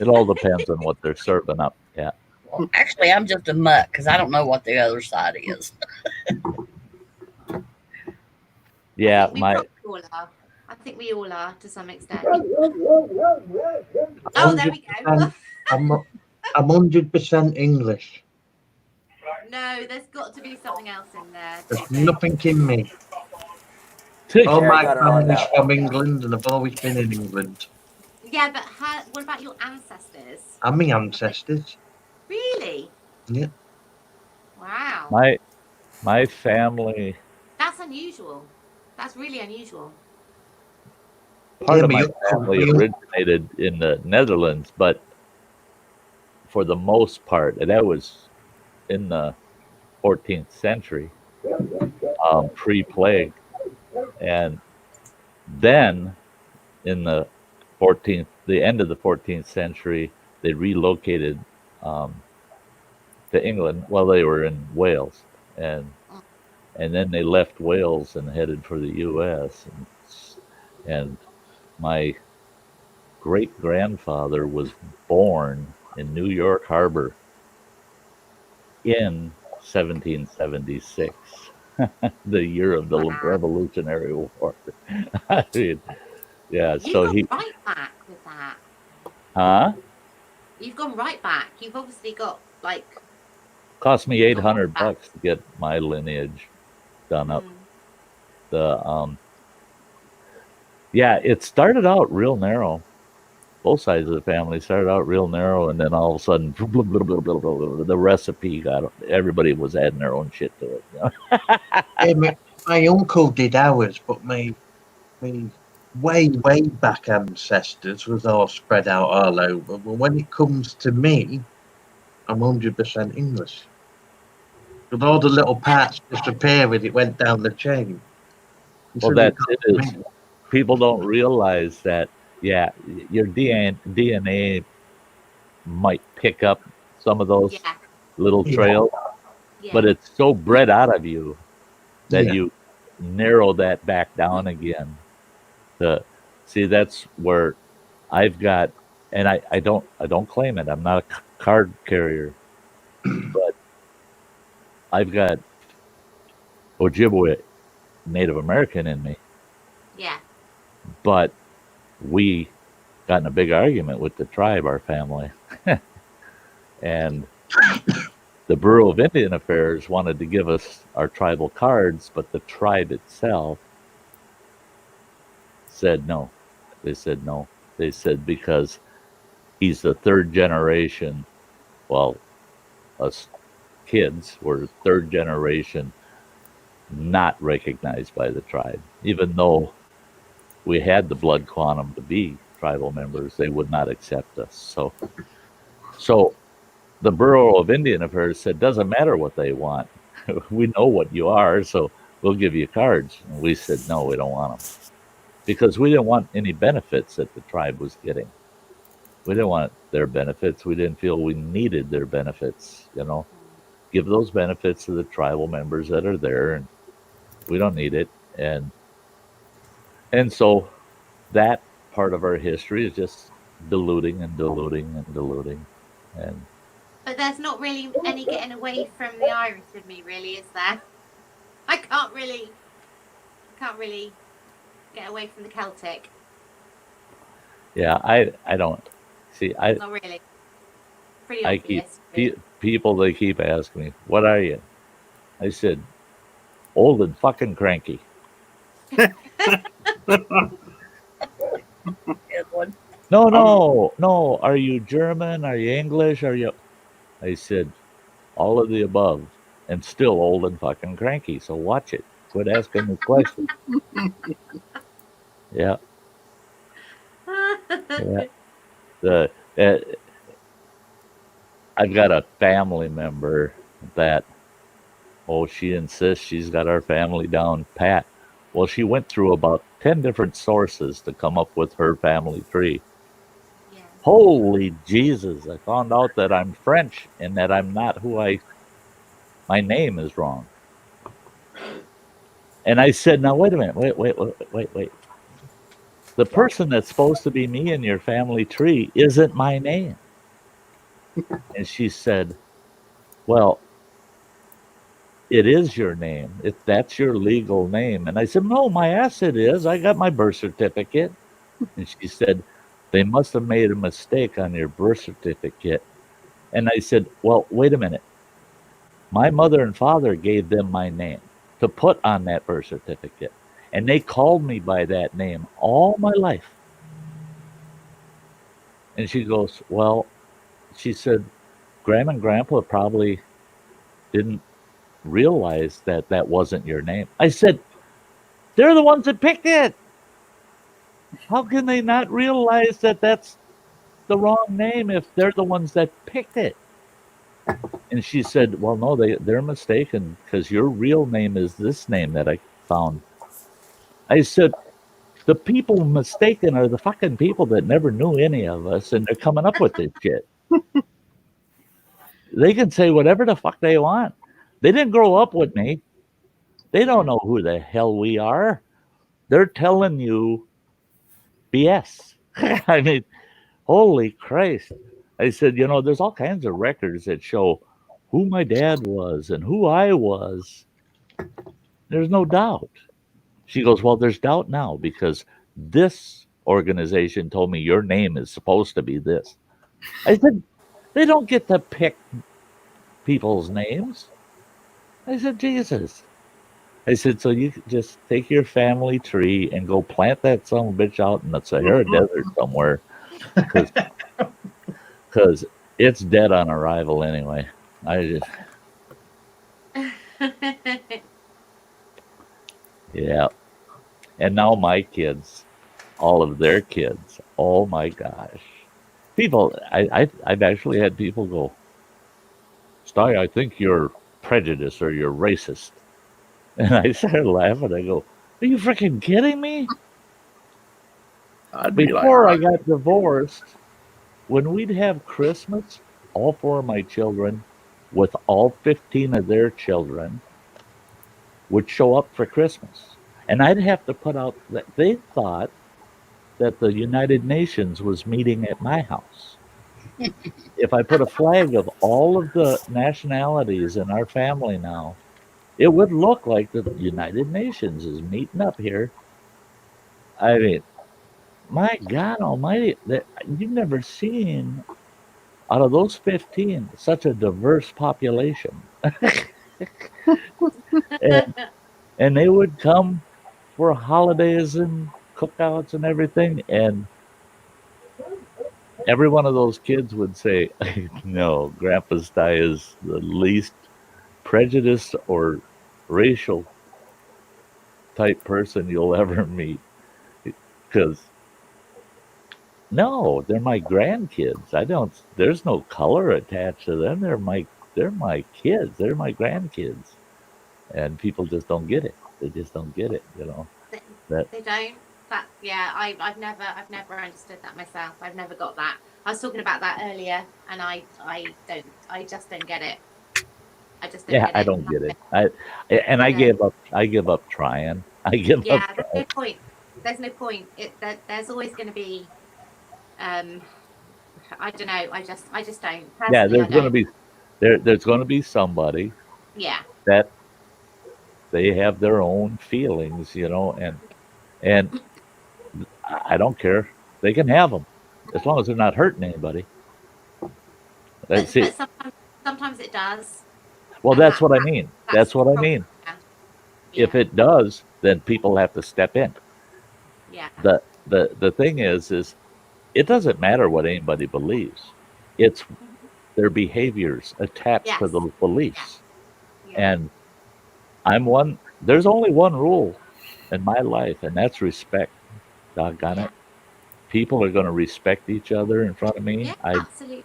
S2: all depends on what they're serving up. Yeah.
S3: Well, actually, I'm just a mutt because I don't know what the other side is.
S2: Yeah,
S7: We
S2: my
S7: probably all are. I think we all are to some extent. Oh, there we go.
S5: I'm 100% English.
S7: No, there's got to be something else in there.
S5: There's nothing in me. All
S9: Here, I
S5: my
S9: got it all
S5: family's
S9: out.
S5: from England, and I've always been in England.
S7: Yeah, but what about your ancestors?
S5: And my ancestors.
S7: Really?
S5: Yeah.
S7: Wow.
S2: My family,
S7: That's unusual. That's really unusual.
S2: part
S5: Yeah,
S2: of
S5: my
S2: my
S5: uncle,
S2: family originated in the Netherlands, but for the most part, and that was in the 14th century, pre-plague, and then in the end of the 14th century, they relocated um, to England. Well, they were in Wales, and then they left Wales and headed for the U.S. And my great grandfather was born in New York Harbor in 1776, the year of the Revolutionary War. I mean, yeah.
S7: You've
S2: So
S7: gone right back with that.
S2: huh?
S7: You've gone right back. You've obviously got like.
S2: Cost me
S7: You've gone right
S2: $800
S7: back.
S2: to get my lineage done up.
S7: Mm.
S2: The yeah, it started out real narrow. Both sides of the family started out real narrow, and then all of a sudden, the recipe got everybody was adding their own shit to it. You know?
S5: Yeah, my uncle did ours, but my way back ancestors was all spread out all over. But when it comes to me, I'm 100% English. With all the little parts disappearing, it went down the chain.
S2: Well,
S5: Until it
S2: that's
S5: got
S2: it.
S5: to
S2: Is
S5: me.
S2: people don't realize that. Yeah, your DNA might pick up some of those
S7: Yeah.
S2: little
S5: Yeah.
S2: trails,
S7: Yeah.
S2: but it's so bred out of you that
S5: Yeah.
S2: you narrow that back down again. To see, that's where I've got, and I don't claim it. I'm not a card carrier, but I've got Ojibwe Native American in me.
S7: Yeah.
S2: But we got in a big argument with the tribe, our family, and the Bureau of Indian Affairs wanted to give us our tribal cards, but the tribe itself said no. They said no. They said because he's the third generation. Well, us kids were third generation not recognized by the tribe. Even though we had the blood quantum to be tribal members, they would not accept us. So the Bureau of Indian Affairs said, doesn't matter what they want. We know what you are, so we'll give you cards. And we said, no, we don't want them. Because we didn't want any benefits that the tribe was getting. We didn't want their benefits. We didn't feel we needed their benefits, you know. Give those benefits to the tribal members that are there, and we don't need it. And so that part of our history is just diluting and diluting and diluting. And
S7: But there's not really any getting away from the Irish in me, really, is there? I can't really get away from the Celtic.
S2: yeah, I don't see.
S7: Not really. Pretty
S2: I keep
S7: obvious.
S2: people. They keep asking me, "What are you?" I said, "Old and fucking cranky."
S3: Good one.
S2: No. Are you German? Are you English? Are you? I said, all of the above, and still old and fucking cranky. So watch it. Quit asking me questions. Yeah. Yeah. The I've got a family member that she insists she's got our family down pat. Well, she went through about 10 different sources to come up with her family tree.
S7: Yeah.
S2: Holy Jesus, I found out that I'm French and that I'm not my name is wrong. And I said, now wait a minute, wait. The person that's supposed to be me in your family tree isn't my name. And she said, well, it is your name. That's your legal name. And I said, no, my ass it is. I got my birth certificate. And she said, they must have made a mistake on your birth certificate. And I said, well, wait a minute. My mother and father gave them my name to put on that birth certificate. And they called me by that name all my life. And she goes, well, she said, Grandma and Grandpa probably didn't realize that that wasn't your name. I said, they're the ones that picked it. How can they not realize that that's the wrong name if they're the ones that picked it? And she said, well, no, they're mistaken because your real name is this name that I found. I said, the people mistaken are the fucking people that never knew any of us, and they're coming up with this shit. They can say whatever the fuck they want. They didn't grow up with me. They don't know who the hell we are. They're telling you BS. I mean, holy Christ. I said, there's all kinds of records that show who my dad was and who I was. There's no doubt. She goes, well, there's doubt now because this organization told me your name is supposed to be this. I said, they don't get to pick people's names. I said, Jesus. I said, so you just take your family tree and go plant that son of a bitch out in the Sahara Desert somewhere because it's dead on arrival anyway. Yeah. And now my kids, all of their kids, oh my gosh. People, I've actually had people go, Sty, I think you're prejudiced or you're racist. And I started laughing. I go, are you freaking kidding me? Before I got divorced, when we'd have Christmas, all 4 of my children, with all 15 of their children, would show up for Christmas. And I'd have to put out that they thought that the United Nations was meeting at my house. If I put a flag of all of the nationalities in our family now, it would look like the United Nations is meeting up here. I mean, my God almighty, you've never seen out of those 15 such a diverse population. and they would come for holidays and cookouts and everything, and every one of those kids would say, no, Grandpa Sty is the least prejudiced or racial type person you'll ever meet. Because no, they're my grandkids. There's no color attached to them. They're my kids. They're my grandkids. And people just don't get it. They just don't get it,
S7: They don't. I've never understood that myself. I've never got that. I was talking about that earlier, and I just don't get it. I just don't get it.
S2: I don't get it. I give up trying.
S7: There's no point. There's no point. There's always going to be. I don't know. I just don't.
S2: Yeah, there's going to be there's going to be somebody.
S7: Yeah.
S2: That they have their own feelings, and I don't care. They can have them as long as they're not hurting anybody. That's it.
S7: Sometimes it does.
S2: Well, that's what I mean. That's what I mean.
S7: Yeah.
S2: If it does, then people have to step in.
S7: Yeah.
S2: The thing is it doesn't matter what anybody believes. It's their behaviors attached to those beliefs.
S7: Yeah.
S2: And there's only one rule in my life, and that's respect. Doggone it. People are going to respect each other in front of me.
S7: Yeah, absolutely.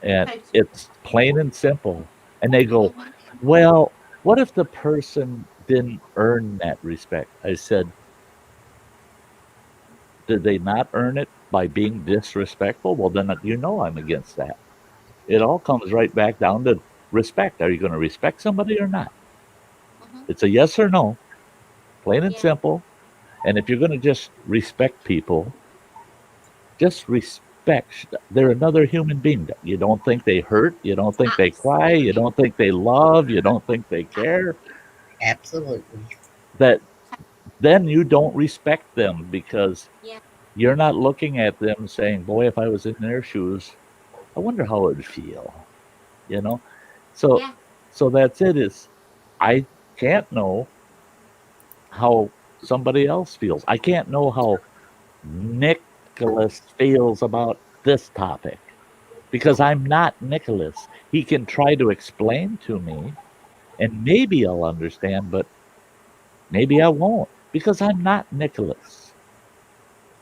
S2: And it's plain and simple. And they go, well, what if the person didn't earn that respect? I said, did they not earn it by being disrespectful? Well, then I'm against that. It all comes right back down to respect. Are you going to respect somebody or not? It's a yes or no, plain and simple. And if you're going to just respect people, just respect. They're another human being. You don't think they hurt. You don't think they cry. You don't think they love. You don't think they care.
S3: Absolutely.
S2: Then you don't respect them because you're not looking at them saying, boy, if I was in their shoes, I wonder how it would feel. So that's it. I can't know how somebody else feels. I can't know how Nicholas feels about this topic because I'm not Nicholas. He can try to explain to me, and maybe I'll understand, but maybe I won't because I'm not Nicholas.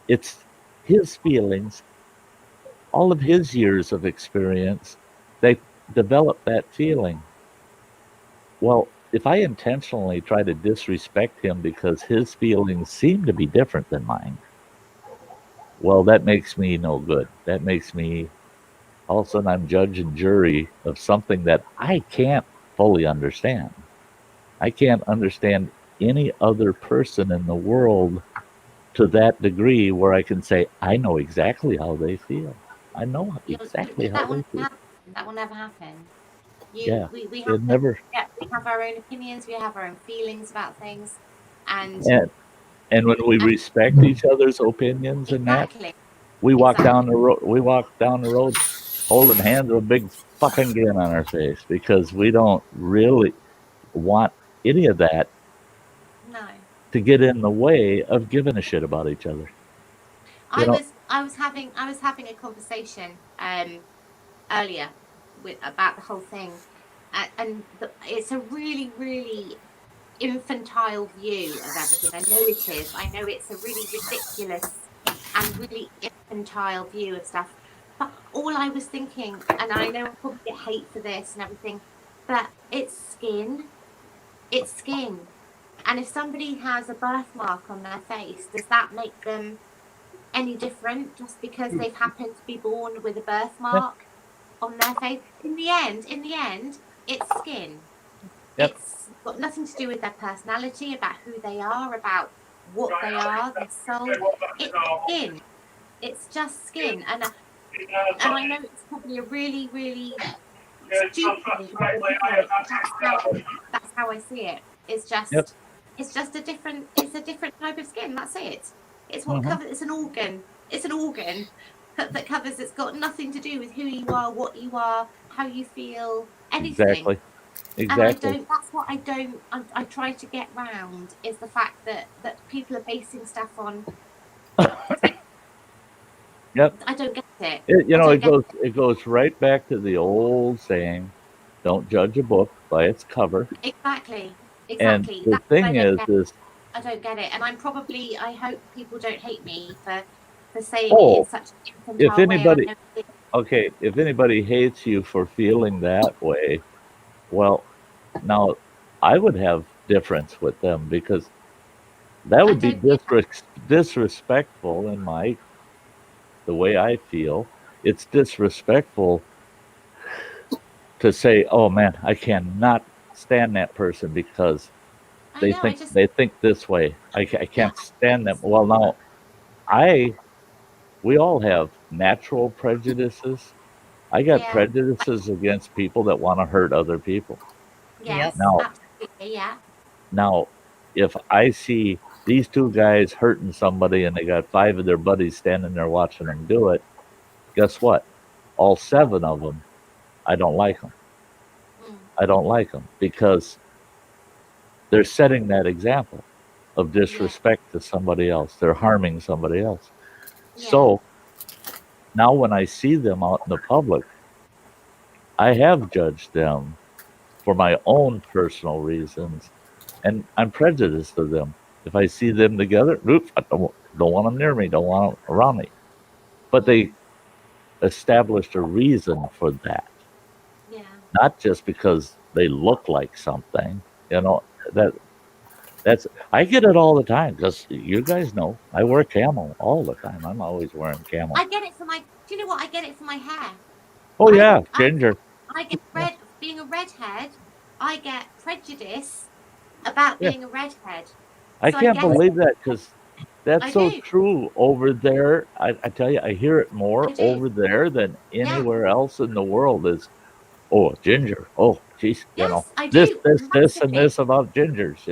S2: It's his feelings, all of his years of experience, they develop that feeling. Well, if I intentionally try to disrespect him because his feelings seem to be different than mine, well, that makes me no good. That makes me, all of a sudden, I'm judge and jury of something that I can't fully understand. I can't understand any other person in the world to that degree where I can say, I know exactly how they feel. I know exactly how
S7: That will
S2: they
S7: never
S2: feel.
S7: happen. That will never happen.
S2: Yeah,
S7: We
S2: it
S7: have to.
S2: never.
S7: Yeah, we have our own opinions. We have our own feelings about things, and
S2: And when we respect each other's opinions and that,
S7: exactly,
S2: we walk down
S7: exactly.
S2: the road. We walk down the road holding hands with a big fucking grin on our face because we don't really want any of that
S7: No,
S2: to get in the way of giving a shit about each other. You know,
S7: I was having a conversation earlier with about the whole thing, it's a really really infantile view of everything. I know it is. I know it's a really ridiculous and really infantile view of stuff. But all I was thinking, and I know I probably get hate for this and everything, but it's skin. It's skin. And if somebody has a birthmark on their face, does that make them any different just because they've happened to be born with a
S2: yep,
S7: birthmark on their face? In the end, it's skin.
S2: yep,
S7: It's got nothing to do with their personality, about who they are, about what they are, their soul. It's skin. It's just skin. And I know it's probably a really, really stupid way to look at it, but that's how I see it.
S2: yep.
S7: It's just a different type of skin. That's it. It's what
S2: Hmm.
S7: covers it's an organ. It's an organ that covers, it's got nothing to do with who you are, what you are, how you feel, anything.
S2: Exactly,
S7: And I
S2: exactly.
S7: don't, that's what I don't, I try to get round is the fact that people are basing stuff on,
S2: Yep.
S7: I don't get it.
S2: You
S7: I
S2: know,
S7: don't get
S2: it goes right back to the old saying, "Don't judge a book by its cover."
S7: it. Exactly.
S2: And
S7: Exactly.
S2: the
S7: That's what I
S2: thing
S7: don't get.
S2: is,
S7: I don't get it. And I hope people don't hate me for saying it in
S2: oh,
S7: such an
S2: if
S7: infantile way. And I
S2: anybody,
S7: know it,
S2: okay, if anybody hates you for feeling that way, well, now I would have difference with them because that
S7: I
S2: would be
S7: don't, yeah,
S2: disrespectful in my the way I feel. It's disrespectful to say, "Oh man, I cannot stand that person because
S7: I know.
S2: they think this way. I
S7: Yeah,
S2: can't stand them." Well, now I we all have natural prejudices. I got
S7: yeah,
S2: prejudices against people that want to hurt other people.
S3: Yep.
S7: yes,
S2: Now,
S7: absolutely. Yeah.
S2: now, if I see these two guys hurting somebody and they got five of their buddies standing there watching them do it, guess what? All seven of them, I don't like them.
S7: Mm,
S2: I don't like them because they're setting that example of
S7: yeah,
S2: disrespect to somebody else. They're harming somebody else.
S7: yeah,
S2: So now when I see them out in the public, I have judged them for my own personal reasons, and I'm prejudiced to them. If I see them together, oops, I don't want them near me, don't want them around me. But
S7: mm,
S2: they established a reason for that,
S7: yeah.
S2: not just because they look like something. You know that that's I get it all the time because you guys know I wear camo all the time. I'm always wearing camo.
S7: I get it for my, do you know what? I get it for my hair.
S2: Oh
S7: I,
S2: yeah,
S7: I,
S2: ginger.
S7: I get
S2: Yeah,
S7: being a redhead, I get prejudice about
S2: yeah.
S7: being a redhead.
S2: I
S7: So I
S2: can't
S7: get it.
S2: believe that because that's
S7: I
S2: so
S7: do.
S2: true over there. I tell you, I hear it more
S7: I do.
S2: over there than
S7: Yeah.
S2: anywhere else in the world. Is oh ginger. Oh geez,
S7: Yes, I
S2: this
S7: do.
S2: this and
S7: Massively.
S2: this about gingers.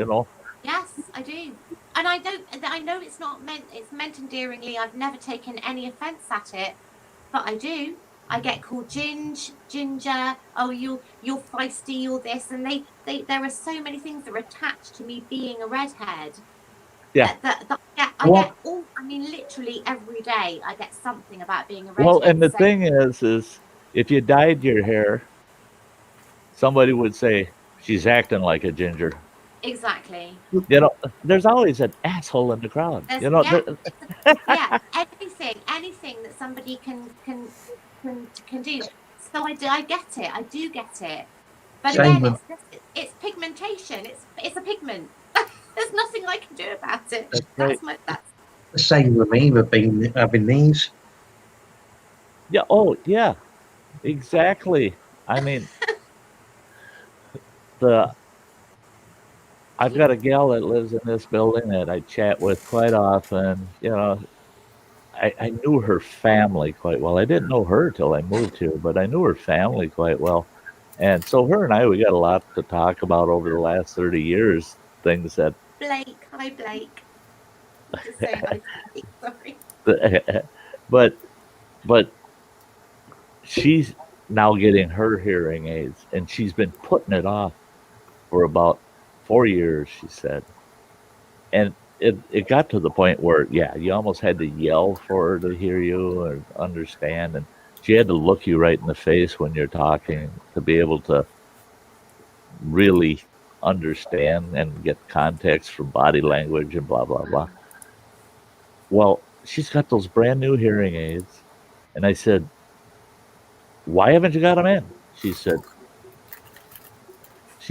S7: Yes, I do. And I don't, I know it's not meant, it's meant endearingly. I've never taken any offense at it, but I do. I get called ginger. Oh, you're feisty, you're this. And there are so many things that are attached to me being a redhead
S2: Yeah.
S7: I get all. I mean, literally every day, I get something about being a redhead.
S2: Well, and the
S7: so
S2: thing is if you dyed your hair, somebody would say she's acting like a ginger.
S7: exactly.
S2: You know, there's always an asshole in the crowd.
S7: There's,
S2: You know,
S7: yeah, anything that somebody can do. So I get it. I do get it. But
S5: Same
S7: again,
S5: with-
S7: it's pigmentation. It's a pigment. There's nothing I can do about it.
S2: That's right.
S7: That's
S5: the same with me with having these.
S2: Yeah. Oh, yeah. Exactly. I mean, I've got a gal that lives in this building that I chat with quite often. You know, I knew her family quite well. I didn't know her till I moved here, but I knew her family quite well. And so her and I, we got a lot to talk about over the last 30 years. Things that,
S7: Blake. Hi, Blake. Just say hi to Blake. Sorry.
S2: but she's now getting her hearing aids, and she's been putting it off for about 4 years, she said. And it got to the point where, yeah, you almost had to yell for her to hear you or understand. And she had to look you right in the face when you're talking to be able to really understand and get context from body language and blah, blah, blah. Well, she's got those brand new hearing aids. And I said, why haven't you got them in? She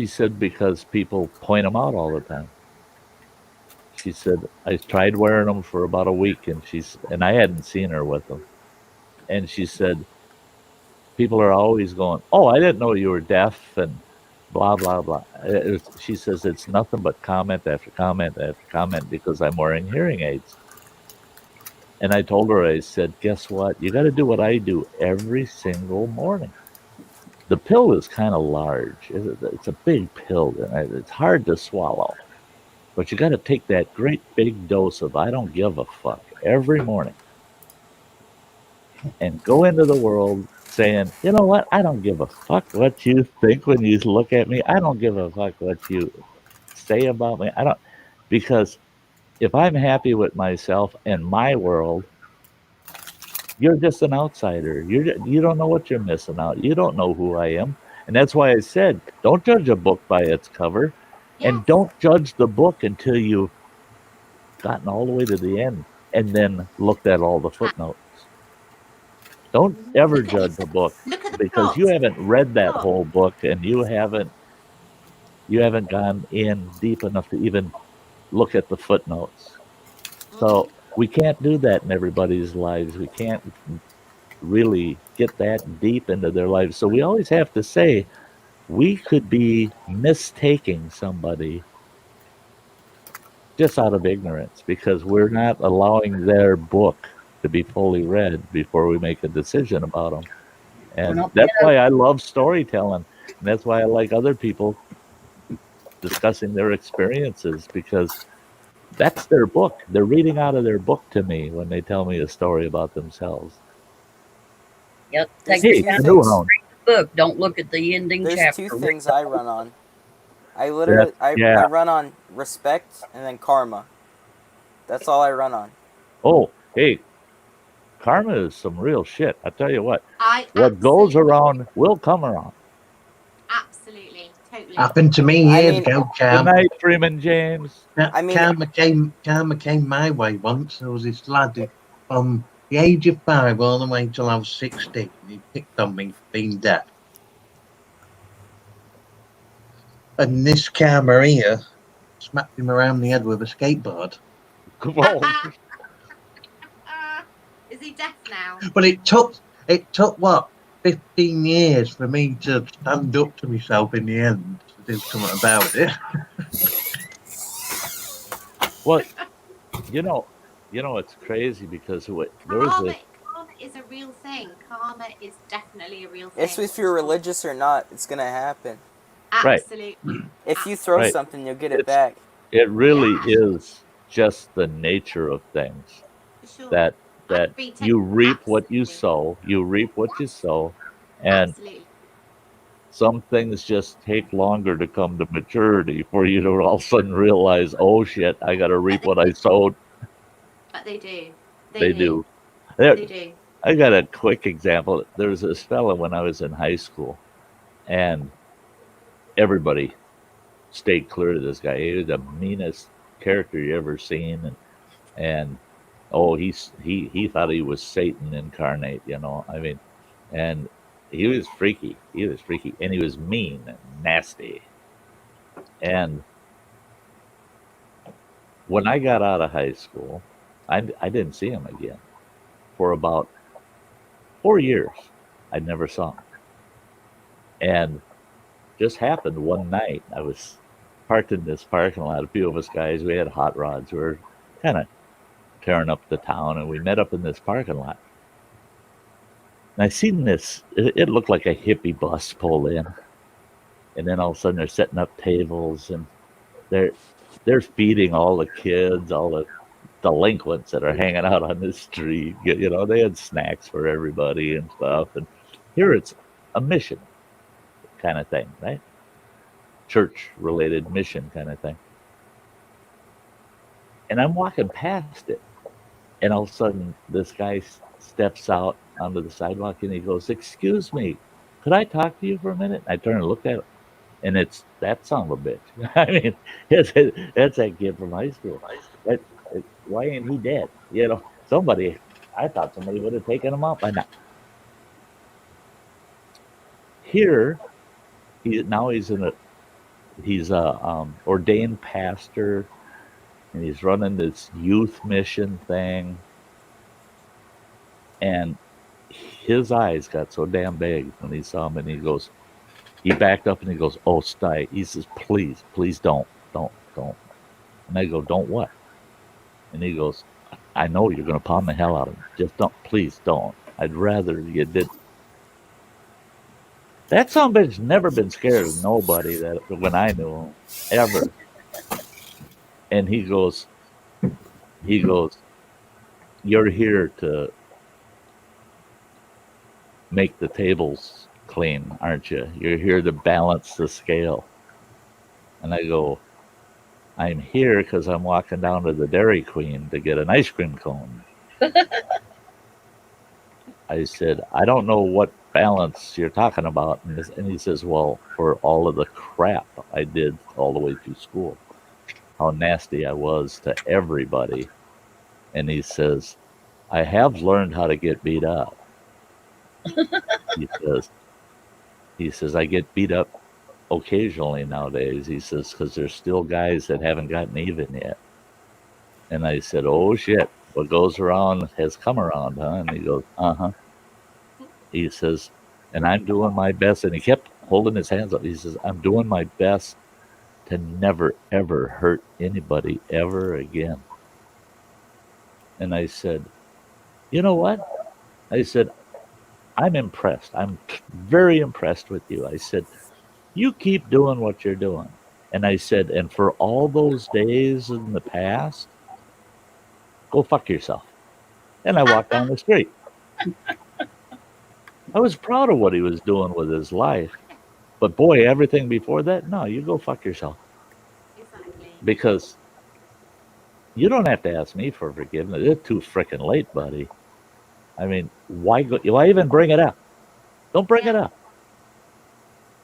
S2: said, because people point them out all the time. She said, I tried wearing them for about a week, and I hadn't seen her with them. And she said, people are always going, oh, I didn't know you were deaf, and blah, blah, blah. She says, it's nothing but comment after comment after comment because I'm wearing hearing aids. And I told her, I said, guess what? You got to do what I do every single morning. The pill is kind of large. It's a big pill, and it's hard to swallow. But you got to take that great big dose of I don't give a fuck every morning and go into the world saying, you know what? I don't give a fuck what you think when you look at me. I don't give a fuck what you say about me. I don't, because if I'm happy with myself and my world, you're just an outsider. You don't know what you're missing out. You don't know who I am. And that's why I said, don't judge a book by its cover. And don't judge the book until you've gotten all the way to the end and then looked at all the footnotes. Don't ever judge a book because you haven't read that whole book and you haven't gone in deep enough to even look at the footnotes. So we can't do that in everybody's lives. We can't really get that deep into their lives. So we always have to say we could be mistaking somebody just out of ignorance because we're not allowing their book to be fully read before we make a decision about them. And that's why I love storytelling. And that's why I like other people discussing their experiences because that's their book. They're reading out of their book to me when they tell me a story about themselves.
S3: Yep. Take
S2: Hey,
S3: the
S2: new hound.
S3: book. Don't look at the ending
S9: There's
S3: chapter.
S9: two things I run on. I literally I run on respect and then karma. That's all I run on.
S2: Oh, hey, karma is some real shit. I tell you what.
S7: What
S2: goes around will come around.
S7: Absolutely, totally.
S5: Happened to me years ago,
S2: Good night, Freeman James.
S5: Karma came my way once. There was this lad from the age of 5 all the way till I was 16. He picked on me for being deaf. And this karma here smacked him around the head with a skateboard.
S7: Is he deaf now?
S5: But it took what, 15 years for me to stand up to myself in the end to do something about it.
S2: Well, you know, it's crazy because there was
S7: Karma is a real thing. Karma is definitely a real thing.
S9: It's if you're religious or not, it's gonna happen.
S7: Absolutely.
S9: If you throw something, you'll get it back.
S2: It really is just the nature of things that you reap what you sow. You reap what you sow, and some things just take longer to come to maturity for you to all of a sudden realize, oh shit, I got to reap what I sowed.
S7: But they do.
S2: They do.
S7: They do.
S2: I got a quick example. There was this fella when I was in high school, and everybody stayed clear of this guy. He was the meanest character you ever seen, and oh, he thought he was Satan incarnate, you know. I mean, and he was freaky. He was freaky, and he was mean and nasty. And when I got out of high school, I didn't see him again for about 4 years. I never saw him, and just happened one night. I was parked in this parking lot. A few of us guys, we had hot rods. We were kind of tearing up the town, and we met up in this parking lot. And I seen this. It looked like a hippie bus pull in, and then all of a sudden they're setting up tables, and they're feeding all the kids, all the delinquents that are hanging out on the street. You know, they had snacks for everybody and stuff. And here it's a mission kind of thing, right? Church-related mission kind of thing. And I'm walking past it, and all of a sudden this guy steps out onto the sidewalk, and he goes, "Excuse me, could I talk to you for a minute?" I turn and look at him, and it's that son of a bitch. I mean, that's that kid from high school. Why ain't he dead? You know, I thought somebody would have taken him out by now. Here, he's a ordained pastor, and he's running this youth mission thing. And his eyes got so damn big when he saw him, and he backed up and he goes, "Oh, Sty," he says, please don't. And I go, "Don't what?" And he goes, "I know you're going to pound the hell out of him. Just don't, please don't. I'd rather you did." That son of a bitch never been scared of nobody when I knew him, ever. And he goes, "You're here to make the tables clean, aren't you? You're here to balance the scale." And I go, "I'm here because I'm walking down to the Dairy Queen to get an ice cream cone." I said, "I don't know what balance you're talking about." And he says, "Well, for all of the crap I did all the way through school, how nasty I was to everybody." And he says, "I have learned how to get beat up." He says, "I get beat up occasionally nowadays." He says, "because there's still guys that haven't gotten even yet." And I said, "Oh shit, what goes around has come around, huh?" And he goes, "Uh-huh." He says, "And I'm doing my best." And he kept holding his hands up. He says, "I'm doing my best to never, ever hurt anybody ever again." And I said, "You know what?" I said, "I'm impressed. I'm very impressed with you." I said, "You keep doing what you're doing." And I said, "And for all those days in the past, go fuck yourself." And I walked down the street. I was proud of what he was doing with his life. But boy, everything before that, no, you go fuck yourself.
S7: Exactly.
S2: Because you don't have to ask me for forgiveness. It's too freaking late, buddy. I mean, why even bring it up? Don't bring it up.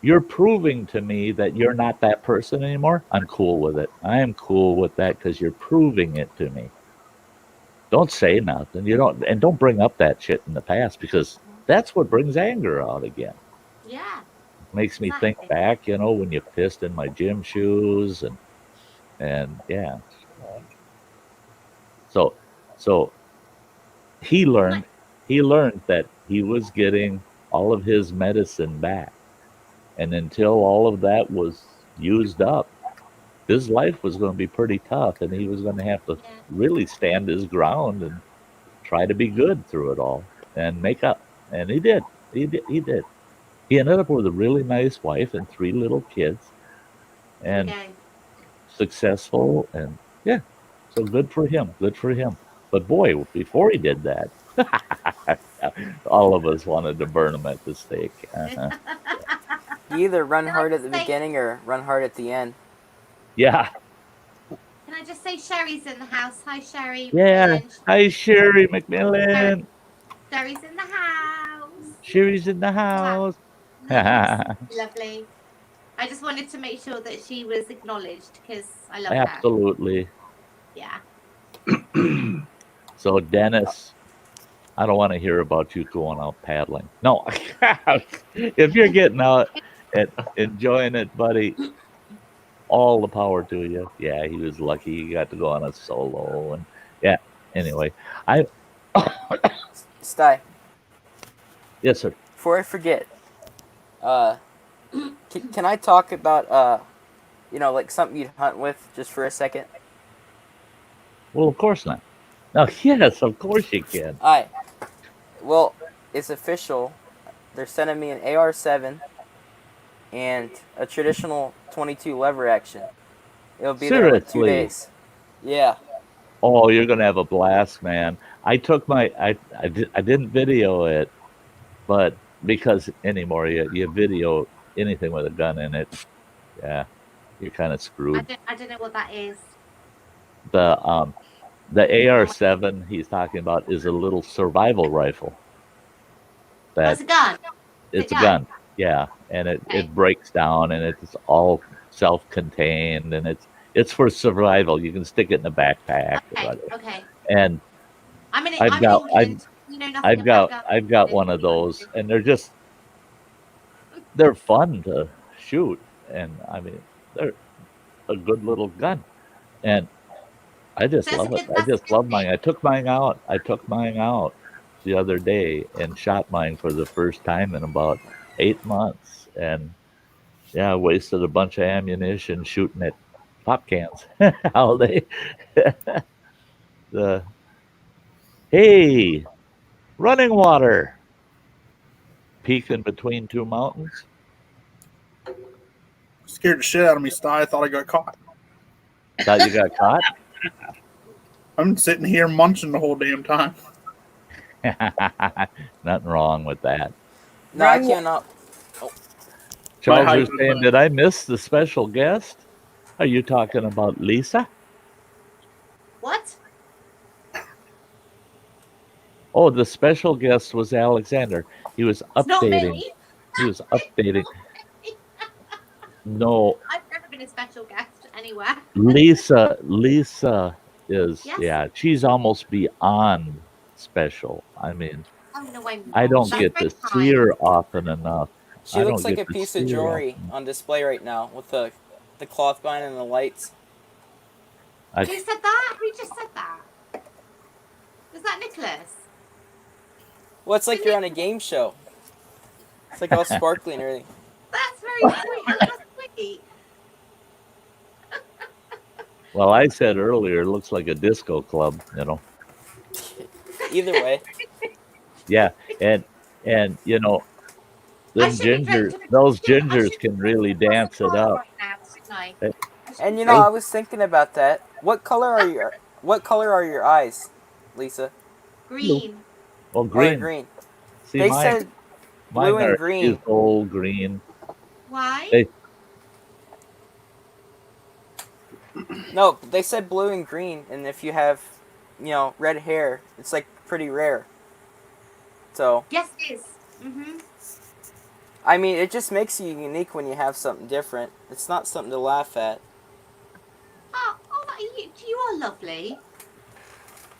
S2: You're proving to me that you're not that person anymore. I'm cool with it. I am cool with that because you're proving it to me. Don't say nothing. Don't bring up that shit in the past, because that's what brings anger out again.
S7: Yeah.
S2: Makes me think back, when you pissed in my gym shoes and yeah. So he learned that he was getting all of his medicine back. And until all of that was used up, his life was going to be pretty tough, and he was going to have to really stand his ground and try to be good through it all and make up. And he did. He did. He ended up with a really nice wife and 3 little kids, and successful, and yeah. So good for him. Good for him. But boy, before he did that, all of us wanted to burn him at the stake.
S9: You either run
S7: Can I
S9: hard at
S7: just
S9: the
S7: say-
S9: beginning or run hard at the end.
S2: Yeah.
S7: Can I just say Sherry's in the house? Hi, Sherry.
S2: Yeah.
S7: McMillan.
S2: Hi, Sherry McMillan.
S7: Sherry's in the house.
S2: Sherry's in the house.
S7: Nice. Lovely. I just wanted to make sure that she was acknowledged because I love her.
S2: Absolutely.
S7: Yeah.
S2: So, Dennis, I don't want to hear about you going out paddling. No. If you're getting out and enjoying it, buddy, all the power to you. Yeah, he was lucky he got to go on a solo. And yeah, anyway,
S9: Sty,
S2: yes, sir.
S9: before I forget, can I talk about like something you'd hunt with just for a second?
S2: Well, of course not. No, yes, of course you can.
S9: Alright. Well, it's official. They're sending me an AR-7 and a traditional 22 lever action. It'll be there in like 2
S2: Seriously?
S9: days. Yeah.
S2: Oh, you're gonna have a blast, man. I took my I didn't video it, but because anymore you video anything with a gun in it, yeah, you're kind of screwed.
S7: I don't know what that is.
S2: The AR-7 he's talking about is a little survival rifle.
S7: It's a gun.
S2: It's a gun, yeah, and it breaks down and it's all self-contained and it's for survival. You can stick it in a backpack.
S7: Okay.
S2: And I've got one of those, and they're fun to shoot, and I mean they're a good little gun, and I just love it. I just love mine. I took mine out the other day and shot mine for the first time in about 8 months, and yeah, I wasted a bunch of ammunition shooting at pop cans all day. Hey, running water. Peeking between two mountains.
S6: Scared the shit out of me, Sty. I thought I got caught.
S2: Thought you got caught?
S6: I'm sitting here munching the whole damn time.
S2: Nothing wrong with that.
S9: No, I cannot.
S2: Charles is saying, did I miss the special guest? Are you talking about Lisa?
S7: What?
S2: Oh, the special guest was Alexander. He was
S7: It's not
S2: updating.
S7: me.
S2: He was updating. No,
S7: I've never been a special guest anywhere.
S2: Lisa is,
S7: Yes.
S2: yeah, she's almost beyond special. I mean,
S7: Oh, no, I'm
S2: I don't
S7: not.
S2: get to
S7: That's
S2: see her often enough.
S9: She
S2: I
S9: looks
S2: don't
S9: like
S2: get
S9: a
S2: to
S9: piece
S2: see
S9: of
S2: her
S9: jewelry
S2: often.
S9: on display right now with the cloth behind and the lights.
S7: Who said that? Who just said that? Was that Nicholas?
S9: Well, it's like you're on a game show. It's like all sparkly and everything.
S7: That's very sweet. That's sweet.
S2: Well, I said earlier, it looks like a disco club, you know.
S9: Either way.
S2: Yeah, and you know, those gingers can really dance it up.
S9: And you know, I was thinking about that. What color are your eyes, Lisa?
S7: Green.
S2: Well,
S9: Or
S2: green.
S9: green.
S2: See,
S9: They
S2: mine,
S9: said
S2: mine
S9: blue and
S2: are
S9: green.
S2: old green.
S7: Why?
S9: No, they said blue and green, and if you have, red hair, it's like pretty rare. So.
S7: Yes, it is. Mhm.
S9: I mean, it just makes you unique when you have something different. It's not something to laugh at.
S7: Oh, you are lovely.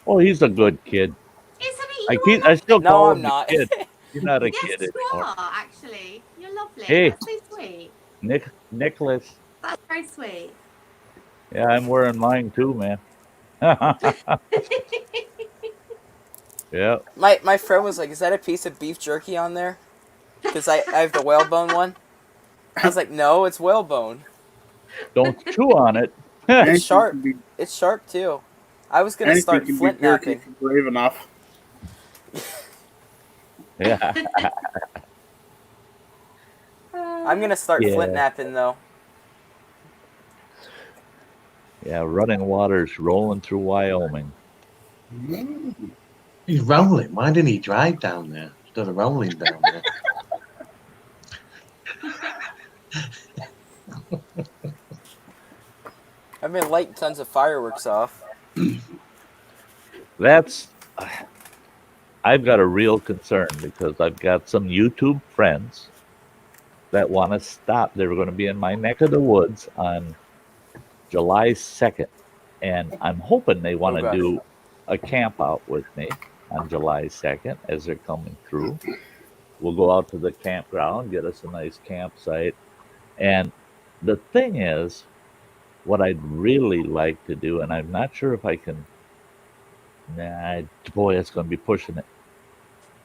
S2: Oh, he's a good kid.
S7: Isn't he?
S2: I still
S9: No,
S2: call
S9: I'm
S2: him
S9: not.
S2: a kid. You're not a
S7: Yes,
S2: kid
S7: you
S2: anymore.
S7: are, actually. You're lovely.
S2: Hey.
S7: That's so sweet.
S2: Nicholas.
S7: That's very sweet.
S2: Yeah, I'm wearing mine too, man. Yeah.
S9: My friend was like, "Is that a piece of beef jerky on there?" Because I have the whalebone one. I was like, "No, it's whalebone.
S2: Don't chew on it."
S9: It's sharp. It's sharp too." I was gonna start flint napping.
S6: Brave enough.
S2: Yeah.
S9: I'm gonna start flint napping though.
S2: Yeah, running water's rolling through Wyoming.
S5: He's rolling. Why didn't he drive down there instead of rolling down there?
S9: I've been lighting tons of fireworks off.
S2: I've got a real concern because I've got some YouTube friends that want to stop. They were going to be in my neck of the woods on July 2nd. And I'm hoping they want to do a camp out with me on July 2nd as they're coming through. We'll go out to the campground, get us a nice campsite. And the thing is, what I'd really like to do, and I'm not sure if I can, boy, it's going to be pushing it.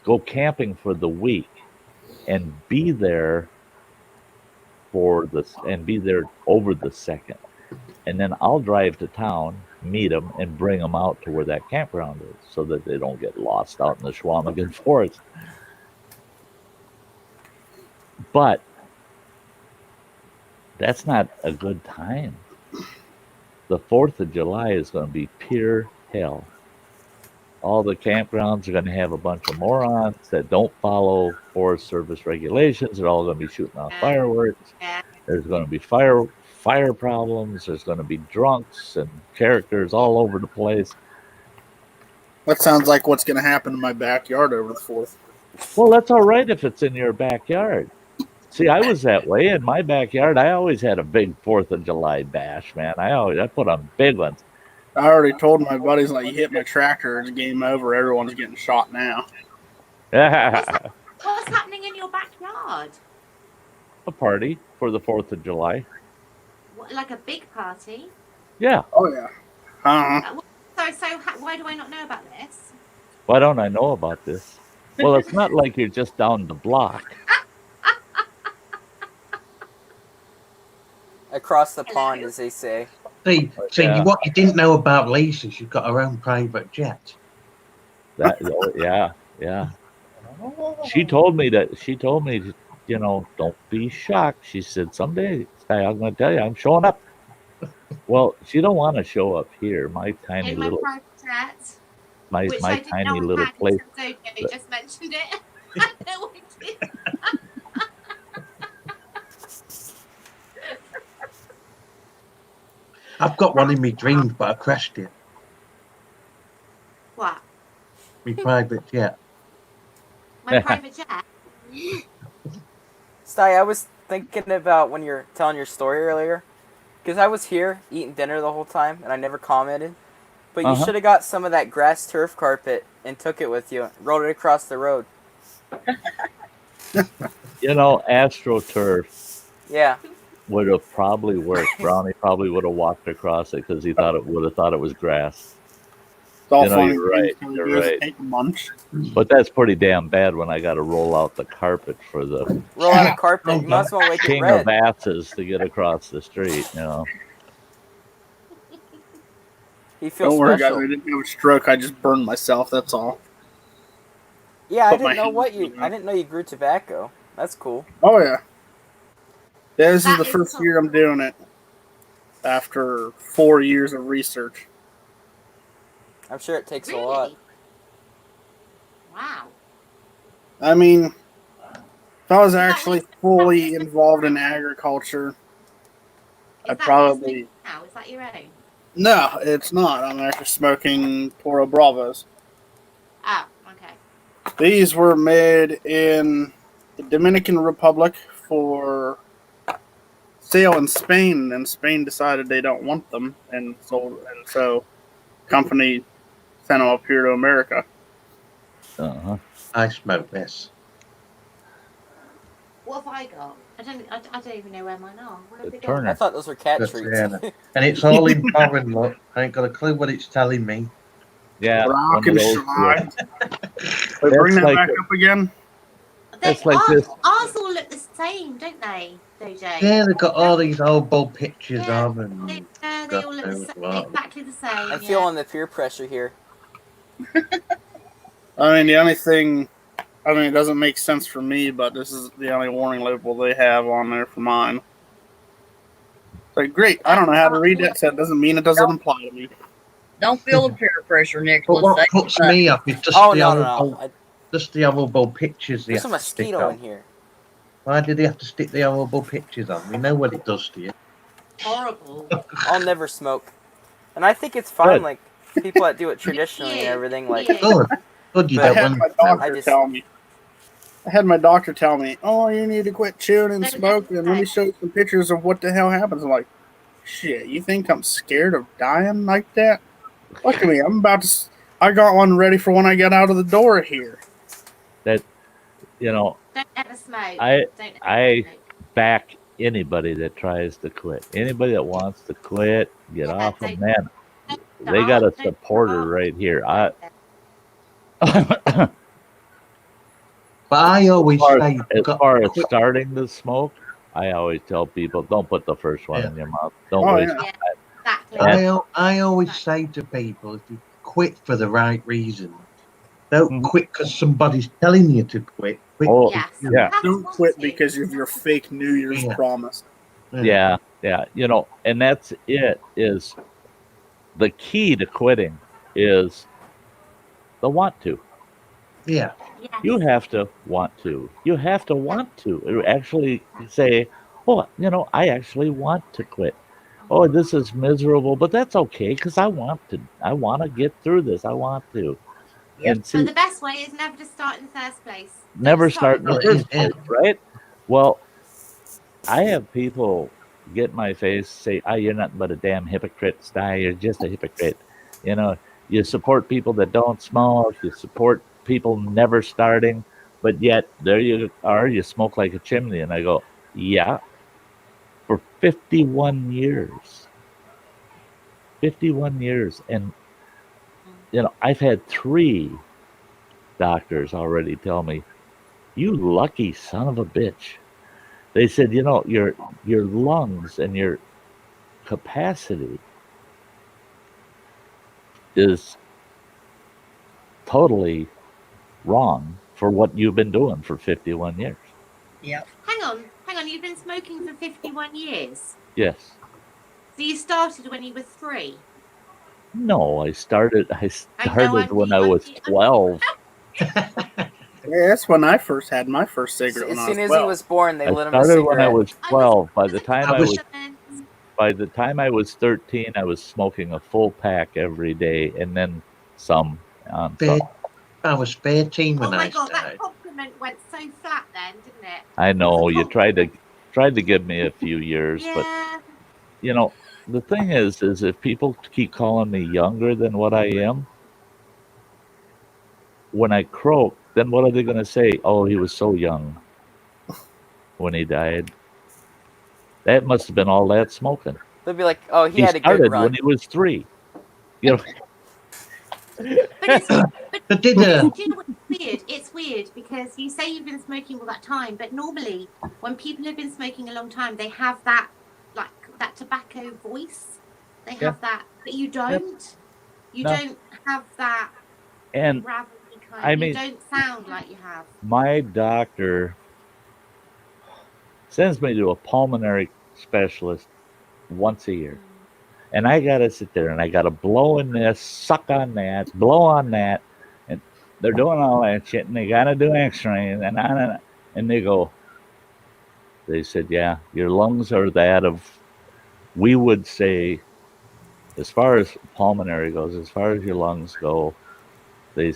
S2: Go camping for the week and be there over the 2nd. And then I'll drive to town, meet them, and bring them out to where that campground is so that they don't get lost out in the Schwamigan forest. But that's not a good time. The 4th of July is going to be pure hell. All the campgrounds are going to have a bunch of morons that don't follow Forest Service regulations. They're all going to be shooting off fireworks. There's going to be fire problems. There's going to be drunks and characters all over the place.
S6: That sounds like what's going to happen in my backyard over the 4th.
S2: Well, that's all right if it's in your backyard. See, I was that way in my backyard. I always had a big 4th of July bash, man. I put on big ones.
S6: I already told my buddies, like, you hit my tractor, it's game over. Everyone's getting shot now.
S7: What's happening in your backyard?
S2: A party for the 4th of July.
S7: What, like a big party?
S2: Yeah.
S6: Oh, yeah.
S7: So why do I not know about this?
S2: Why don't I know about this? Well, it's not like you're just down the block.
S9: Across the pond, as they say.
S5: See, what you didn't know about Lisa, she's got her own private jet.
S2: Yeah. She told me, don't be shocked. She said, someday, I'm going to tell you, I'm showing up. Well, she don't want to show up here. My tiny little
S7: private jet,
S2: my tiny little place.
S7: You just mentioned it. I know I did.
S5: I've got one in my dreams, but I crashed it.
S7: What?
S5: My private jet.
S7: My private jet?
S9: Sty, I was thinking about when you're telling your story earlier, because I was here eating dinner the whole time, and I never commented. But you should have got some of that grass turf carpet and took it with you, rode it across the road.
S2: AstroTurf.
S9: Yeah.
S2: Would have probably worked. Brownie probably would have walked across it because he would have thought it was grass.
S6: It's all funny.
S2: You're right. You're right.
S6: Take a munch.
S2: But that's pretty damn bad when I got to roll out the carpet for the
S9: roll out a carpet. You must as well make it
S2: king
S9: red.
S2: of asses to get across the street.
S9: He feels
S6: Don't worry,
S9: special.
S6: guys. I didn't have a stroke. I just burned myself. That's all.
S9: Yeah, I didn't know you grew tobacco. That's cool.
S6: Oh yeah. Yeah, this is the first year I'm doing it after 4 years of research.
S9: I'm sure it takes a lot.
S7: Wow.
S6: I mean, if I was actually fully involved in agriculture, I'd probably...
S7: Now, is that your own?
S6: No, it's not. I'm actually smoking Toro Bravos.
S7: Oh, okay.
S6: These were made in the Dominican Republic for sale in Spain, and Spain decided they don't want them, and so company sent them up here to America.
S5: I smoke this.
S7: What have I got? I don't even know where mine are. Where have they
S2: Turner.
S7: gone?
S9: I thought those were cat treats.
S5: And it's all in foreign, look. I ain't got a clue what it's telling me.
S2: Yeah.
S6: Rock and slide. They bring that back up again?
S2: That's like this.
S7: Ours all look the same, don't they, Dojo?
S5: Yeah, they've got all these old bold pictures of them.
S7: They all look the same, exactly the same.
S9: I'm feeling the peer pressure here.
S6: I mean, the only thing... it doesn't make sense for me, but this is the only warning label they have on there for mine. Like, great, I don't know how to read that, so it doesn't mean it doesn't apply to me.
S3: Don't feel the peer pressure,
S5: But
S3: Nicholas.
S5: what puts me up is just just the horrible pictures.
S9: There's a mosquito in here.
S5: Why did they have to stick the horrible pictures on? We know what it does to you.
S7: Horrible.
S9: I'll never smoke, and I think it's fine.
S2: Good.
S9: Like people that do it traditionally and everything. Like
S5: Good. Good. You
S9: But-
S6: I
S5: don't
S6: had
S5: want
S6: my
S5: to smoke.
S6: doctor
S9: just-
S6: tell me. I had my doctor tell me, "Oh, you need to quit chewing and
S7: Don't
S6: smoking. And let me
S7: say.
S6: show you some pictures of what the hell happens." I'm like, "Shit, you think I'm scared of dying like that? Look at me. I'm about to. I got one ready for when I get out of the door here."
S2: You know,
S7: Don't ever smoke.
S2: I-
S7: Don't ever
S2: I-
S7: smoke.
S2: back anybody that tries to quit. Anybody that wants to quit, get
S7: Yeah,
S2: off of
S7: don't-
S2: man.
S7: don't
S2: They got a
S7: start, don't
S2: supporter
S7: start.
S2: right here.
S5: But I always say,
S2: As
S5: got
S2: far as
S5: quit.
S2: starting to smoke, I always tell people, don't put the first one
S5: Yeah.
S2: in your mouth. Don't
S6: Oh,
S2: waste
S6: yeah.
S2: it.
S7: Exactly.
S5: I always say to people, if you quit for the right reason, don't
S2: Mhm.
S5: quit because somebody's telling you to quit. Quit.
S2: Oh,
S7: Yes.
S2: yeah.
S6: Don't quit because of your fake New Year's
S5: Yeah.
S6: promise.
S2: Yeah, you know, and that's it. Is the key to quitting is the want to.
S5: Yeah.
S7: Yes.
S2: You have to want to. You have to want to actually say, "Oh, you know, I actually want to quit. Oh, this is miserable, but that's okay because I want to. I want to get through this. I want to." And
S7: But
S2: see,
S7: the best way is never to start in the first place. Don't
S2: never start in the
S5: Well,
S2: first
S5: yeah.
S2: place, right? Well, I have people get in my face say, "Oh, you're nothing but a damn hypocrite, Sty. You're just a hypocrite. You know, you support people that don't smoke. You support people never starting, but yet there you are. You smoke like a chimney." And I go, "Yeah, for 51 years, 51 years, and you know, I've had 3 doctors already tell me, 'You lucky son of a bitch.' They said, 'You know, your lungs and your capacity is totally wrong for what you've been doing for 51 years.'"
S3: Yep.
S7: Hang on. You've been smoking for 51 years.
S2: Yes.
S7: So you started when you were 3.
S2: No, I started when I
S7: I'm
S2: was
S7: the-
S2: 12.
S6: Yeah, that's when I first had my first cigarette.
S9: As
S6: When I
S9: soon
S6: was
S9: as he
S6: 12.
S9: was born, they
S2: I
S9: lit him a
S2: started when I
S9: cigarette.
S2: was 12. By the time
S5: I was-
S2: by the time I was 13, I was smoking a full pack every day and then some on
S5: Fair-
S2: top.
S5: I was 13
S7: Oh
S5: when
S7: my
S5: I
S7: god, that
S5: started.
S7: compliment went so flat then, didn't it?
S2: I know
S7: It was a
S2: you tried to give me a few years, but
S7: Yeah.
S2: you know, the thing is if people keep calling me younger than what I am, when I croak, then what are they going to say? "Oh, he was so young when he died." That must have been all that smoking.
S9: They'll be like, "Oh, he
S2: He
S9: had a good
S2: started
S9: run."
S2: when he was 3. You know,
S7: But it's
S5: But did
S7: do you know what's weird? It's weird because you say you've been smoking all that time, but normally when people have been smoking a long time, they have that like that tobacco voice. They have that, but you don't. You
S2: No.
S7: don't have that
S2: and
S7: gravelly kind.
S2: I
S7: You
S2: mean-
S7: don't sound like you have.
S2: my doctor sends me to a pulmonary specialist once a year. And I got to sit there and I got to blow in this, suck on that, blow on that. And they're doing all that shit and they got to do x-rays. And they go, they said, "Yeah, your lungs are that of," we would say, as far as pulmonary goes, as far as your lungs go, they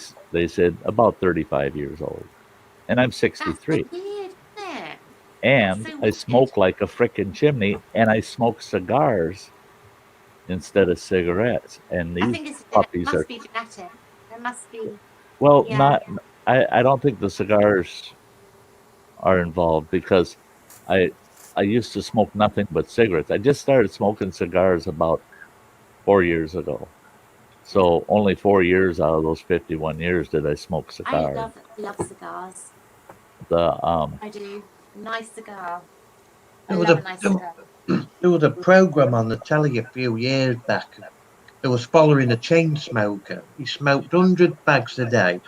S2: said about 35 years old. And I'm
S7: That's
S2: 63.
S7: so weird, isn't it?
S2: And
S7: so
S2: I
S7: weird.
S2: smoke like a frickin' chimney, and I smoke cigars instead of cigarettes. And
S7: I
S2: these
S7: think it
S2: puppies
S7: must
S2: are
S7: be genetic. It must be.
S2: well,
S7: Yeah.
S2: not. I don't think the cigars are involved because I used to smoke nothing but cigarettes. I just started smoking cigars about 4 years ago. So only 4 years out of those 51 years did I smoke
S7: I
S2: cigars.
S7: love cigars.
S2: The
S7: I do. Nice cigar. I
S5: There was
S7: love
S5: a-
S7: a nice
S5: there-
S7: cigar.
S5: There was a program on the telly a few years back. It was following a chain smoker. He smoked 100 bags a day.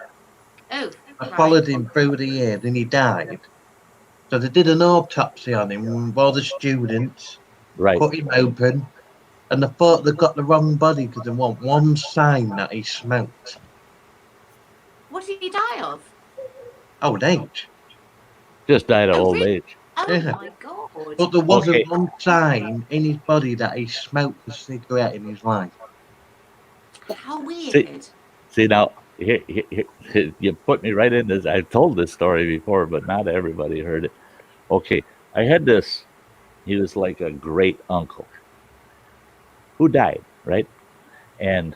S7: Oh,
S5: I
S7: right.
S5: followed him through the years and he died. So they did an autopsy on him while the students
S2: right.
S5: cut him open, and they thought they got the wrong body because they want one sign that he smoked.
S7: What did he die of?
S5: Old age.
S2: Just died of
S7: Oh,
S2: old
S7: really?
S2: age.
S7: Oh
S5: Yeah.
S7: my god.
S5: But there wasn't
S2: Okay.
S5: one sign in his body that he smoked a cigarette in his life.
S7: How weird.
S2: See now, here, you put me right in this. I've told this story before, but not everybody heard it. Okay, I had this. He was like a great uncle who died, right? And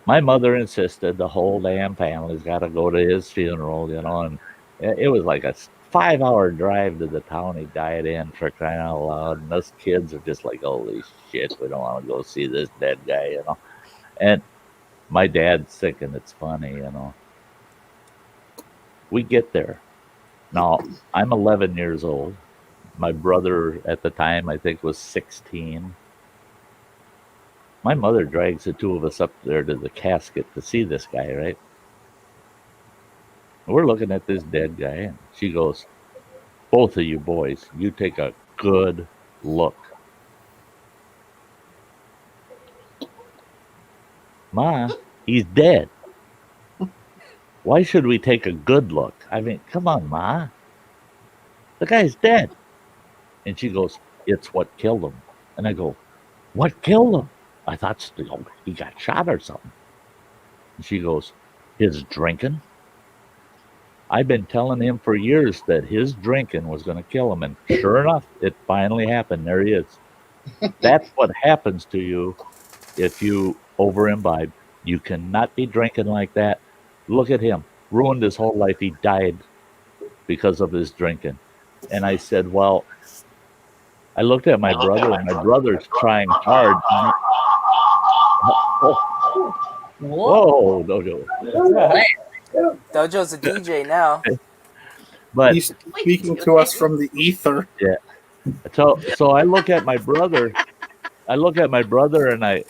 S2: my mother insisted the whole damn family's got to go to his funeral, and it was like a 5-hour drive to the town he died in, for crying out loud. And us kids are just like, holy shit, we don't want to go see this dead guy, And my dad's thinking it's funny, We get there. Now, I'm 11 years old. My brother at the time, I think, was 16. My mother drags the two of us up there to the casket to see this guy, right? We're looking at this dead guy, and she goes, both of you boys, you take a good look. Ma, he's dead. Why should we take a good look? I mean, come on, Ma. The guy's dead. And she goes, it's what killed him. And I go, what killed him? I thought he got shot or something. And she goes, his drinking? I've been telling him for years that his drinking was going to kill him. And sure enough, it finally happened. There he is. That's what happens to you if you over imbibe. You cannot be drinking like that. Look at him. Ruined his whole life. He died because of his drinking. And I said, well, I looked at my brother, and my brother's trying hard. Whoa, Dojo.
S9: Dojo's a DJ now.
S2: But
S6: he's speaking to us from the ether.
S2: Yeah. So I look at my brother. And I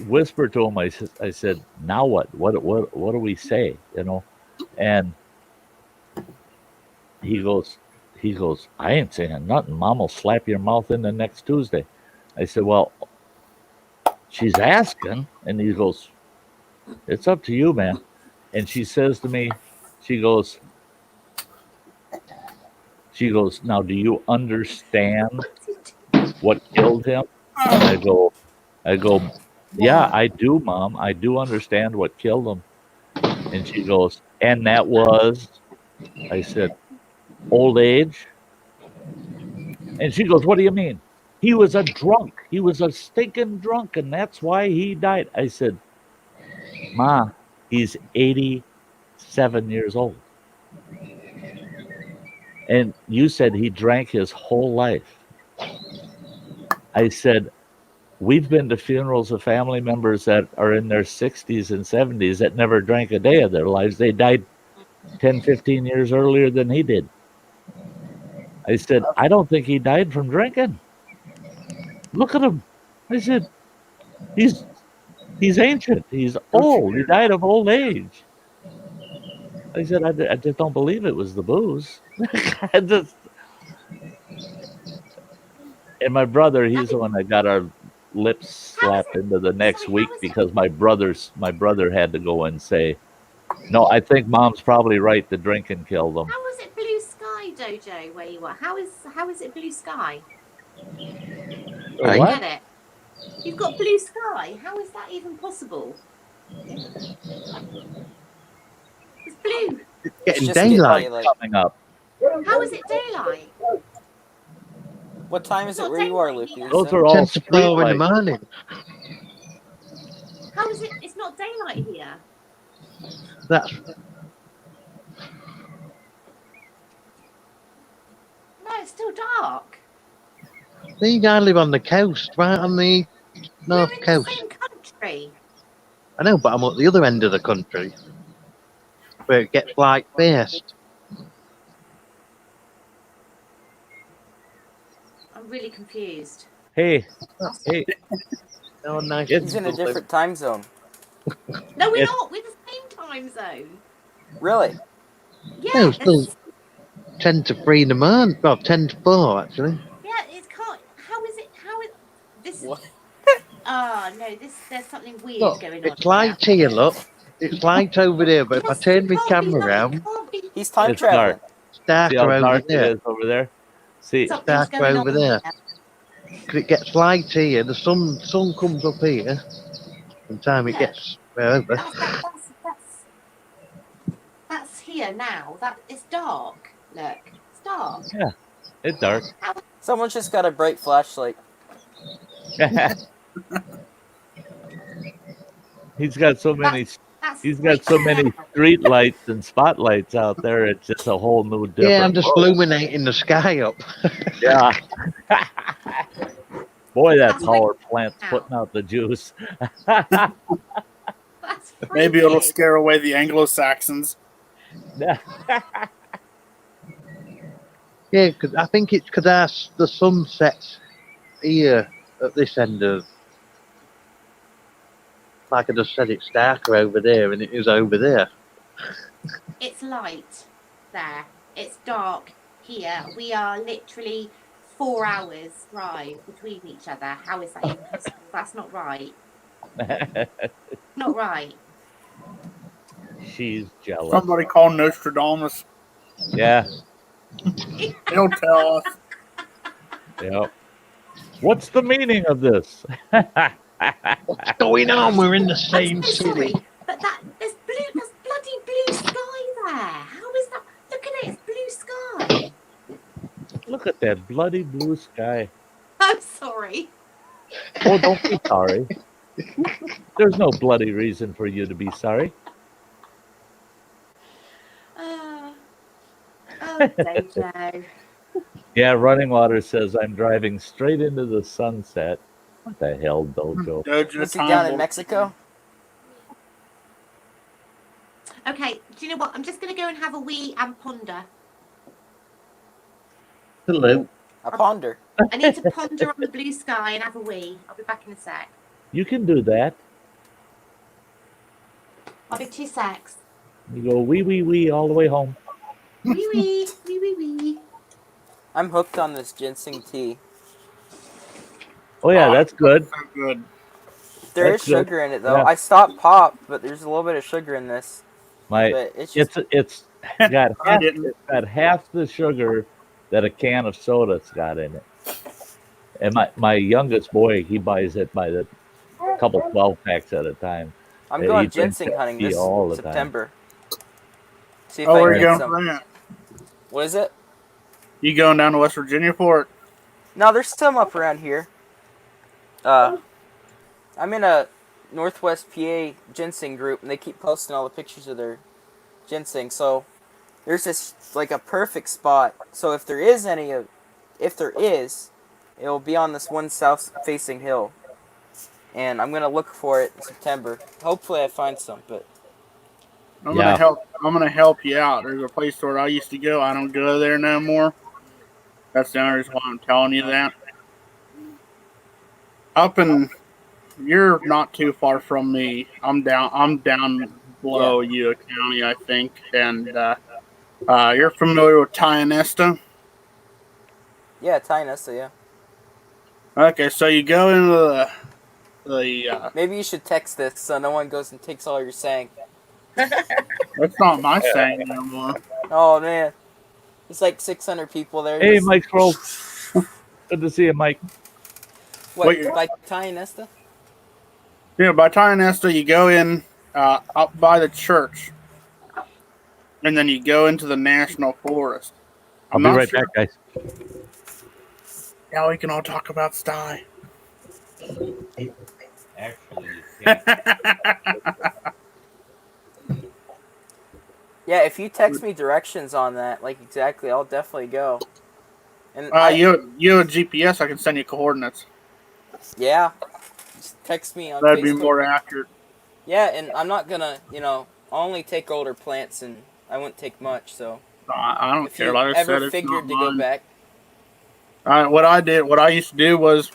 S2: whisper to him. I said, now what? What do we say? And he goes, I ain't saying nothing. Mom will slap your mouth in the next Tuesday. I said, well, she's asking. And he goes, it's up to you, man. And she says to me, she goes, now, do you understand what killed him? And I go, yeah, I do, Mom. I do understand what killed him. And she goes, and that was, I said, old age. And she goes, what do you mean? He was a drunk. He was a stinking drunk, and that's why he died. I said, Ma, he's 87 years old. And you said he drank his whole life. I said, we've been to funerals of family members that are in their 60s and 70s that never drank a day of their lives. They died 10, 15 years earlier than he did. I said, I don't think he died from drinking. Look at him. I said, he's ancient. He's old. He died of old age. I said, I just don't believe it was the booze. And my brother, he's the one that got our lips slapped into the next week because my brother had to go and say, no, I think Mom's probably right. The drinking killed him.
S7: How is it blue sky, Dojo, where you are? How is it blue sky?
S8: I
S7: get it. You've got blue sky. How is that even possible? It's blue.
S8: It's getting daylight
S2: coming up.
S7: How is it daylight?
S9: What time is it where you are, Luke?
S2: Those are all
S8: 10 to 4 in the morning.
S7: How is it? It's not daylight here.
S8: That's
S7: No, it's still dark.
S8: you guys live on the coast, right on the north
S7: We're in
S8: coast.
S7: the same country.
S8: I know, but I'm at the other end of the country, where it gets like faced.
S7: I'm really confused.
S2: Hey.
S8: Oh, nice.
S9: He's in a different time zone.
S7: No, we're not. We're the same time zone.
S9: Really?
S7: Yeah.
S8: No, still 10 to 3 in the morning. Well, 10 to 4, actually.
S7: Yeah, it can't. How is it? How is this?
S9: What?
S7: Oh no, there's something weird
S8: Look,
S7: going on.
S8: it's light here, look. It's light over there, but if I turn my camera around,
S9: He's time
S2: It's
S9: traveling.
S2: dark.
S8: it's darker
S2: See how
S8: over
S2: dark it
S8: there.
S2: is over there? See,
S7: Something's
S8: Darker
S7: going
S8: over
S7: on
S8: there.
S7: here.
S8: Because it gets light here. The sun comes up here. From the time it
S7: Yeah.
S8: gets wherever.
S7: That's here now. That is dark. Look, it's dark.
S2: yeah, it's dark.
S9: Someone's just got a bright flashlight.
S2: He's got so many.
S7: That's
S2: He's got so many street lights and spotlights out there. It's just a whole new different.
S8: Yeah, I'm just illuminating the sky up.
S2: Yeah. Boy, that
S7: That's
S2: power
S7: freaky
S2: plant's
S7: now.
S2: putting out the juice.
S7: That's
S6: Maybe it'll
S7: freaky.
S6: scare away the Anglo-Saxons.
S8: Yeah, because I think it's because the sun sets here at this end of. Like I just said, it's darker over there than it is over there.
S7: It's light there. It's dark here. We are literally 4 hours drive between each other. How is that even possible? That's not right. Not right.
S2: She's jealous.
S6: Somebody call Nostradamus.
S2: Yeah.
S6: He'll tell us.
S2: Yep. What's the meaning of this?
S8: What's going on? We're in the same
S7: I'm so sorry,
S8: city.
S7: but there's bloody blue sky there. How is that? Look at it. It's blue sky.
S2: Look at that bloody blue sky.
S7: I'm sorry.
S2: Oh, don't be sorry. There's no bloody reason for you to be sorry.
S7: Oh, Dojo.
S2: Yeah, Running Water says I'm driving straight into the sunset. What the hell, Dojo?
S6: Dojo
S9: Was he
S6: time
S9: down in
S6: will-
S9: Mexico?
S7: Okay, do you know what? I'm just going to go and have a wee and ponder.
S8: Hello.
S9: A ponder.
S7: I need to ponder on the blue sky and have a wee. I'll be back in a sec.
S2: You can do that.
S7: I'll be 2 secs.
S2: You go wee all the way home.
S7: Wee wee, wee wee wee.
S9: I'm hooked on this ginseng tea.
S2: Oh yeah, that's good.
S6: So good.
S9: There
S2: That's
S9: is
S2: good.
S9: sugar in it though.
S2: Yeah.
S9: I stopped pop, but there's a little bit of sugar in this.
S2: My
S9: But it's just
S2: it's got
S6: I
S2: half,
S6: didn't.
S2: it's got half the sugar that a can of soda's got in it. And my youngest boy, he buys it by the couple 12 packs at a time.
S9: I'm
S2: Yeah,
S9: going
S2: he drinks
S9: ginseng
S2: that
S9: hunting
S2: tea
S9: this
S2: all the time.
S9: September. See if
S6: Oh,
S9: I
S6: where
S9: can
S6: you
S9: get
S6: going for
S9: some.
S6: that?
S9: What is it?
S6: You going down to West Virginia for it?
S9: No, there's some up around here. I'm in a Northwest PA ginseng group, and they keep posting all the pictures of their ginseng. So there's this like a perfect spot. So if there is, it'll be on this one south-facing hill, and I'm gonna look for it in September. Hopefully, I find some. But
S6: I'm
S2: Yeah.
S6: gonna help you out. There's a place where I used to go. I don't go there no more. That's the only reason why I'm telling you that. You're not too far from me. I'm down below you County, I think. And you're familiar with Tionesta?
S9: yeah, Tionesta, yeah.
S6: Okay, so you go into the
S9: Maybe you should text this so no one goes and takes all you're saying.
S6: that's not my saying anymore.
S9: Oh man, it's like 600 people there.
S2: Hey,
S9: just-
S2: Mike Scroll. Good to see you, Mike.
S9: What,
S6: Wait.
S9: like Tionesta?
S6: Yeah, by Tionesta, you go in up by the church, and then you go into the national forest.
S2: I'll be right back, guys.
S6: Now we can all talk about Sty.
S2: Actually,
S9: Yeah, if you text me directions on that, like exactly, I'll definitely go. And
S6: you have GPS. I can send you coordinates.
S9: yeah, just text me on
S6: That'd
S9: Facebook.
S6: be more accurate.
S9: Yeah, and I'm not gonna, I'll only take older plants, and I wouldn't take much. So
S6: I don't
S9: if
S6: care.
S9: you
S6: Like I
S9: ever
S6: said, it's
S9: figured
S6: not
S9: to go
S6: mine.
S9: back,
S6: What I used to do was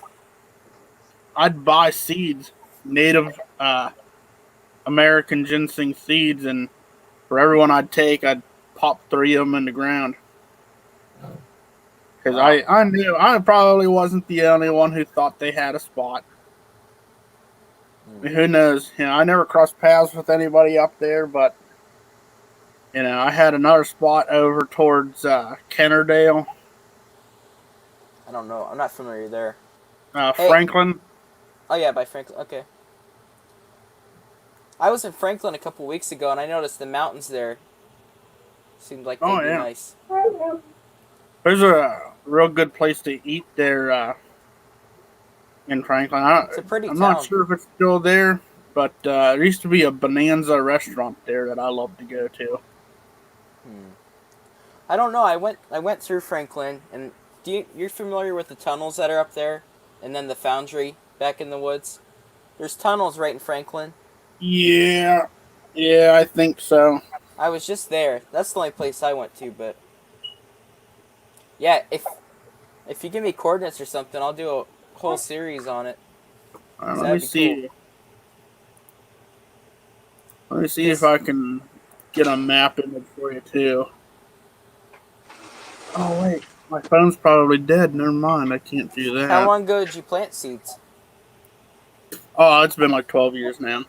S6: I'd buy seeds, native American ginseng seeds, and for everyone I'd take, I'd pop 3 of them in the ground. Because I knew I probably wasn't the only one who thought they had a spot. I mean, who knows? I never crossed paths with anybody up there, but I had another spot over towards Kennerdale,
S9: I don't know. I'm not familiar there.
S6: Hey. Franklin.
S9: Oh yeah, by Franklin. Okay. I was in Franklin a couple weeks ago, and I noticed the mountains there seemed like they'd be nice.
S6: There's a real good place to eat there in Franklin.
S9: It's a pretty
S6: I'm
S9: town.
S6: not sure if it's still there, but there used to be a Bonanza restaurant there that I love to go to.
S9: I don't know. I went through Franklin, and you're familiar with the tunnels that are up there, and then the foundry back in the woods? There's tunnels right in Franklin.
S6: Yeah, I think so.
S9: I was just there. That's the only place I went to, but yeah, if you give me coordinates or something, I'll do a whole series on it.
S6: Let me see. Cool. Let me see if I can get a map image for you too. Oh wait, my phone's probably dead. Never mind, I can't do that.
S9: How long ago did you plant seeds?
S6: Oh, it's been like 12 years now.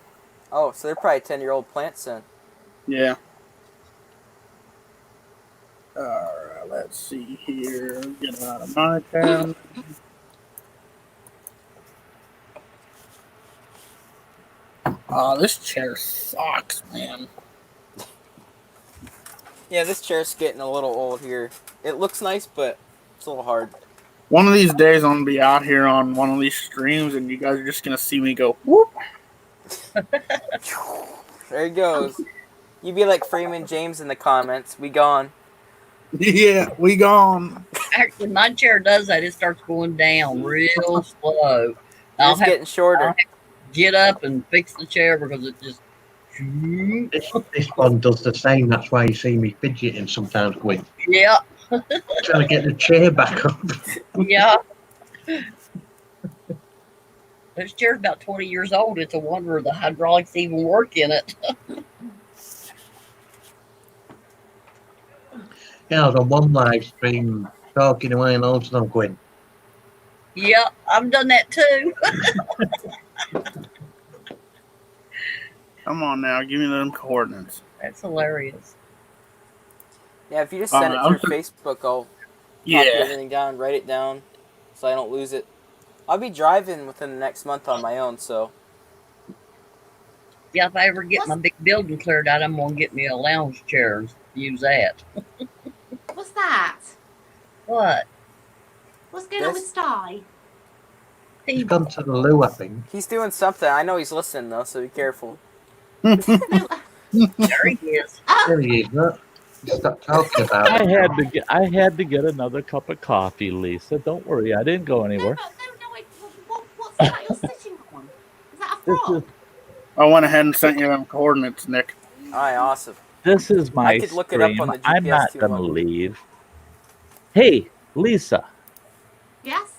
S9: Oh, so they're probably 10-year-old plants then.
S6: Yeah. Alright, let's see here. Get out of my town. Oh, this chair sucks, man.
S9: Yeah, this chair's getting a little old here. It looks nice, but it's a little hard.
S6: One of these days, I'm going to be out here on one of these streams, and you guys are just going to see me go, whoop.
S9: There he goes. You be like Freeman James in the comments. We gone.
S6: Yeah, we gone.
S3: Actually, my chair does that. It starts going down real slow.
S9: It's getting shorter.
S3: I'll have to get up and fix the chair because it just...
S5: This one does the same. That's why you see me fidgeting sometimes going,
S3: yeah.
S5: Trying to get the chair back up.
S3: Yeah. This chair's about 20 years old. It's a wonder the hydraulics even work in it.
S5: Yeah, I was on one live stream talking away and all of a sudden I'm going,
S3: yeah, I've done that too.
S6: Come on now, give me them coordinates.
S3: That's hilarious.
S9: Yeah, if you just send it through Facebook, I'll copy everything down, write it down, so I don't lose it. I'll be driving within the next month on my own, so.
S3: Yeah, if I ever get my big building cleared out, I'm going to get me a lounge chair and use that.
S7: What's that?
S3: What?
S7: What's going on with Sty?
S5: He's gone to the loo, I think.
S9: He's doing something. I know he's listening, though, so be careful.
S3: There he is.
S5: There he is, look. Stop talking about it.
S2: I had to get another cup of coffee, Lisa. Don't worry, I didn't go anywhere.
S7: No, wait. What's that you're sitting on? Is that a frog?
S6: I went ahead and sent you them coordinates, Nick.
S9: Alright, awesome.
S2: This is my
S9: I could look it up on the GPS
S2: I'm not
S9: too,
S2: going to leave. Hey, Lisa.
S7: Yes?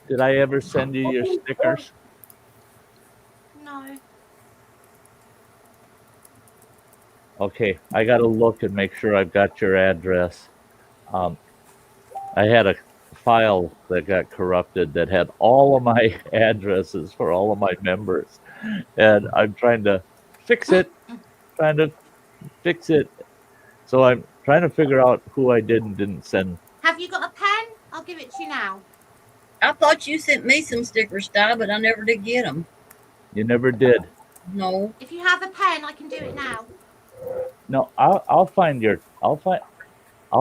S2: Did I ever send you your stickers?
S7: No.
S2: Okay, I got to look and make sure I've got your address. I had a file that got corrupted that had all of my addresses for all of my members, and I'm trying to fix it. So I'm trying to figure out who I did and didn't send.
S7: Have you got a pen? I'll give it to you now.
S3: I thought you sent me some stickers, Sty, but I never did get them.
S2: You never did.
S3: No.
S7: If you have a pen, I can do it now.
S2: No, I'll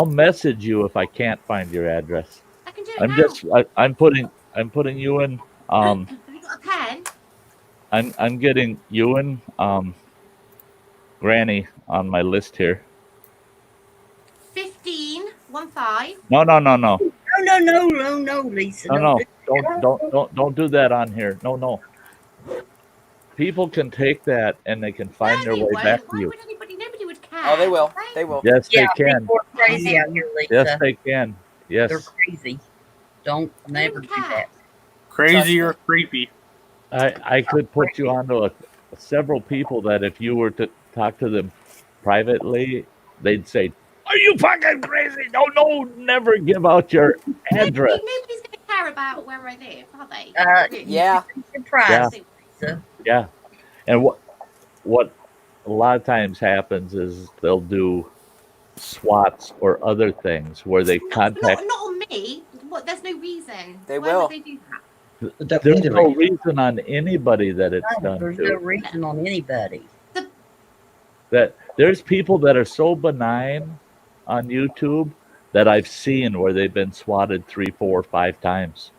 S2: message you if I can't find your address.
S7: I can do it now.
S2: I'm putting you in.
S7: Have you got a pen?
S2: I'm getting you and Granny on my list here.
S7: 15.
S2: No.
S3: No, Lisa.
S2: No. Don't do that on here. No. People can take that and they can find their way back to you.
S7: Nobody would care.
S9: Oh, they will. They will.
S2: Yes,
S3: Yeah,
S2: they can.
S3: people are crazy out here, Lisa.
S2: Yes, they can. Yes.
S3: They're crazy. Don't never do that.
S6: Crazy or creepy.
S2: I could put you onto several people that if you were to talk to them privately, they'd say, "Are you fucking crazy? No, never give out your address."
S7: Nobody's going to care about where I live, are they?
S9: Yeah.
S3: Surprised, Lisa.
S2: Yeah. And what a lot of times happens is they'll do SWATs or other things where they contact.
S7: Not on me. Really? What? There's no reason.
S9: They
S7: Why
S9: will.
S7: would they do that?
S2: There's no reason on anybody that it's done
S3: There's no
S2: to.
S3: reason on anybody.
S2: That there's people that are so benign on YouTube that I've seen where they've been swatted 3, 4, 5 times,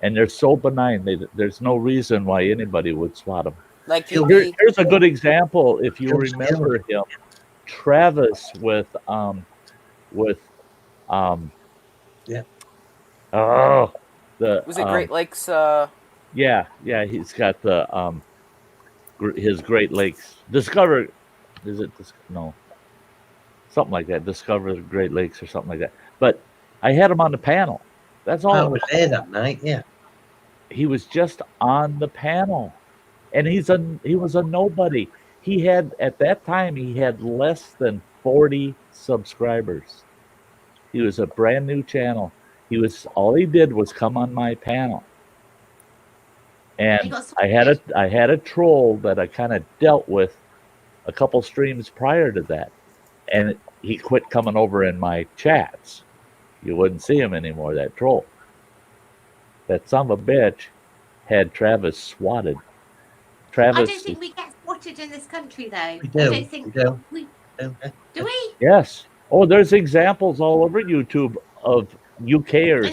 S2: and they're so benign. There's no reason why anybody would swat them.
S9: Like
S2: Here's a good example. If you remember him, Travis with
S5: Yeah.
S2: Oh,
S9: was it Great Lakes?
S2: Yeah, he's got the his Great Lakes Discover. Is it no? Something like that. Discover the Great Lakes or something like that. But I had him on the panel. That's all.
S5: I was there that night. Yeah.
S2: He was just on the panel, and he was a nobody. He had at that time he had less than 40 subscribers. He was a brand new channel. All he did was come on my panel. And I had a troll that I kind of dealt with a couple streams prior to that. And he quit coming over in my chats. You wouldn't see him anymore, that troll. That son of a bitch had Travis swatted.
S7: I don't think we get swatted in this country, though.
S5: We do.
S7: I don't think
S5: we do.
S7: Do we?
S2: Yes. Oh, there's examples all over YouTube of UKers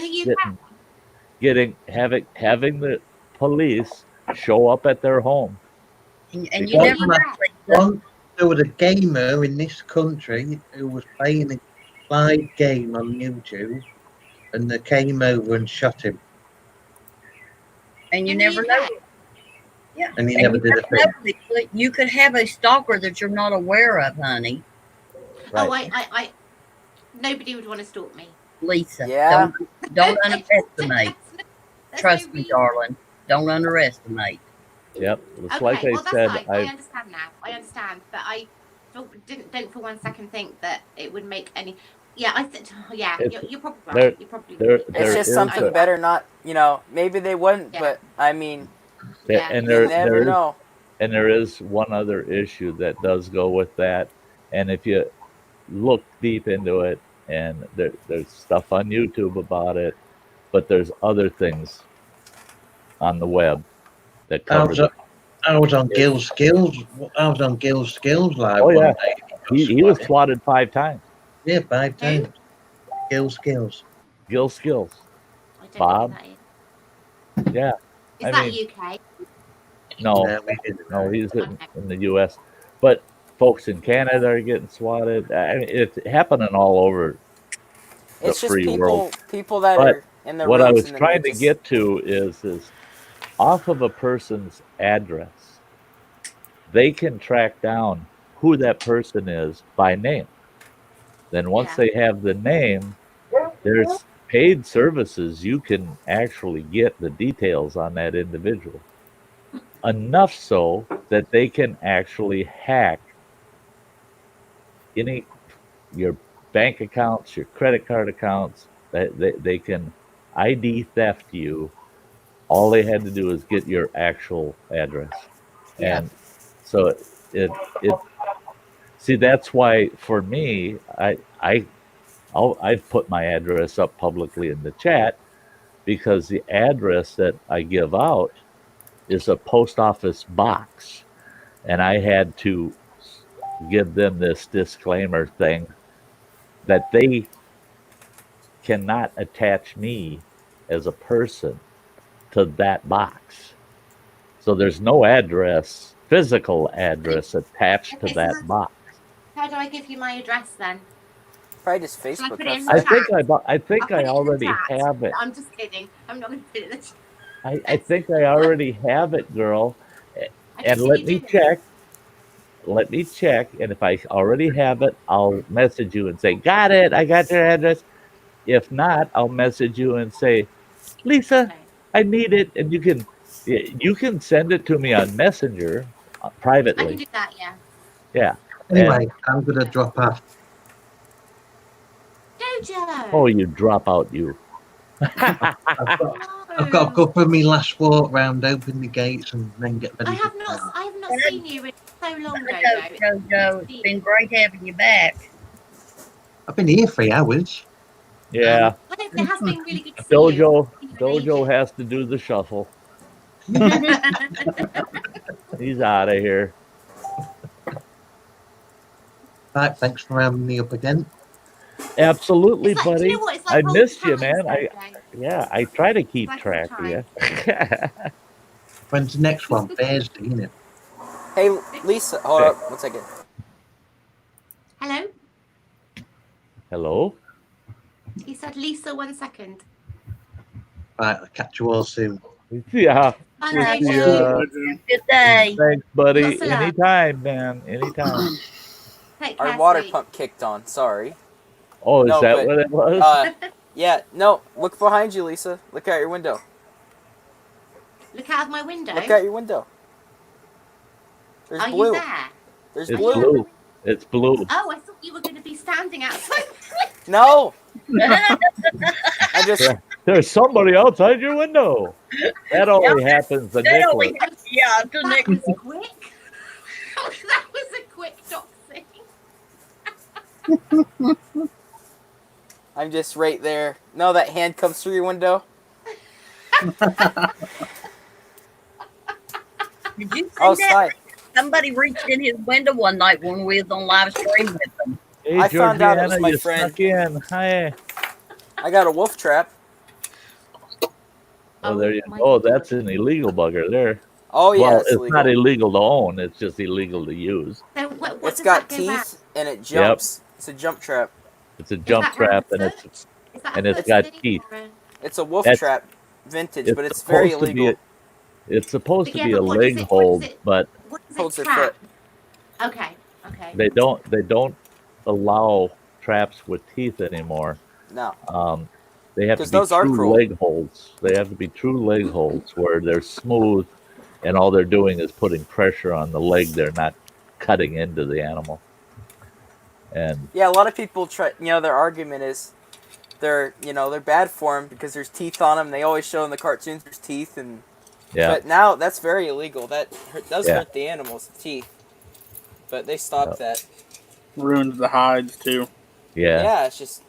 S2: having the police show up at their home.
S3: And you never know.
S5: There was a gamer in this country who was playing a live game on YouTube, and they came over and shot him.
S3: And you never know. Yeah.
S5: And he never did a thing.
S3: You could have a stalker that you're not aware of, honey.
S7: Right. Oh, I nobody would want to stalk me.
S3: Lisa,
S9: Yeah.
S3: don't underestimate. Trust me, darling. Don't underestimate.
S2: Yep. It's
S7: Okay,
S2: like I
S7: well, that's
S2: said,
S7: fine. I understand now. I understand, but I didn't for one second think that it would make any. Yeah, I think. Yeah, you're probably right. You're probably right.
S9: It's just something better. Not, maybe they wouldn't, but I mean,
S2: and
S9: you never know.
S2: And there is one other issue that does go with that, and if you look deep into it, and there's stuff on YouTube about it, but there's other things on the web that cover.
S5: I was on Gil Skills. I was on Gil Skills live.
S2: Oh yeah,
S5: one day.
S2: he was swatted 5 times.
S5: Yeah, 5 times. Gil Skills.
S2: Gil Skills.
S7: I don't
S2: Bob.
S7: know who that is.
S2: Yeah.
S7: Is that UK?
S2: No, he's in the U.S. But folks in Canada are getting swatted. I mean, it's happening all over the
S9: It's just
S2: free world.
S9: people that
S2: But
S9: are in the
S2: what I
S9: rooms
S2: was
S9: and
S2: trying
S9: they
S2: to get to is off of a person's address, they can track down who that person is by name. Then once they have the name, there's paid services you can actually get the details on that individual. Enough so that they can actually hack your bank accounts, your credit card accounts. They can ID theft you. All they had to do is get your actual address. And so see, that's why for me, I've put my address up publicly in the chat, because the address that I give out is a post office box, and I had to give them this disclaimer thing that they cannot attach me as a person to that box. So there's no physical address attached to that box.
S7: How do I give you my address then?
S9: Probably just Facebook.
S7: Put it in the chat?
S2: I think I already have it.
S7: I'm just kidding. I'm not going to put it in the chat.
S2: I think I already have it, girl. And let me check. Let me check. And if I already have it, I'll message you and say, got it. I got your address. If not, I'll message you and say, Lisa, I need it. And you can send it to me on Messenger privately.
S7: I can do that, yeah.
S2: Yeah.
S5: Anyway, I'm going to drop off.
S7: Jojo!
S2: Oh, you drop out, you.
S5: I've got to go for my last walk round, open the gates, and then get ready.
S7: I have not seen you in so long,
S3: Jojo. It's been great having you back.
S5: I've been here 3 hours.
S2: Yeah,
S7: It has been really good to see you.
S2: Dojo has to do the shuffle. He's out of here.
S5: Right, thanks for having me up again.
S2: Absolutely,
S7: It's like, do
S2: buddy.
S7: you know what? It's
S2: I
S7: like old
S2: missed you,
S7: times,
S2: man.
S7: Dojo.
S2: I try to keep
S7: It's like old
S2: track of you.
S5: When's the next one? Thursday, isn't it?
S9: Hey, Lisa, hold up 1 second.
S7: Hello?
S2: Hello?
S7: He said, Lisa, 1 second.
S5: Right, I'll catch you all soon.
S2: Yeah.
S7: Bye,
S3: Yeah.
S7: Dojo.
S3: Good day.
S2: Thanks, buddy.
S7: Lots of love.
S2: Anytime, man. Anytime.
S7: Take
S9: Our
S7: care,
S9: water
S7: sweet.
S9: pump kicked on. Sorry.
S2: Oh, is
S9: No,
S2: that
S9: but,
S2: what it was?
S9: Yeah, no. Look behind you, Lisa. Look out your window.
S7: Look out of my window.
S9: Look out your window. There's
S7: Are
S9: blue.
S7: you there?
S9: There's
S2: It's
S9: blue.
S2: blue. It's blue.
S7: Oh, I thought you were going to be standing outside.
S9: No. I just.
S2: There's somebody outside your window. That only happens to
S3: That only
S2: Nicholas.
S3: happens, yeah, to
S7: That
S3: Nicholas.
S7: was quick. That was a quick doxing.
S9: I'm just right there. No, that hand comes through your window.
S3: Did you see
S9: Oh,
S3: that?
S9: Sty.
S3: Somebody reached in his window one night when we was on live stream with them.
S2: Hey,
S9: I found out it was
S2: Georgiana,
S9: my
S2: you
S9: friend.
S2: snuck in. Hi.
S9: I got a wolf trap.
S2: Oh, there you
S7: my
S2: go. Oh,
S7: God.
S2: that's an illegal bugger there.
S9: Oh yeah,
S2: Well,
S9: it's
S2: it's not
S9: legal.
S2: illegal to own. It's just illegal to use.
S7: So what
S9: It's
S7: does
S9: got
S7: that go back?
S9: teeth and it jumps. It's a jump trap.
S2: It's a jump
S7: that
S2: trap, and
S7: rabbit
S2: it's
S7: Is that
S2: and
S7: a
S2: it's
S7: foot
S2: got
S7: thing
S2: teeth.
S7: or a-
S9: It's a wolf
S2: That's-
S9: trap, vintage, but it's very
S2: supposed to be
S9: illegal.
S2: it's supposed
S7: But
S2: to
S7: yeah,
S2: be
S7: but
S2: a
S7: what does
S2: leg
S7: it- what
S2: hold,
S7: does it-
S2: but
S7: What does
S9: Holds
S7: it
S9: their
S7: trap?
S9: foot.
S7: Okay.
S2: they don't allow traps with teeth anymore.
S9: No.
S2: They have to
S9: 'Cause
S2: be
S9: those are
S2: true
S9: cruel.
S2: leg holds. They have to be true leg holds where they're smooth, and all they're doing is putting pressure on the leg. They're not cutting into the animal. And
S9: Yeah, a lot of people try. You know, their argument is they're bad for them because there's teeth on them. They always show in the cartoons there's teeth, and
S2: yeah,
S9: but now that's very illegal. That does
S2: Yeah.
S9: hurt the animals, the teeth. But they stopped that.
S6: Ruins the hides too.
S2: yeah.
S9: Yeah, it's just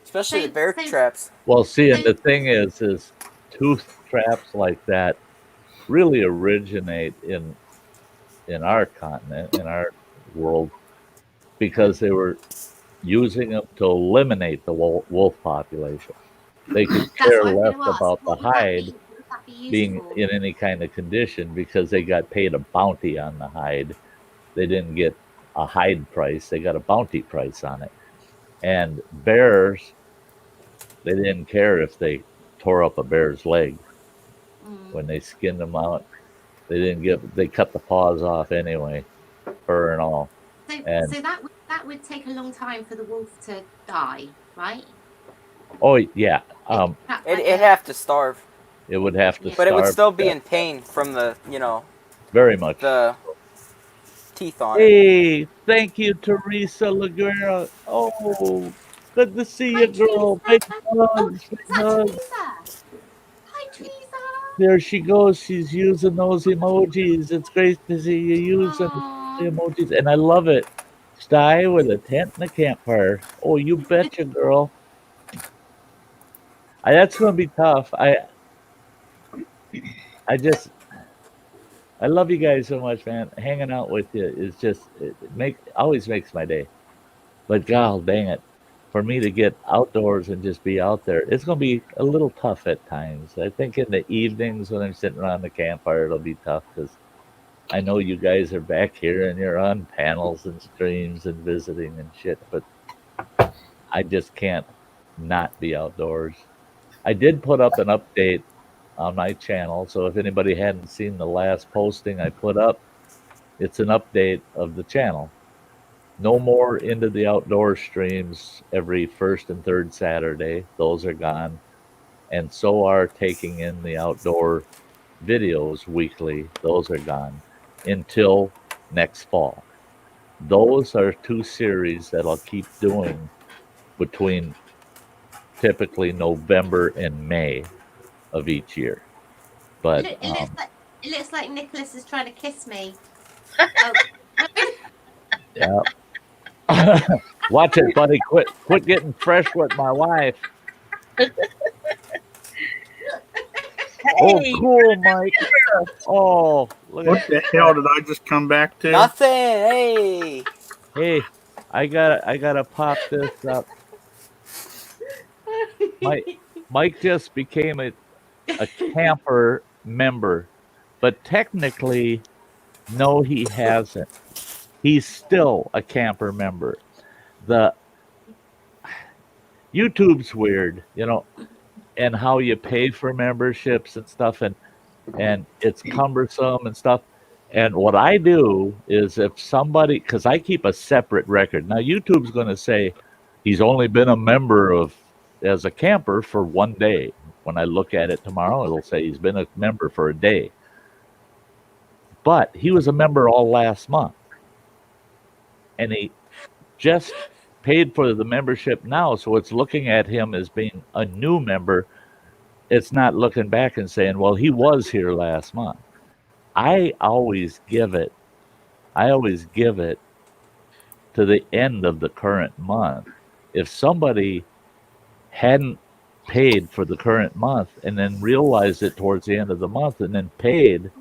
S9: especially
S7: So-
S9: the bear
S7: so-
S9: traps.
S2: Well, see, and the thing is tooth traps like that really originate in our continent, in our world, because they were using them to eliminate the wolf population. They could
S7: That's
S2: care
S7: what I'm
S2: less
S7: gonna ask.
S2: about the
S7: What would that
S2: hide
S7: be? What would that be used
S2: being
S7: for?
S2: in any kind of condition because they got paid a bounty on the hide. They didn't get a hide price, they got a bounty price on it. And bears, they didn't care if they tore up a bear's leg when they skinned them out. They cut the paws off anyway, fur and all. and-
S7: So that would take a long time for the wolf to die, right?
S2: Oh yeah,
S9: It'd have to starve,
S2: it would have to
S7: Yeah.
S9: but it would
S2: starve
S9: still
S2: to
S9: be
S2: death.
S9: in pain from the
S2: Very much.
S9: the teeth on it.
S2: Hey, thank you, Teresa Laguerra. Oh, good to see
S7: Hi,
S2: you, girl.
S7: Teresa.
S2: Big
S7: Oh,
S2: hugs,
S7: is
S2: big
S7: that
S2: hugs.
S7: Teresa? Hi, Teresa.
S2: There she goes. She's using those emojis. It's great to see you using
S7: Aw.
S2: the emojis, and I love it. Sty with a tent and a campfire. Oh, you betcha, girl. That's gonna be tough. I love you guys so much, man. Hanging out with you is just always makes my day. But God dang it, for me to get outdoors and just be out there, it's gonna be a little tough at times. I think in the evenings when I'm sitting around the campfire, it'll be tough because I know you guys are back here and you're on panels and streams and visiting and shit. But I just can't not be outdoors. I did put up an update on my channel, so if anybody hadn't seen the last posting I put up, it's an update of the channel. No more Into the Outdoor streams every first and third Saturday. Those are gone. And so are Taking in the Outdoor videos weekly. Those are gone until next fall. Those are two series that I'll keep doing between typically November and May of each year. But
S7: It looks like Nicholas is trying to kiss me. Oh.
S2: yeah. Watch it, buddy. Quit getting fresh with my wife. Oh,
S3: Hey,
S2: cool, Mike. Oh, look
S6: What
S2: at
S6: the hell did I just come back to?
S9: Nothing. Hey.
S2: Hey, I gotta pop this up. Mike just became a camper member, but technically, no, he hasn't. He's still a camper member. The YouTube's weird, and how you pay for memberships and stuff, and it's cumbersome and stuff. And what I do is if somebody, because I keep a separate record. Now YouTube's going to say he's only been a member as a camper for 1 day. When I look at it tomorrow, it'll say he's been a member for a day. But he was a member all last month. And he just paid for the membership now, so it's looking at him as being a new member. It's not looking back and saying, well, he was here last month. I always give it to the end of the current month. If somebody hadn't paid for the current month and then realized it towards the end of the month and then paid,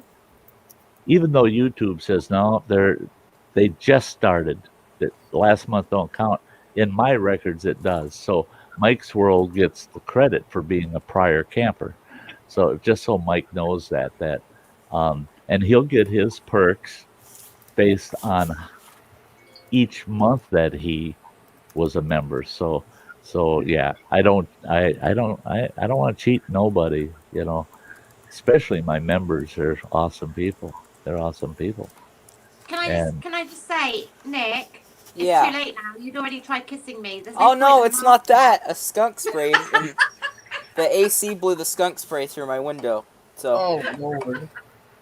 S2: even though YouTube says no, they just started, that last month don't count, in my records it does. So Mike's World gets the credit for being a prior camper. So just so Mike knows that and he'll get his perks based on each month that he was a member. So yeah, I don't want to cheat nobody, especially my members. They're awesome people.
S7: Can I just say, Nick? It's
S9: Yeah.
S7: too late now. You'd already tried kissing me. There's
S9: Oh no,
S7: point
S9: it's
S7: in
S9: not
S7: asking.
S9: that. A skunk sprayed, and the AC blew the skunk spray through my window. So
S3: oh Lord.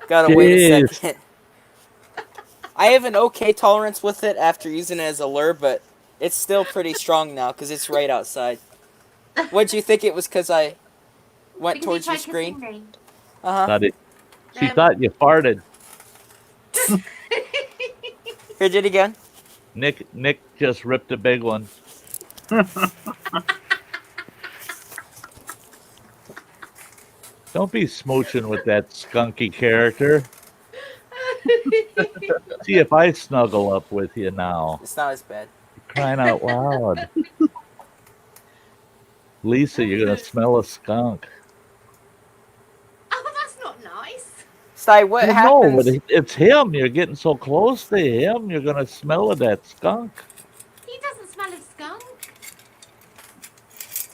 S9: gotta wait a
S2: Jeez.
S9: second. I have an okay tolerance with it after using it as a lure, but it's still pretty strong now because it's right outside. What'd you think it was? Because I went
S7: Because
S9: towards
S7: you
S9: your
S7: tried
S9: screen.
S7: kissing me.
S2: She thought you farted.
S9: Here, did it again.
S2: Nick just ripped a big one. Don't be smooching with that skunky character. See if I snuggle up with you now.
S9: It's not as bad.
S2: Crying out loud. Lisa, you're going to smell a skunk.
S7: Oh, that's not nice.
S9: Sty, what
S2: No,
S9: happens?
S2: but it's him. You're getting so close to him, you're going to smell of that skunk.
S7: He doesn't smell of skunk.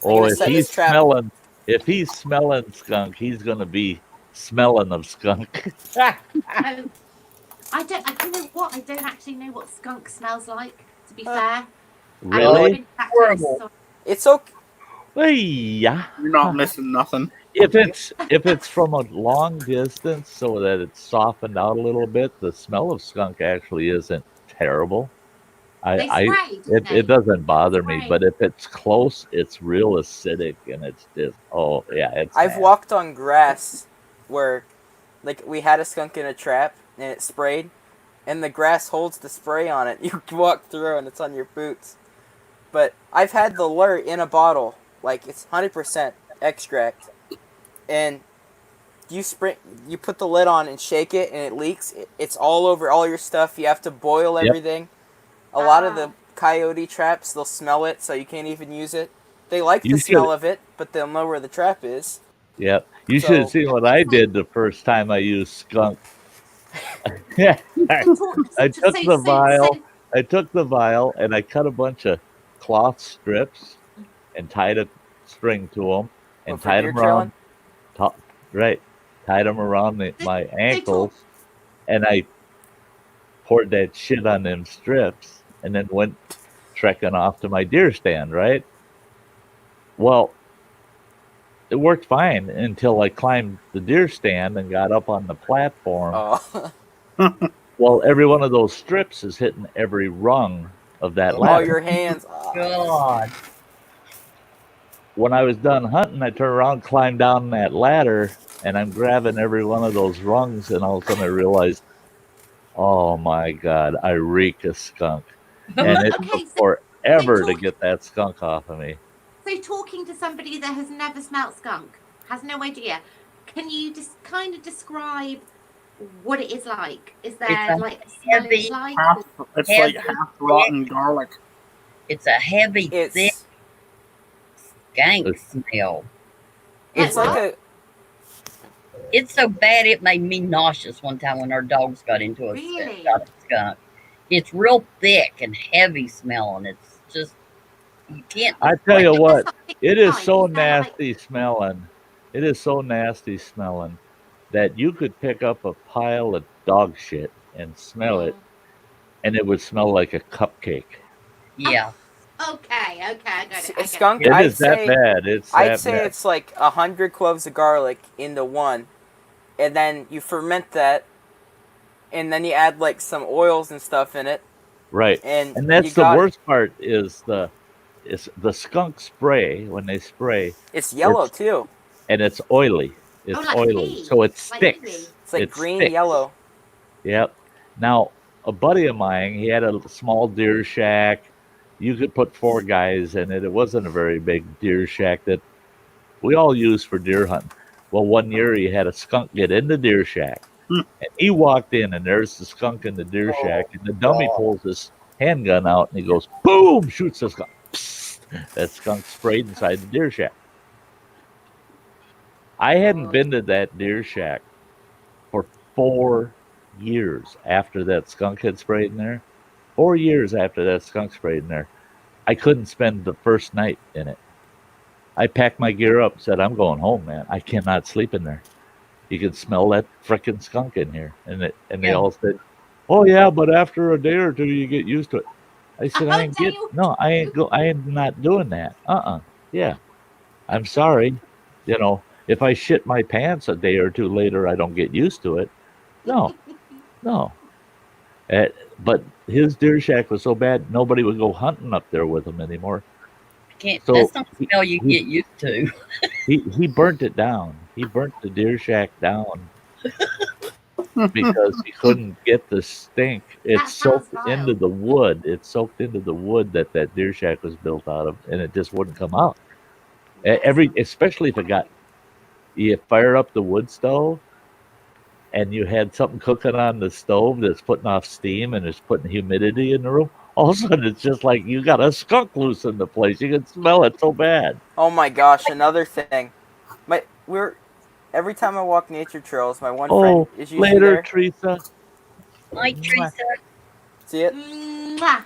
S2: Oh,
S9: gonna set this trap.
S2: if he's smelling skunk, he's going to be smelling of skunk.
S7: I you know what? I don't actually know what skunk smells like, to be fair.
S2: Really?
S3: Horrible.
S9: It's okay.
S2: Yeah.
S6: You're not missing nothing.
S2: If it's from a long distance so that it's softened out a little bit, the smell of skunk actually isn't terrible.
S7: They spray, don't they?
S2: It doesn't bother me,
S7: Spray.
S2: but if it's close, it's real acidic and it's just it's
S9: I've
S2: bad.
S9: walked on grass where, like, we had a skunk in a trap and it sprayed, and the grass holds the spray on it. You walk through and it's on your boots. But I've had the lure in a bottle, like it's 100% extract, and you put the lid on and shake it and it leaks. It's all over all your stuff. You have to boil everything. A lot of the coyote traps, they'll smell it, so you can't even use it. They like the smell of it, but they'll know where the trap is.
S2: Yep. You should have seen what I did the first time I used skunk. Yeah. I took the vial and I cut a bunch of cloth strips and tied a string to them and tied them around. Tied them around my ankles, and I poured that shit on them strips and then went trekking off to my deer stand, right? Well, it worked fine until I climbed the deer stand and got up on the platform.
S9: Oh.
S2: Well, every one of those strips is hitting every rung of that ladder.
S9: Oh, your hands.
S3: God.
S2: When I was done hunting, I turned around, climbed down that ladder, and I'm grabbing every one of those rungs, and all of a sudden I realized, oh my God, I reek of skunk. and it
S7: Okay,
S2: took
S7: so
S2: forever to
S7: talk-
S2: get that skunk off of me.
S7: So talking to somebody that has never smelt skunk, has no idea, can you just kind of describe what it is like? Is there
S3: a
S7: like a smell
S3: heavy,
S7: it's like?
S6: It's
S3: Heavy,
S6: like half rotten garlic.
S3: it's a heavy, thick
S9: It's
S3: skank smell.
S7: Like
S9: it's like
S7: what?
S9: a
S3: It's so bad it made me nauseous one time when our dogs got into a
S7: Really?
S3: skunk. It's real thick and heavy smelling. It's just you can't.
S2: I tell you
S3: describe
S2: what,
S7: That's not
S2: it is
S7: fine.
S2: so
S7: Is there, like-
S2: nasty smelling. It is so nasty smelling that you could pick up a pile of dog shit and smell it, and it would smell like a cupcake.
S3: Yeah,
S7: Okay, I got it. I
S9: a
S7: get
S9: skunk.
S2: It
S9: I'd
S2: is that
S9: say
S2: bad. It's
S9: I'd
S2: that
S9: say
S2: bad.
S9: it's like 100 cloves of garlic into one, and then you ferment that, and then you add like some oils and stuff in it,
S2: Right.
S9: and
S2: And that's
S9: you
S2: the
S9: got
S2: worst part is the skunk spray when they spray,
S9: it's yellow too.
S2: and it's oily. It's
S7: like
S2: oily,
S7: pee,
S2: so it
S7: like
S2: sticks.
S7: pee.
S9: It's like
S2: It
S9: green
S2: sticks.
S9: yellow.
S2: Yep. Now, a buddy of mine, he had a small deer shack. You could put 4 guys in it. It wasn't a very big deer shack that we all used for deer hunting. Well, one year he had a skunk get in the deer shack. And he walked in, and there's the skunk in the deer shack, and the dummy pulls his handgun out, and he goes, boom, shoots the skunk. Psst. That skunk sprayed inside the deer shack. I hadn't been to that deer shack for 4 years after that skunk had sprayed in there. 4 years after that skunk sprayed in there. I couldn't spend the first night in it. I packed my gear up and said, I'm going home, man. I cannot sleep in there. You can smell that frickin' skunk in here. And they all said, oh yeah, but after a day or two you get used to it. I said, I am not doing that. Yeah. I'm sorry. You know, if I shit my pants a day or two later, I don't get used to it. No. But his deer shack was so bad, nobody would go hunting up there with him anymore.
S3: can't.
S2: So
S3: That's not a smell you get used to.
S2: He burnt it down. He burnt the deer shack down because he couldn't get the stink. It
S7: That
S2: soaked
S7: sounds
S2: into
S7: vile.
S2: the wood. It soaked into the wood that deer shack was built out of, and it just wouldn't come out. Especially if you fire up the wood stove and you had something cooking on the stove that's putting off steam and it's putting humidity in the room. All of a sudden, it's just like you got a skunk loose in the place. You can smell it so bad.
S9: Oh my gosh! Another thing, every time I walk nature trails, my one friend is usually
S2: later,
S9: there.
S2: Teresa.
S3: Like Teresa.
S9: See it?
S7: Mwah.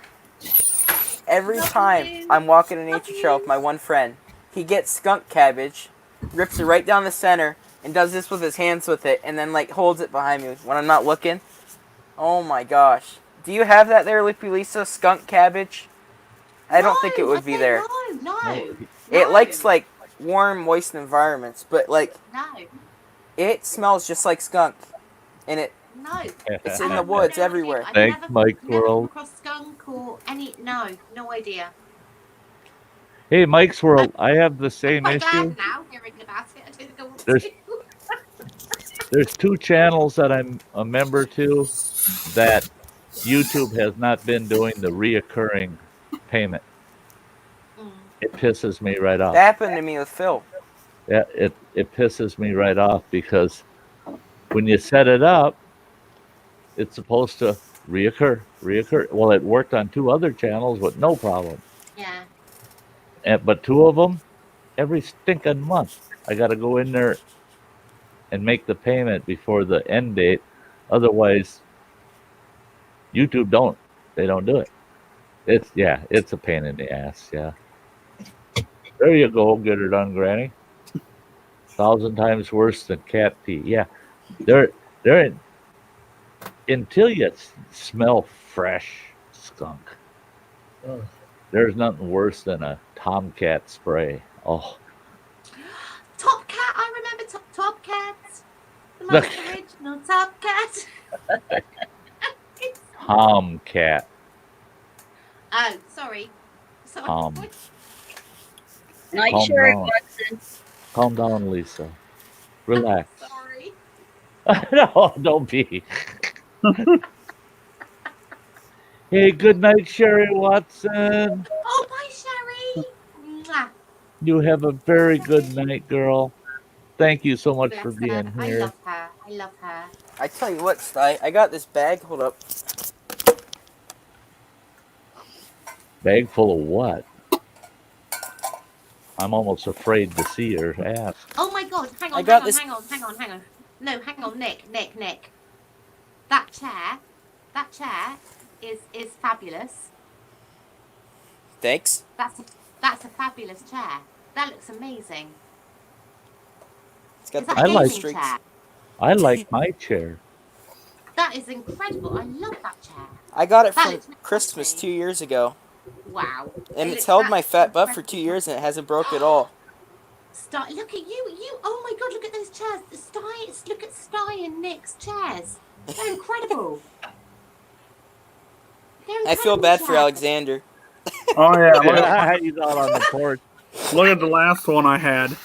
S9: Every
S7: Love
S9: time
S7: you.
S9: I'm walking a
S7: Love
S9: nature trail with
S7: you.
S9: my one friend, he gets skunk cabbage, rips it right down the center, and does this with his hands with it, and then like holds it behind me when I'm not looking. Oh my gosh! Do you have that there, Lippy Lisa? Skunk cabbage? I don't think it would be there.
S7: No.
S9: It likes like warm, moist environments, but like
S7: No.
S9: it smells just like skunk, and
S7: No.
S9: it's in the woods everywhere.
S7: I've
S2: Thanks,
S7: never,
S2: Mike
S7: never come
S2: World.
S7: across skunk or any. No idea.
S2: Hey, Mike's World. I have the same
S7: Quite
S2: issue.
S7: glad now hearing about it. I don't think I want
S2: There's-
S7: to.
S2: There's 2 channels that I'm a member to that YouTube has not been doing the reoccurring payment. It pisses me right off.
S9: That happened to me with Phil.
S2: Yeah, it pisses me right off because when you set it up, it's supposed to reoccur. Well, it worked on 2 other channels with no problem.
S7: Yeah.
S2: But 2 of them, every stinking month, I got to go in there and make the payment before the end date. Otherwise, YouTube don't do it. It's a pain in the ass. Yeah. There you go. Get her done, Granny. 1,000 times worse than cat pee. Yeah. They're until you smell fresh skunk. There's nothing worse than a tomcat spray. Oh.
S7: Top Cat. I remember Top Cat. The most original Top Cat.
S2: Tomcat.
S7: Oh, sorry.
S3: Night
S2: Calm
S3: Sherry
S2: down.
S3: Watson.
S2: Calm down, Lisa. Relax.
S7: Sorry.
S2: No, don't be. Hey, good night, Sherry Watson.
S7: Oh, bye, Sherry. Mwah.
S2: You have a very good night, girl. Thank you so much for
S7: Bless her.
S2: being
S7: I
S2: here.
S7: love her. I love her.
S9: I tell you what, Sty, I got this bag. Hold up.
S2: Bag full of what? I'm almost afraid to see her ass.
S7: Oh my God! Hang
S9: I
S7: on,
S9: got
S7: hang on,
S9: this-
S7: hang on, hang on, hang on. No, hang on, Nick. That chair is fabulous.
S9: Thanks.
S7: That's a fabulous chair. That looks amazing.
S9: It's got
S7: Is
S9: the
S7: that a
S2: I like
S7: gaming
S9: streaks.
S7: chair?
S2: I like my chair.
S7: That is incredible. I love that chair.
S9: I got it
S7: That
S9: from
S7: looks
S9: Christmas
S7: lovely.
S9: 2 years ago,
S7: Wow.
S9: and
S7: It
S9: it's
S7: looks
S9: held my
S7: that's
S9: fat butt for
S7: incredible.
S9: 2 years, and it hasn't broke at all.
S7: Sty, look at you. Oh my God! Look at those chairs. Look at Sty and Nick's chairs. They're incredible.
S9: I feel bad for Alexander.
S6: Oh yeah,
S2: He's out on the porch.
S6: look at the last one I had.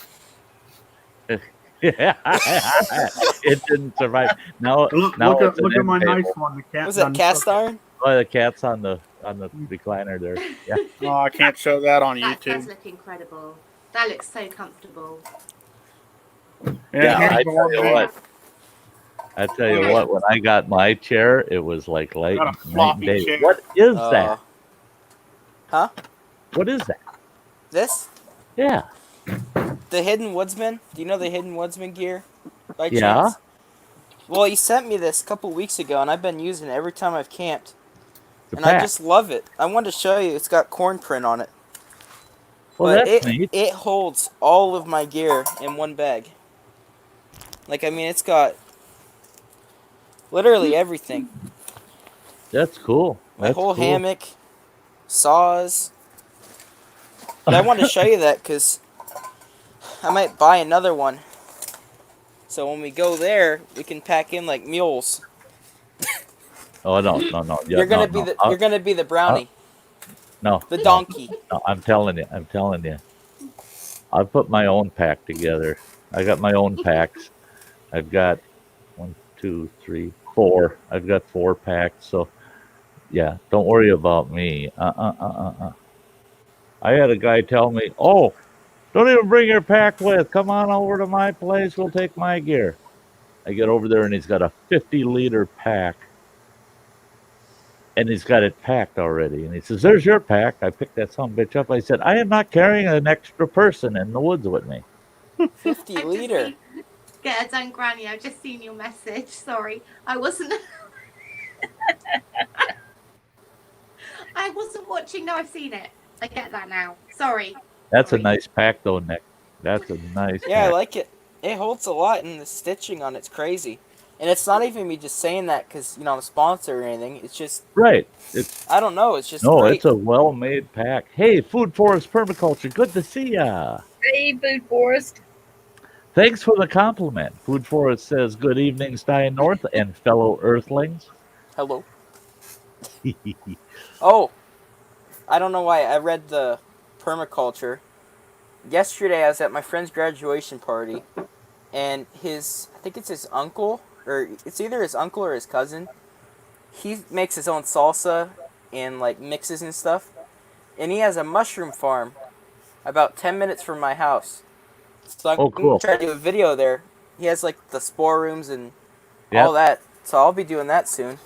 S2: It didn't survive. Now
S6: Look
S2: it's an
S6: at my
S2: end
S6: nice
S2: table.
S6: one. The cat.
S9: Was that
S6: done
S9: cast
S6: took it.
S9: iron?
S2: Oh, the cat's on the recliner there. Yeah.
S6: Oh, I can't show that on
S7: That does
S6: YouTube.
S7: look incredible. That looks so comfortable.
S2: Yeah,
S6: here's
S2: I
S6: the
S2: tell
S6: one
S2: you
S6: there.
S2: what. I tell you what. When I got my chair, it was like night
S6: Got a
S2: and
S6: floppy
S2: day.
S6: chair.
S2: What is that?
S9: Huh?
S2: What is that?
S9: This?
S2: Yeah.
S9: The Hidden Woodsman? Do you know the Hidden Woodsman gear? By
S2: Yeah.
S9: chance? Well, he sent me this a couple weeks ago, and I've been using it every time I've camped.
S2: The
S9: And I
S2: pack.
S9: just love it. I wanted to show you. It's got corn print on it.
S2: Well,
S9: But
S2: that's neat.
S9: it holds all of my gear in one bag. Like, I mean, it's got literally everything.
S2: That's cool.
S9: My
S2: That's
S9: whole
S2: cool.
S9: hammock, saws. But I wanted to show you that because I might buy another one. So when we go there, we can pack in like mules.
S2: Oh no. Yeah,
S9: You're gonna
S2: no,
S9: be
S2: no.
S9: you're gonna be the brownie,
S2: No.
S9: the donkey.
S2: No, I'm telling you. I put my own pack together. I got my own packs. I've got 1, 2, 3, 4. I've got 4 packs. So, yeah, don't worry about me. I had a guy tell me, "Oh, don't even bring your pack with. Come on over to my place. We'll take my gear." I get over there and he's got a 50-liter pack. And he's got it packed already. And he says, "There's your pack." I picked that bitch up. I said, "I am not carrying an extra person in the woods with me."
S9: 50 liter.
S7: Get her done, Granny. I've just seen your message. Sorry, I wasn't. I wasn't watching. No, I've seen it. I get that now. Sorry.
S2: That's a
S7: Sorry.
S2: nice pack, though, Nick. That's a nice
S9: Yeah, I
S2: pack.
S9: like it. It holds a lot, and the stitching on it's crazy. And it's not even me just saying that because I'm a sponsor or anything. It's just
S2: Right. It's
S9: I don't know. It's just
S2: no,
S9: great.
S2: it's a well-made pack. Hey, Food Forest Permaculture, good to see ya.
S3: Hey, Food Forest.
S2: Thanks for the compliment. Food Forest says, "Good evening, Sty North and fellow Earthlings."
S9: Hello. Oh, I don't know why I read the permaculture. Yesterday I was at my friend's graduation party, and I think it's his uncle, or it's either his uncle or his cousin. He makes his own salsa and like mixes and stuff, and he has a mushroom farm about 10 minutes from my house. So I'm
S2: Oh, cool.
S9: gonna try to do a video there. He has like the spore rooms and
S2: Yep.
S9: all that, so I'll be doing that soon.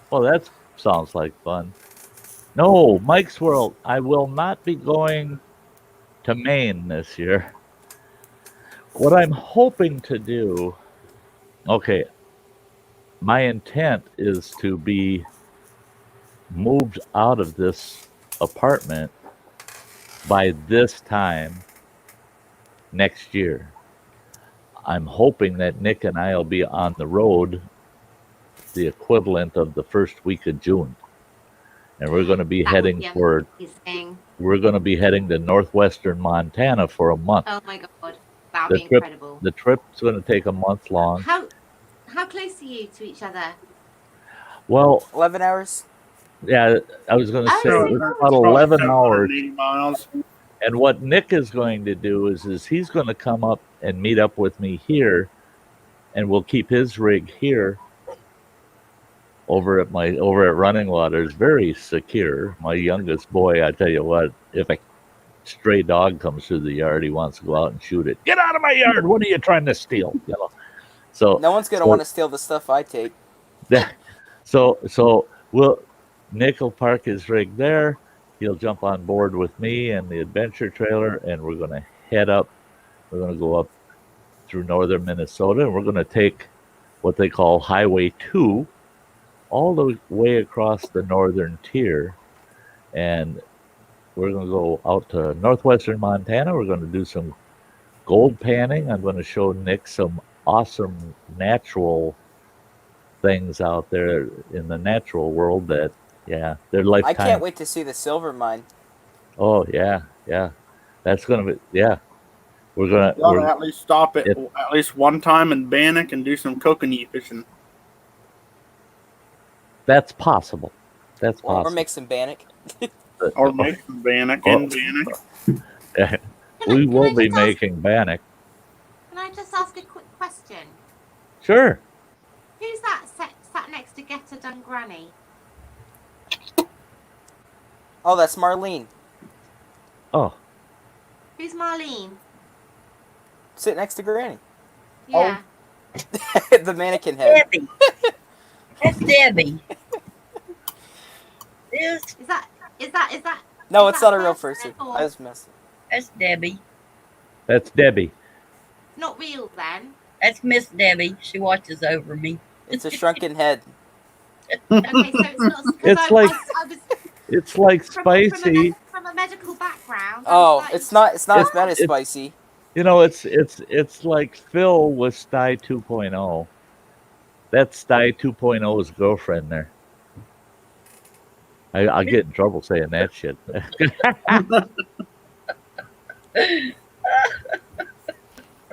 S2: Well, that sounds like fun. No, Mike's World, I will not be going to Maine this year. What I'm hoping to do, okay, my intent is to be moved out of this apartment by this time next year. I'm hoping that Nick and I will be on the road the equivalent of the first week of June. And we're going to be
S7: That would
S2: heading
S7: be
S2: for
S7: amazing.
S2: we're going to be heading to northwestern Montana for a month.
S7: Oh my God, that would
S2: The
S7: be
S2: trip
S7: incredible.
S2: the trip's going to take a month long.
S7: How close are you to each other?
S2: Well,
S9: 11 hours.
S2: yeah, I was going to
S7: Oh,
S2: say
S7: so
S2: it's
S7: close.
S2: about 11 hours.
S6: 780 miles.
S2: And what Nick is going to do is he's going to come up and meet up with me here, and we'll keep his rig here. over at Running Water is very secure. My youngest boy, I tell you what, if a stray dog comes through the yard, he wants to go out and shoot it. Get out of my yard! What are you trying to steal? You know. So
S9: No one's gonna want to steal the stuff I take.
S2: So Nick will park his rig there. He'll jump on board with me and the adventure trailer, and we're going to head up. We're going to go up through northern Minnesota, and we're going to take what they call Highway 2 all the way across the northern tier, and we're going to go out to northwestern Montana. We're going to do some gold panning. I'm going to show Nick some awesome natural things out there in the natural world that, they're lifetime.
S9: I can't wait to see the silver mine.
S2: Oh, yeah. That's going to be, We're going
S6: to at least stop at least one time in Bannock and do some kokanee fishing.
S2: That's possible.
S9: Or make some bannock.
S6: Or make some bannock in Bannock.
S2: We will be making bannock.
S7: Can I just ask a quick question?
S2: Sure.
S7: Who's that sat next to Get Her Done Granny?
S9: Oh, that's Marlene.
S2: Oh.
S7: Who's Marlene?
S9: Sit next to Granny.
S7: Yeah.
S9: Oh. The mannequin head.
S3: Debbie. That's Debbie.
S7: Is that?
S9: No,
S7: is
S9: it's
S7: that
S9: not a real
S7: person
S9: person.
S7: or-
S9: I was messing.
S3: That's Debbie.
S2: That's Debbie.
S7: Not real then.
S3: That's Miss Debbie. She watches over me.
S9: It's a shrunken head.
S7: Okay, so it's not. 'Cause
S2: It's it's like spicy.
S7: From a medical background.
S9: Oh, it's not as bad as spicy.
S2: You know, it's like Phil with Sty 2.0. That's Sty 2.0's girlfriend there. I'll get in trouble saying that shit.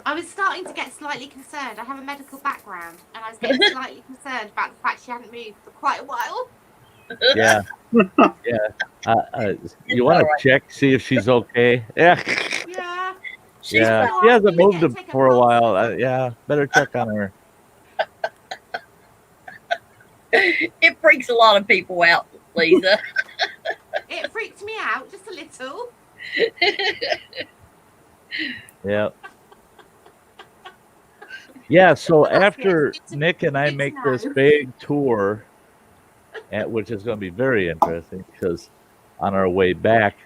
S7: I was starting to get slightly concerned. I have a medical background, and I was getting slightly concerned about the fact she hadn't moved for quite a while.
S2: Yeah. You want to check, see if she's okay? Yeah.
S7: Yeah.
S2: She hasn't moved for a while. Better check on her.
S3: It freaks a lot of people out, Lisa.
S7: It freaked me out just a little.
S2: Yep. Yeah, so after Nick and I make this big tour, which is going to be very interesting, because on our way back,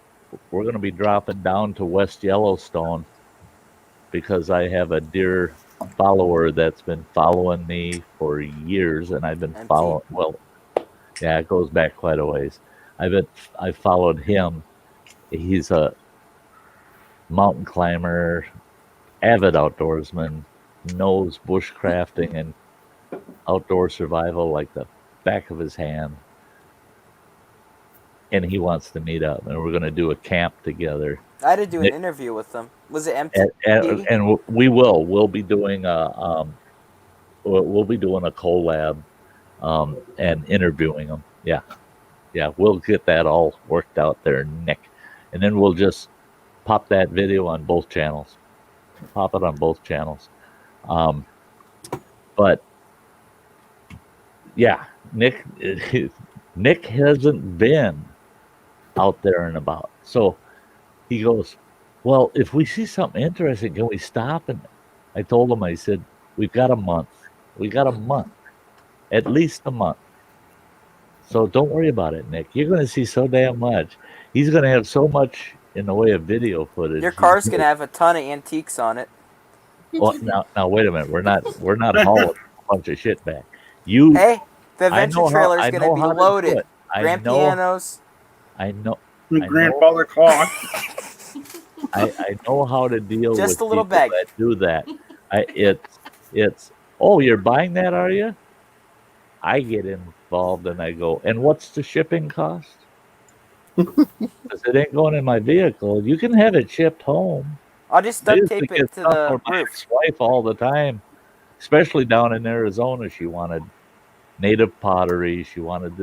S2: we're going to be dropping down to West Yellowstone, because I have a dear follower that's been following me for years, and I've been following. Well, it goes back quite a ways. I followed him. He's a mountain climber, avid outdoorsman, knows bushcrafting and outdoor survival like the back of his hand. And he wants to meet up, and we're going to do a camp together.
S9: I had to do an interview with them. Was it empty?
S2: And we will. We'll be doing a collab, and interviewing them. Yeah. We'll get that all worked out there, Nick, and then we'll just pop that video on both channels. Pop it on both channels. But yeah, Nick hasn't been out there and about. So he goes, well, if we see something interesting, can we stop? And I told him, I said, we've got a month. We got a month, at least a month. So don't worry about it, Nick. You're going to see so damn much. He's going to have so much in the way of video footage.
S9: Your car's going to have a ton of antiques on it.
S2: Well, now wait a minute. We're not hauling a bunch of shit back.
S9: Hey, the adventure trailer is going to be loaded. Grand pianos.
S2: I know.
S6: Grandfather clock.
S2: I know how to deal with
S9: just a little
S2: people
S9: bag.
S2: that do that. It's oh, you're buying that, are you? I get involved and I go, and what's the shipping cost? Because it ain't going in my vehicle. You can have it shipped home.
S9: I'll just duct tape it to the
S2: my
S9: roof.
S2: wife all the time, especially down in Arizona. She wanted native pottery. She wanted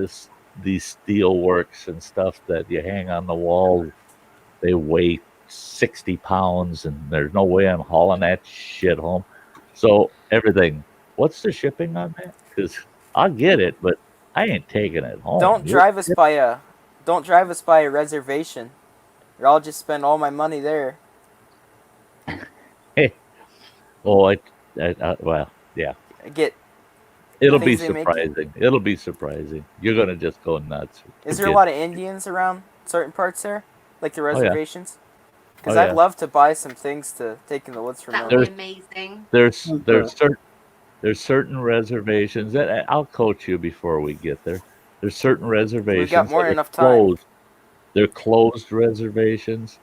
S2: these steel works and stuff that you hang on the wall. They weigh 60 pounds, and there's no way I'm hauling that shit home. So everything. What's the shipping on that? Because I'll get it, but I ain't taking it home.
S9: Don't drive us by a reservation, or I'll just spend all my money there.
S2: Oh, well, yeah. It'll be
S9: things they make you-
S2: surprising. It'll be surprising. You're gonna just go nuts.
S9: Is there a lot of Indians around certain parts there, like the
S2: yeah.
S9: reservations? Because
S2: Oh,
S9: I'd
S2: yeah.
S9: love to buy some things to take in the woods from
S7: That
S9: them.
S7: would be amazing.
S2: There's certain reservations that I'll coach you before we get there. There's certain reservations.
S9: We've got more
S2: that
S9: than
S2: are
S9: enough time.
S2: closed. They're closed reservations.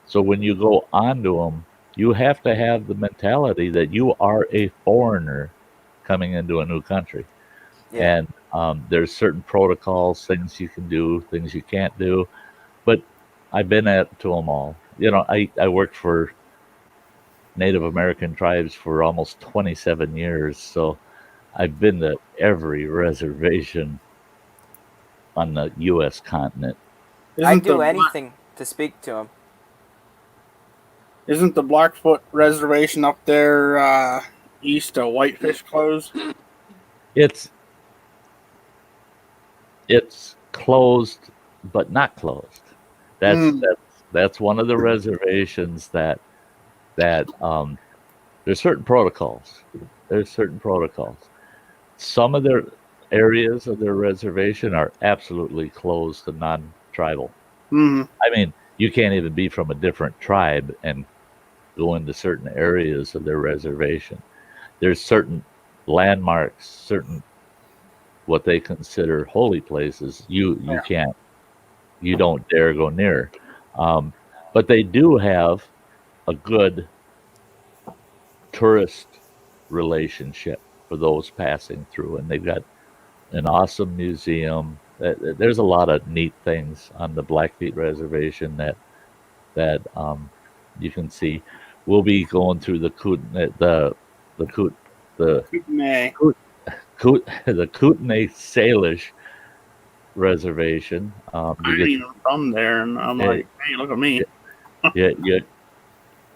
S2: So when you go onto them, you have to have the mentality that you are a foreigner coming into a new country.
S9: Yeah.
S2: And there's certain protocols, things you can do, things you can't do. But I've been to them all. You know, I worked for Native American tribes for almost 27 years. So I've been to every reservation on the U.S. continent.
S9: I'd do anything to speak to them.
S6: Isn't the Blackfoot Reservation up there east of Whitefish closed?
S2: It's closed, but not closed. That's one of the reservations that there's certain protocols. There's certain protocols. Some of their areas of their reservation are absolutely closed to non-tribal.
S6: Mm-hmm.
S2: I mean, you can't even be from a different tribe and go into certain areas of their reservation. There's certain landmarks, certain what they consider holy places. You can't, you don't dare go near. But they do have a good tourist relationship for those passing through, and they've got an awesome museum. There's a lot of neat things on the Blackfeet Reservation that you can see. We'll be going through the Kootenai Salish Reservation.
S6: I ain't even from there, and I'm like, hey, look at me.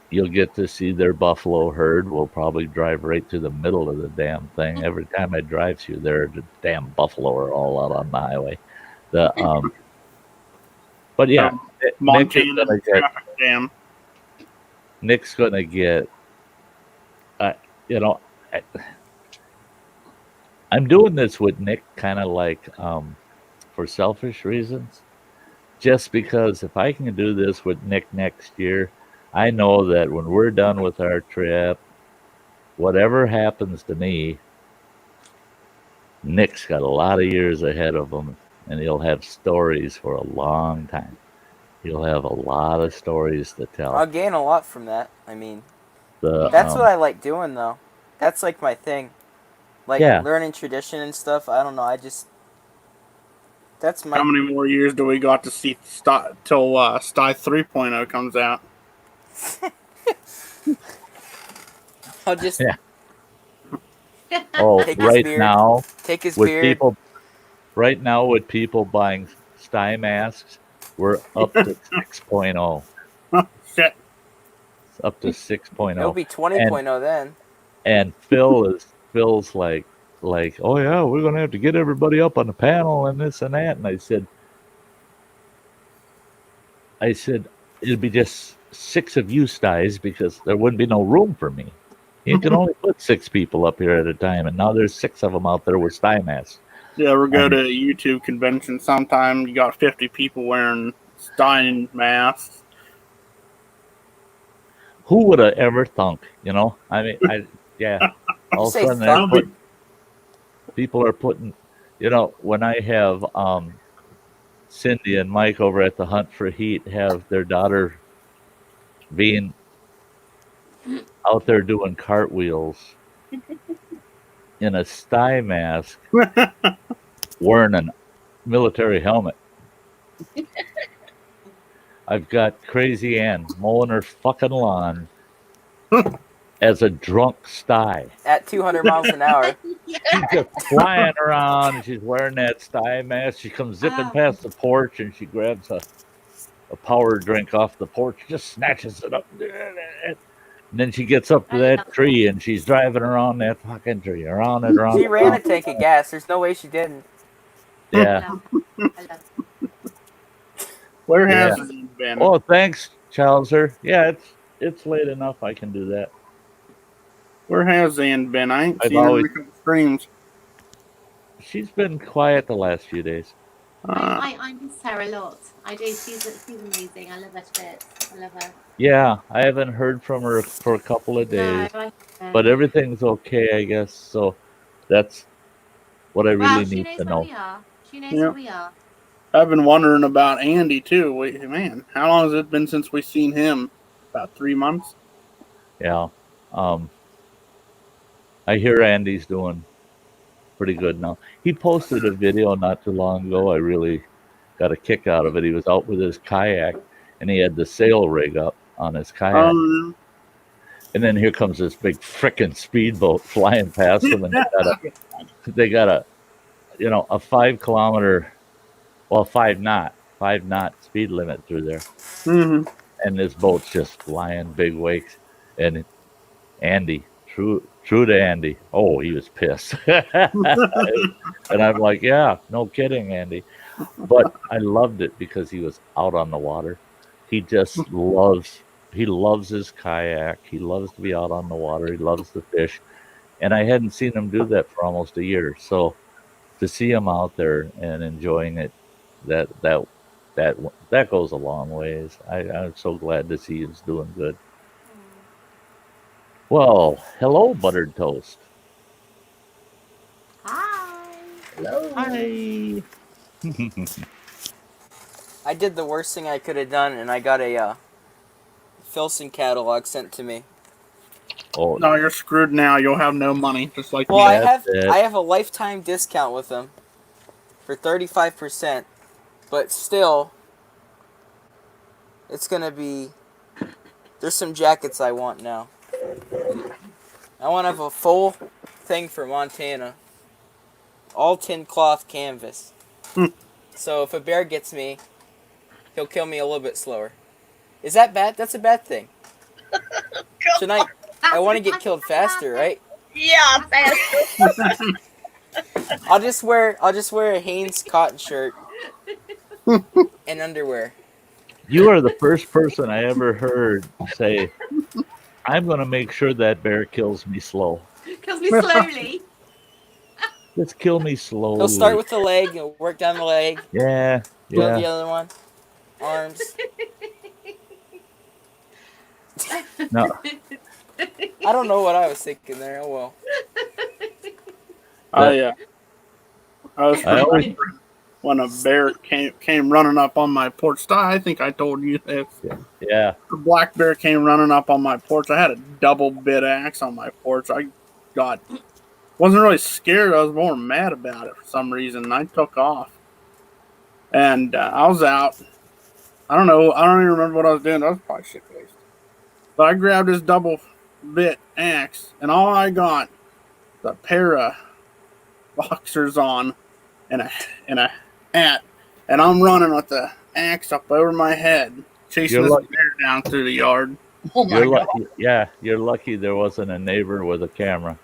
S2: You'll get to see their buffalo herd. We'll probably drive right to the middle of the damn thing. Every time I drive through there, the damn buffalo are all out on the highway. But yeah,
S6: Montana traffic jam.
S2: Nick's gonna get. I'm doing this with Nick, kind of like for selfish reasons. Just because if I can do this with Nick next year, I know that when we're done with our trip, whatever happens to me, Nick's got a lot of years ahead of him, and he'll have stories for a long time. He'll have a lot of stories to tell.
S9: I'll gain a lot from that. I mean, that's what I like doing, though. That's like my thing. Like learning tradition and stuff. I don't know. That's my.
S6: How many more years do we got to see till Sty 3.0 comes out?
S9: I'll just
S2: take his beard. Right now, with people buying Sty masks, we're up to 6.0.
S6: Shit.
S2: It's up to 6.0.
S9: It'll be 20.0 then.
S2: And Phil's like, oh yeah, we're gonna have to get everybody up on the panel and this and that. And I said, it'd be just 6 of you Stys because there wouldn't be no room for me. You can only put 6 people up here at a time, and now there's 6 of them out there with Sty masks.
S6: Yeah, we'll go to a YouTube convention sometime. You got 50 people wearing Sty masks.
S2: Who would have ever thunk? You know, I mean, all of a sudden, people are putting. You know, when I have Cindy and Mike over at the Hunt for Heat have their daughter being out there doing cartwheels in a Sty mask, wearing a military helmet. I've got Crazy Ann mowing her fucking lawn as a drunk Sty.
S9: At 200 miles an hour.
S2: She's just flying around and she's wearing that Sty mask. She comes zipping past the porch and she grabs a power drink off the porch, just snatches it up. And then she gets up to that tree and she's driving around that fucking tree. Around.
S9: She ran a tank of gas. There's no way she didn't.
S2: Yeah.
S7: I love her.
S6: Where
S2: Yeah.
S6: has he been?
S2: Oh, thanks, Chowser. Yeah, it's late enough. I can do that.
S6: Where has Ann been? I ain't
S2: I've
S6: seen her
S2: always-
S6: in the streams.
S2: She's been quiet the last few days.
S7: I miss her a lot. I do. She's amazing. I love her to bits. I love her.
S2: Yeah, I haven't heard from her for a couple of days, but everything's okay, I guess. So that's what I really
S7: she
S2: need
S7: knows
S2: to
S7: where
S2: know.
S7: we are. She knows
S6: Yeah.
S7: where we are.
S6: I've been wondering about Andy too. Wait, man, how long has it been since we've seen him? About 3 months.
S2: Yeah. I hear Andy's doing pretty good now. He posted a video not too long ago. I really got a kick out of it. He was out with his kayak and he had the sail rig up on his kayak. And then here comes this big frickin' speedboat flying past them, and they got a 5 kilometer, well, 5 knot speed limit through there.
S6: Mm-hmm.
S2: And this boat's just flying big wakes. And Andy, true to Andy. Oh, he was pissed. And I'm like, yeah, no kidding, Andy. But I loved it because he was out on the water. He just loves his kayak. He loves to be out on the water. He loves to fish. And I hadn't seen him do that for almost a year. So to see him out there and enjoying it, that goes a long ways. I'm so glad to see he's doing good. Well, hello, Buttered Toast.
S7: Hi.
S2: Hello. Hi.
S9: I did the worst thing I could have done, and I got a Filson catalog sent to me.
S2: Oh
S6: no, you're screwed now. You'll have no money, just like
S9: Well,
S6: me.
S9: I have a lifetime discount with them for 35%, but still, it's gonna be. There's some jackets I want now. I want to have a full thing for Montana, all tin cloth canvas. So if a bear gets me, he'll kill me a little bit slower. Is that bad? That's a bad thing. Shouldn't I want to get killed faster, right?
S3: Yeah, faster.
S9: I'll just wear a Hanes cotton shirt and underwear.
S2: You are the first person I ever heard say, I'm going to make sure that bear kills me slow.
S7: Kills me slowly.
S2: Just kill me slowly.
S9: He'll start with the leg, and work down the leg.
S2: Yeah.
S9: Go the other one. Arms.
S2: No.
S9: I don't know what I was thinking there. Oh well.
S6: I was
S2: always
S6: when a bear came running up on my porch. Sty, I think I told you this.
S2: Yeah.
S6: The black bear came running up on my porch. I had a double bit axe on my porch. I wasn't really scared. I was more mad about it for some reason. I took off, and I was out. I don't know. I don't even remember what I was doing. I was probably shit faced. But I grabbed this double bit axe, and all I got was a pair of boxers on and a hat, and I'm running with the axe up over my head, chasing this bear down through the yard.
S3: Oh my God.
S2: Yeah, you're lucky there wasn't a neighbor with a camera.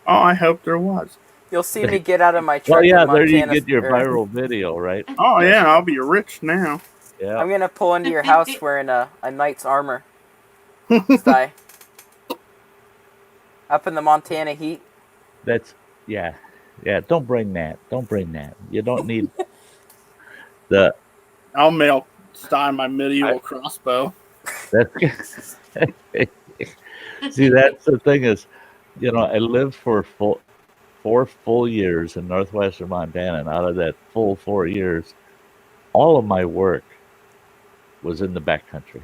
S6: Oh, I hope there was.
S9: You'll see me get out of my truck.
S2: Well, yeah,
S9: in
S2: there you
S9: Montana
S2: get your
S9: or-
S2: viral video, right?
S6: Oh yeah, I'll be rich now.
S2: Yeah.
S9: I'm gonna pull into your house wearing a knight's armor. Sty. Up in the Montana heat.
S2: That's yeah. Don't bring that. You don't need the.
S6: I'll mail Sty my medieval crossbow.
S2: That's see, that's the thing is, I lived for 4 full years in northwestern Montana, and out of that full 4 years, all of my work was in the backcountry.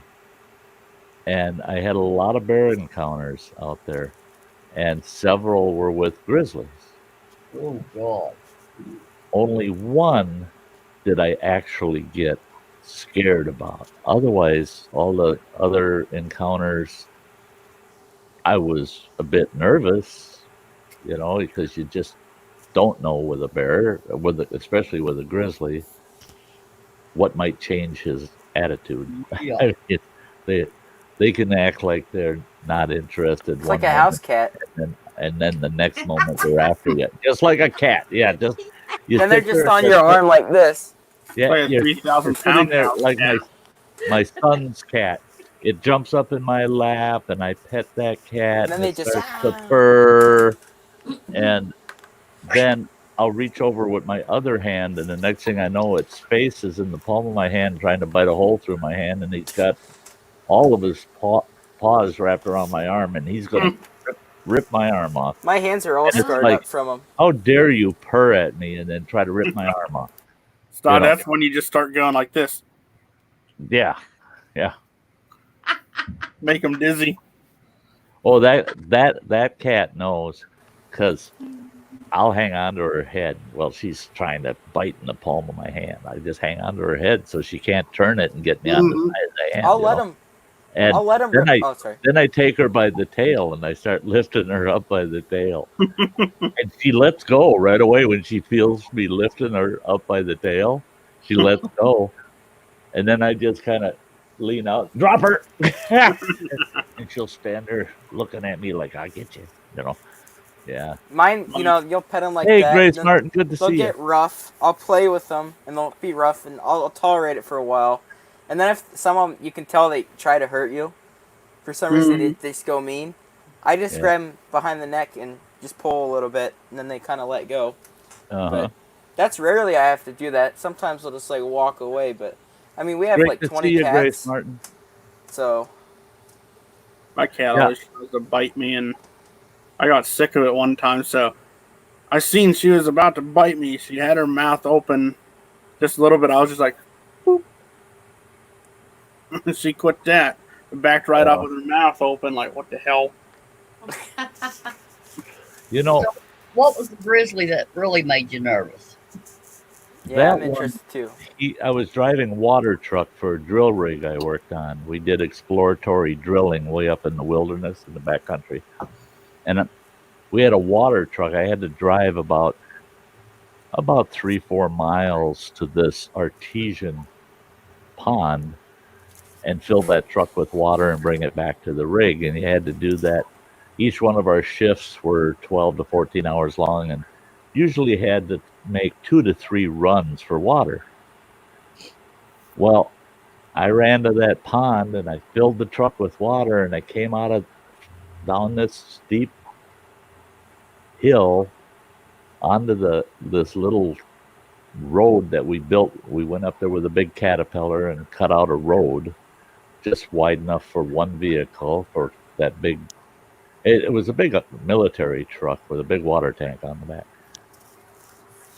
S2: And I had a lot of bear encounters out there, and several were with grizzlies.
S3: Oh God.
S2: Only one did I actually get scared about. Otherwise, all the other encounters, I was a bit nervous, because you just don't know with a bear, especially with a grizzly, what might change his attitude.
S3: Yeah.
S2: They can act like they're not interested.
S9: It's like a house cat.
S2: And then the next moment they're after you. Just like a cat. Yeah, You
S9: Then they're
S2: sit
S9: just
S2: there
S9: on
S2: and
S9: your arm like this.
S2: yeah,
S6: Like a
S2: you're
S6: 3,000
S2: sitting
S6: pound
S2: there
S6: house
S2: like
S6: cat.
S2: my son's cat. It jumps up in my lap, and I pet that cat,
S9: And then
S2: and
S9: they
S2: it
S9: just
S2: starts to purr, and then I'll reach over with my other hand, and the next thing I know, its face is in the palm of my hand, trying to bite a hole through my hand, and he's got all of his paws wrapped around my arm, and he's going to rip my arm off.
S9: My hands are all
S2: And it's
S9: scarred
S2: like,
S9: up from them.
S2: how dare you purr at me and then try to rip my arm off?
S6: Sty,
S2: You know.
S6: that's when you just start going like this.
S2: Yeah.
S6: Make them dizzy.
S2: Oh, that cat knows, because I'll hang on to her head while she's trying to bite in the palm of my hand. I just hang on to her head so she can't turn it and get me on the side of the hand.
S9: I'll let them.
S2: And
S9: I'll let him. Oh, sorry.
S2: then I take her by the tail and I start lifting her up by the tail. And she lets go right away when she feels me lifting her up by the tail. She lets go. And then I just kind of lean out, drop her. And she'll stand there looking at me like, I get you. Yeah.
S9: Mine, you'll pet them like
S2: Hey,
S9: that.
S2: Grace Martin, good to
S9: They'll
S2: see you.
S9: get rough. I'll play with them, and they'll be rough, and I'll tolerate it for a while. And then if some of them, you can tell they try to hurt you. For some reason, they just go mean. I just grab them behind the neck and just pull a little bit, and then they kind of let go. But that's rarely I have to do that. Sometimes they'll just walk away. But I mean, we have
S2: Great
S9: like
S2: to
S9: 20
S2: see you,
S9: cats.
S2: Grace Martin.
S9: So
S6: My cat always tries to bite me, and I got sick of it one time. So I seen she was about to bite me. She had her mouth open just a little bit. I was just like, boop. She quit that. Backed right up with her mouth open, like, what the hell?
S3: What was the grizzly that really made you nervous?
S9: yeah, I'm interested too.
S2: I was driving water truck for a drill rig I worked on. We did exploratory drilling way up in the wilderness in the backcountry. And we had a water truck. I had to drive about 3-4 miles to this artesian pond and fill that truck with water and bring it back to the rig. And you had to do that. Each one of our shifts were 12 to 14 hours long, and usually had to make 2 to 3 runs for water. Well, I ran to that pond and I filled the truck with water, and I came down this steep hill onto this little road that we built. We went up there with a big caterpillar and cut out a road just wide enough for one vehicle for that big. It was a big military truck with a big water tank on the back.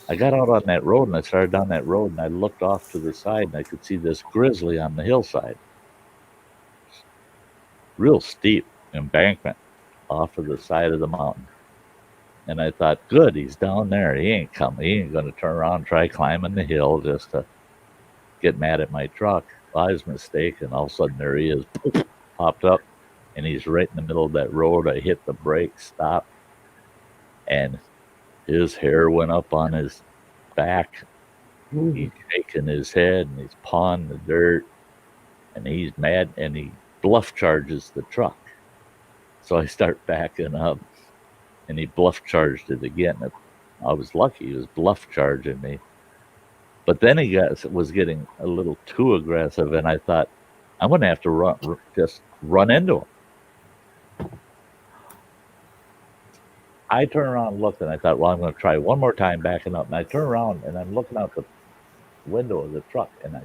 S2: I got out on that road and I started down that road, and I looked off to the side and I could see this grizzly on the hillside. Real steep embankment off of the side of the mountain. And I thought, good, he's down there. He ain't coming. He ain't going to turn around and try climbing the hill just to get mad at my truck. Well, I was mistaken. All of a sudden, there he is, popped up, and he's right in the middle of that road. I hit the brake, stopped, and his hair went up on his back. He's shaking his head, and he's pawing the dirt, and he's mad, and he bluff charges the truck. So I start backing up, and he bluff charged it again. I was lucky he was bluff charging me. But then he was getting a little too aggressive, and I thought, I'm going to have to just run into him. I turned around and looked, and I thought, well, I'm going to try one more time backing up. And I turn around, and I'm looking out the window of the truck, and I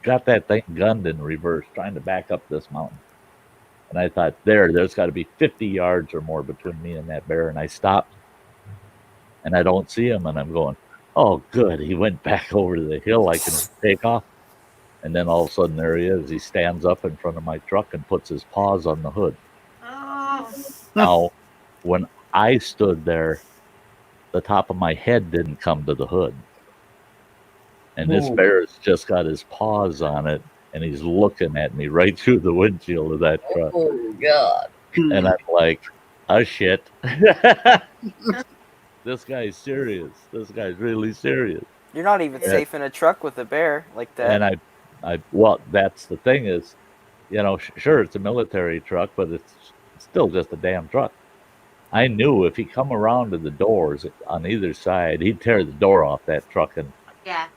S2: got that thing gunned in reverse, trying to back up this mountain. And I thought, there's got to be 50 yards or more between me and that bear. And I stopped, and I don't see him, and I'm going, oh, good. He went back over to the hill. I can take off. And then all of a sudden, there he is. He stands up in front of my truck and puts his paws on the hood. Now, when I stood there, the top of my head didn't come to the hood. And this bear's just got his paws on it, and he's looking at me right through the windshield of that truck.
S3: Oh, God.
S2: And I'm like, oh, shit. This guy's serious. This guy's really serious.
S9: You're not even safe in a truck with a bear like that.
S2: And well, that's the thing is, sure, it's a military truck, but it's still just a damn truck. I knew if he come around to the doors on either side, he'd tear the door off that truck
S7: Yeah.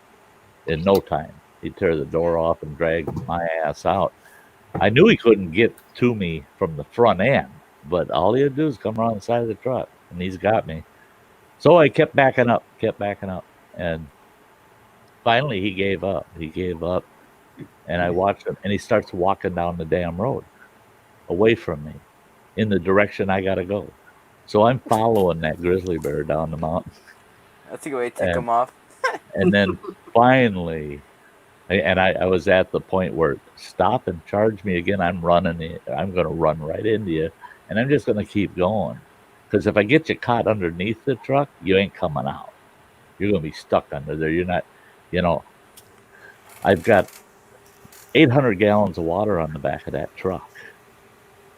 S2: in no time. He'd tear the door off and drag my ass out. I knew he couldn't get to me from the front end, but all he had to do is come around the side of the truck, and he's got me. So I kept backing up, and finally he gave up. And I watched him, and he starts walking down the damn road away from me in the direction I got to go. So I'm following that grizzly bear down the mountain.
S9: That's a good way to tick him off.
S2: And then finally, I was at the point where stop and charge me again. I'm running. I'm going to run right into you, and I'm just going to keep going. Because if I get you caught underneath the truck, you ain't coming out. You're going to be stuck under there. You're not, I've got 800 gallons of water on the back of that truck.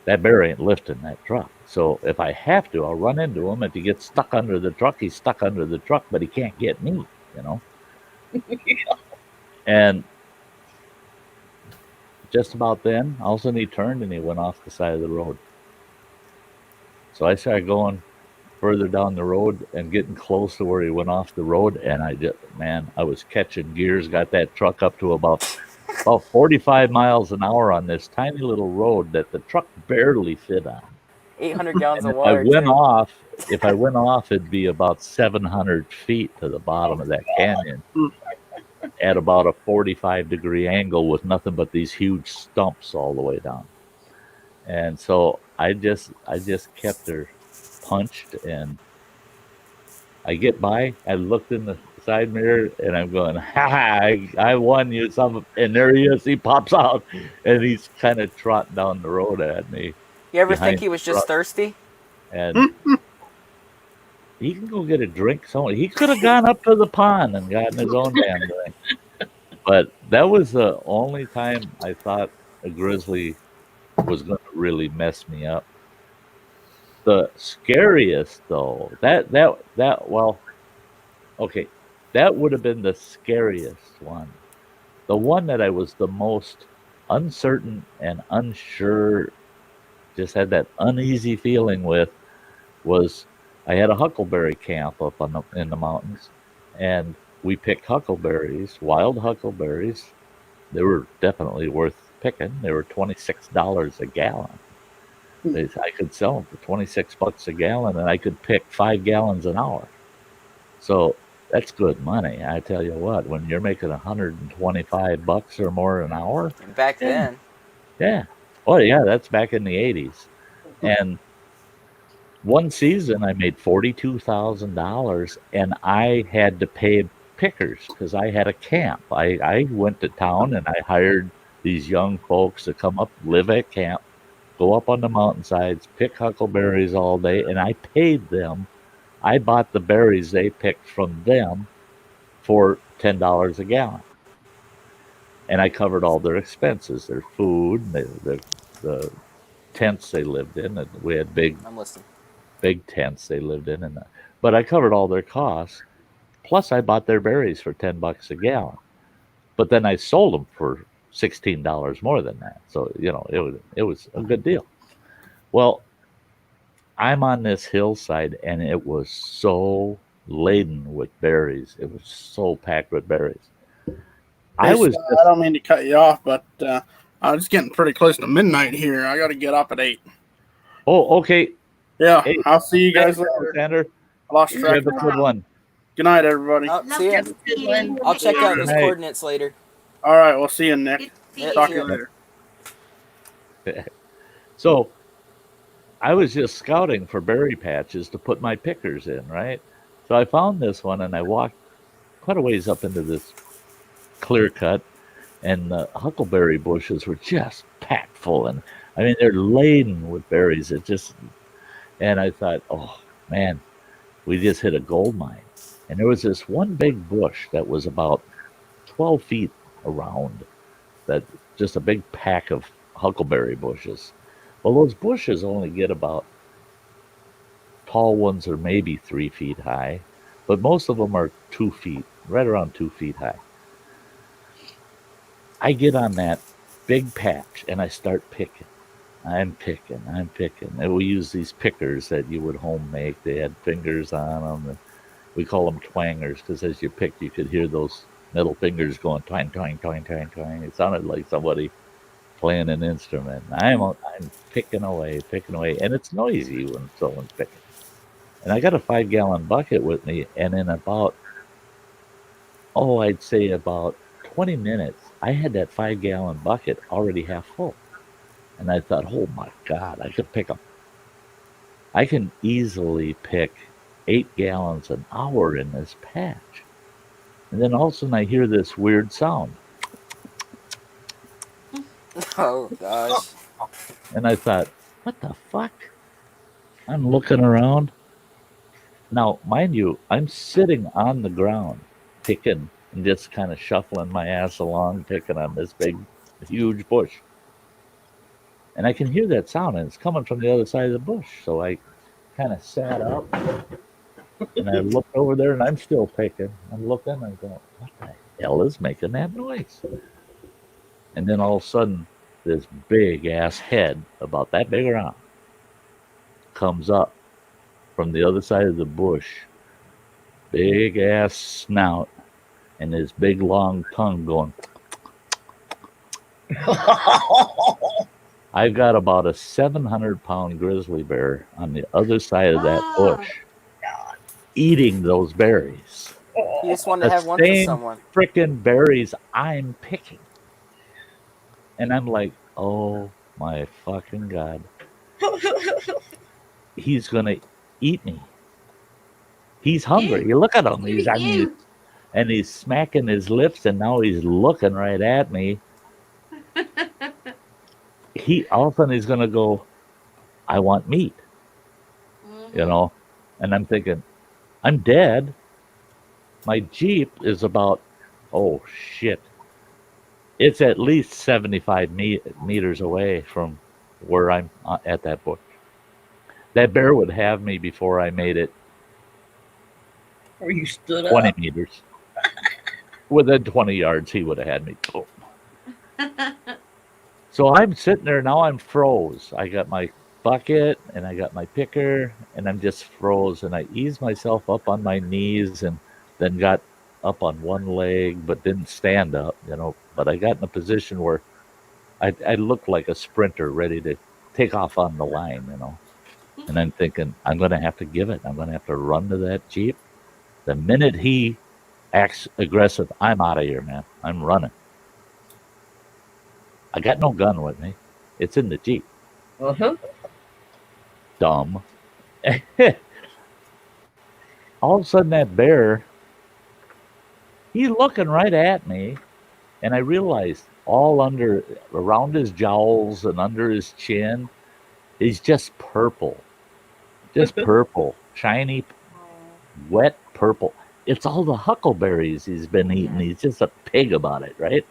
S2: That bear ain't lifting that truck. So if I have to, I'll run into him. If he gets stuck under the truck, he's stuck under the truck, but he can't get me, And just about then, all of a sudden he turned and he went off the side of the road. So I started going further down the road and getting close to where he went off the road. And I was catching gears, got that truck up to about 45 miles an hour on this tiny little road that the truck barely fit on.
S9: 800 gallons of
S2: If
S9: water.
S2: If I went off, it'd be about 700 feet to the bottom of that canyon at about a 45-degree angle with nothing but these huge stumps all the way down. And so I just kept her punched, and I get by. I looked in the side mirror, and I'm going, I won you some. And there he is. He pops out, and he's kind of trotting down the road at me.
S9: You ever think he was just thirsty?
S2: And he can go get a drink somewhere. He could have gone up to the pond and gotten his own damn drink. But that was the only time I thought a grizzly was going to really mess me up. The scariest, though, that would have been the scariest one. The one that I was the most uncertain and unsure, just had that uneasy feeling with, was I had a huckleberry camp up in the mountains, and we picked huckleberries, wild huckleberries. They were definitely worth picking. They were $26 a gallon. I could sell them for $26 a gallon, and I could pick 5 gallons an hour. So that's good money. I tell you what, when you're making $125 or more an hour.
S9: And back then.
S2: Yeah. Oh yeah, that's back in the 80s. And one season I made $42,000, and I had to pay pickers because I had a camp. I went to town and I hired these young folks to come up, live at camp, go up on the mountainsides, pick huckleberries all day, and I paid them. I bought the berries they picked from them for $10 a gallon. And I covered all their expenses, their food, the tents they lived in. We had big tents they lived in. But I covered all their costs. Plus, I bought their berries for $10 a gallon. But then I sold them for $16 more than that. So, it was a good deal. Well, I'm on this hillside, and it was so laden with berries. It was so packed with berries.
S6: I don't mean to cut you off, but I was getting pretty close to midnight here. I got to get up at 8.
S2: Oh, okay.
S6: Yeah,
S2: hey,
S6: I'll see you guys later.
S2: Alexander.
S6: I lost track.
S2: Have a good one.
S6: Good night, everybody.
S9: See ya. I'll check out those coordinates later.
S6: All right, we'll see you, Nick. Talk to you later.
S2: So, I was just scouting for berry patches to put my pickers in, right? So I found this one, and I walked quite a ways up into this clear cut, and the huckleberry bushes were just packed full, and I mean they're laden with berries. And I thought, oh man, we just hit a gold mine. And there was this one big bush that was about 12 feet around, that just a big pack of huckleberry bushes. Well, those bushes only get about, tall ones are maybe 3 feet high, but most of them are 2 feet, right around 2 feet high. I get on that big patch and I start picking. I'm picking. And we use these pickers that you would home make. They had fingers on them. We call them twangers because as you picked, you could hear those middle fingers going twang, twang, twang, twang, twang. It sounded like somebody playing an instrument. And I'm picking away, and it's noisy when someone's picking. And I got a 5-gallon bucket with me, and in about, I'd say about 20 minutes, I had that 5-gallon bucket already half full. And I thought, oh my God, I could pick them. I can easily pick 8 gallons an hour in this patch. And then all of a sudden I hear this weird sound.
S9: Oh gosh.
S2: And I thought, what the fuck? I'm looking around. Now, mind you, I'm sitting on the ground picking and just kind of shuffling my ass along, picking on this big, huge bush. And I can hear that sound, and it's coming from the other side of the bush. So I kind of sat up, and I looked over there, and I'm still picking. I'm looking, and I go, what the hell is making that noise? And then all of a sudden, this big-ass head, about that big around, comes up from the other side of the bush. Big-ass snout, and his big, long tongue going... I've got about a 700-pound grizzly bear on the other side of that bush eating those berries.
S9: You just wanted to have one for someone.
S2: Frickin' berries I'm picking. And I'm like, oh my fucking God. He's going to eat me. He's hungry. You look at him. He's smacking his lips, and now he's looking right at me. All of a sudden he's going to go, I want meat. You know? And I'm thinking, I'm dead. My Jeep is about, oh shit. It's at least 75 meters away from where I'm at that bush. That bear would have me before I made it.
S3: Or you stood
S2: 20
S3: up.
S2: meters. Within 20 yards, he would have had me. Boom. So I'm sitting there, now I'm froze. I got my bucket, and I got my picker, and I'm just froze. And I eased myself up on my knees, and then got up on one leg, but didn't stand up, you know. But I got in a position where I looked like a sprinter ready to take off on the line, you know. And I'm thinking, I'm going to have to give it. I'm going to have to run to that Jeep. The minute he acts aggressive, I'm out of here, man. I'm running. I got no gun with me. It's in the Jeep.
S3: Uh-huh.
S2: Dumb. All of a sudden, that bear, he's looking right at me, and I realized around his jowls and under his chin, he's just purple. Just purple. Shiny, wet purple. It's all the huckleberries he's been eating. He's just a pig about it, right?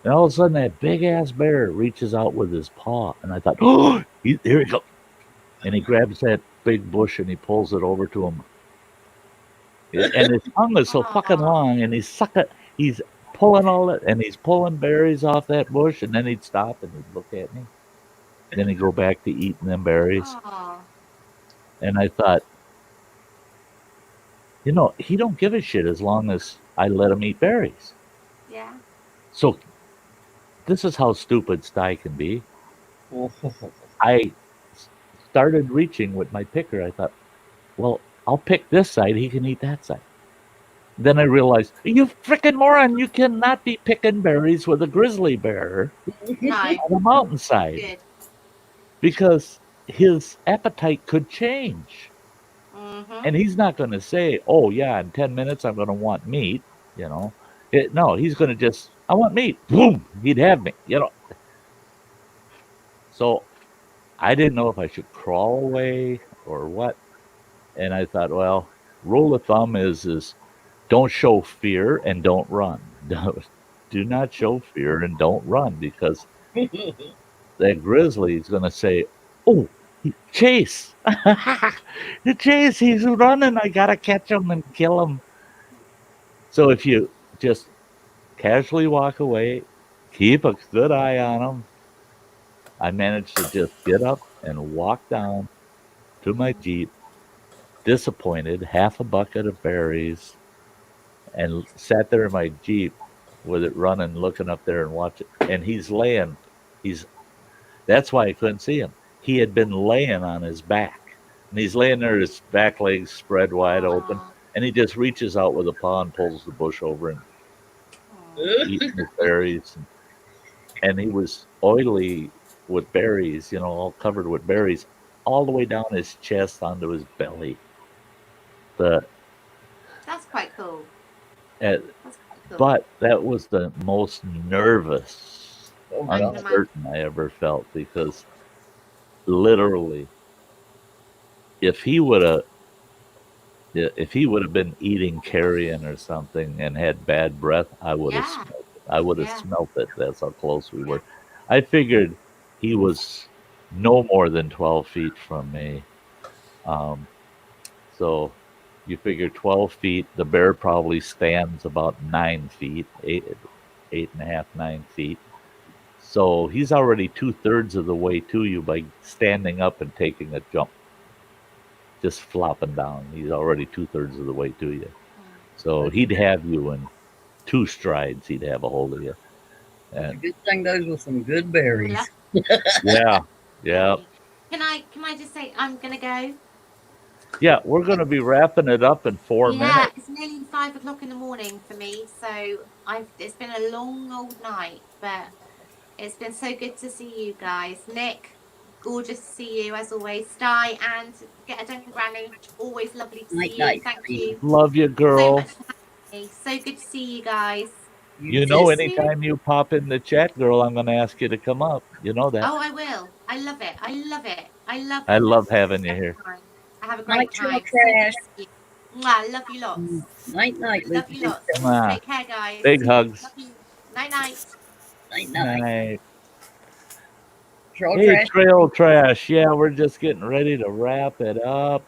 S2: And all of a sudden, that big-ass bear reaches out with his paw, and I thought, oh, here he goes. And he grabs that big bush, and he pulls it over to him. And his tongue is so fucking long, and he's pulling all it, and he's pulling berries off that bush, and then he'd stop, and he'd look at me. And then he'd go back to eating them berries. And I thought, you know, he don't give a shit as long as I let him eat berries.
S7: Yeah.
S2: So this is how stupid Sty can be. I started reaching with my picker. I thought, well, I'll pick this side. He can eat that side. Then I realized, you freaking moron, you cannot be picking berries with a grizzly bear on the mountainside.
S7: Good.
S2: Because his appetite could change. And he's not going to say, oh, yeah, in 10 minutes I'm going to want meat, you know. No, he's going to just, I want meat. Boom, he'd have me, you know. So I didn't know if I should crawl away or what. And I thought, well, rule of thumb is don't show fear and don't run. Do not show fear and don't run, because that grizzly is going to say, oh, chase. The chase, he's running. I got to catch him and kill him. So if you just casually walk away, keep a good eye on him, I managed to just get up and walk down to my Jeep, disappointed, half a bucket of berries, and sat there in my Jeep with it running, looking up there and watching. And he's laying, he's that's why I couldn't see him. He had been laying on his back. And he's laying there, his back legs spread wide open.
S7: Aw.
S2: And he just reaches out with a paw and pulls the bush over and
S7: Aw.
S2: eating his berries. And he was oily with berries, all covered with berries, all the way down his chest onto his belly. The
S7: That's quite cool.
S2: uh,
S7: That's quite cool.
S2: But that was the most nervous,
S3: Oh,
S7: I can
S3: God.
S2: uncertain I ever felt because literally, if he would have been eating carrion or something and had bad breath, I would have
S7: Yeah.
S2: smelled it. I would have
S7: Yeah.
S2: smelt it. That's how close we
S7: Yeah.
S2: were. I figured he was no more than 12 feet from me. So you figure 12 feet, the bear probably stands about 9 feet, 8.5, 9 feet. So he's already 2/3 of the way to you by standing up and taking a jump, just flopping down. He's already 2/3 of the way to you. So he'd have you in 2 strides. He'd have a hold of you.
S3: It's a
S2: And
S3: good thing those were some good berries.
S2: yeah, yeah,
S7: Can I just say I'm gonna go?
S2: yeah. We're going to be wrapping it up in 4
S7: Yeah,
S2: minutes.
S7: it's nearly 5 o'clock in the morning for me, so it's been a long old night, but it's been so good to see you guys. Nick, gorgeous to see you as always. Sty and Get a Duncan Granny, always lovely to see
S3: Night,
S7: you.
S3: night,
S7: Thank
S3: Steve.
S7: you
S2: Love you,
S7: so
S2: girl.
S7: much for having me. So good to see you guys.
S2: You
S3: too.
S2: know,
S7: See you soon.
S2: anytime you pop in the chat, girl, I'm going to ask you to come up. You know that.
S7: Oh, I will. I love it. I love it. I love
S2: I love
S7: this
S2: having you
S7: every
S2: here.
S7: time. I have a
S3: Night,
S7: great
S3: trail
S7: time. So good
S3: trash.
S7: to see you. Mwah, love you lots.
S3: Night, night,
S7: Love you
S3: Lucy.
S7: lots.
S2: Mwah.
S7: Take care, guys.
S2: Big hugs.
S7: Love you. Night night.
S3: Night, night.
S2: Night.
S3: Trail
S2: Hey,
S3: trash.
S2: Trail Trash. Yeah, we're just getting ready to wrap it up.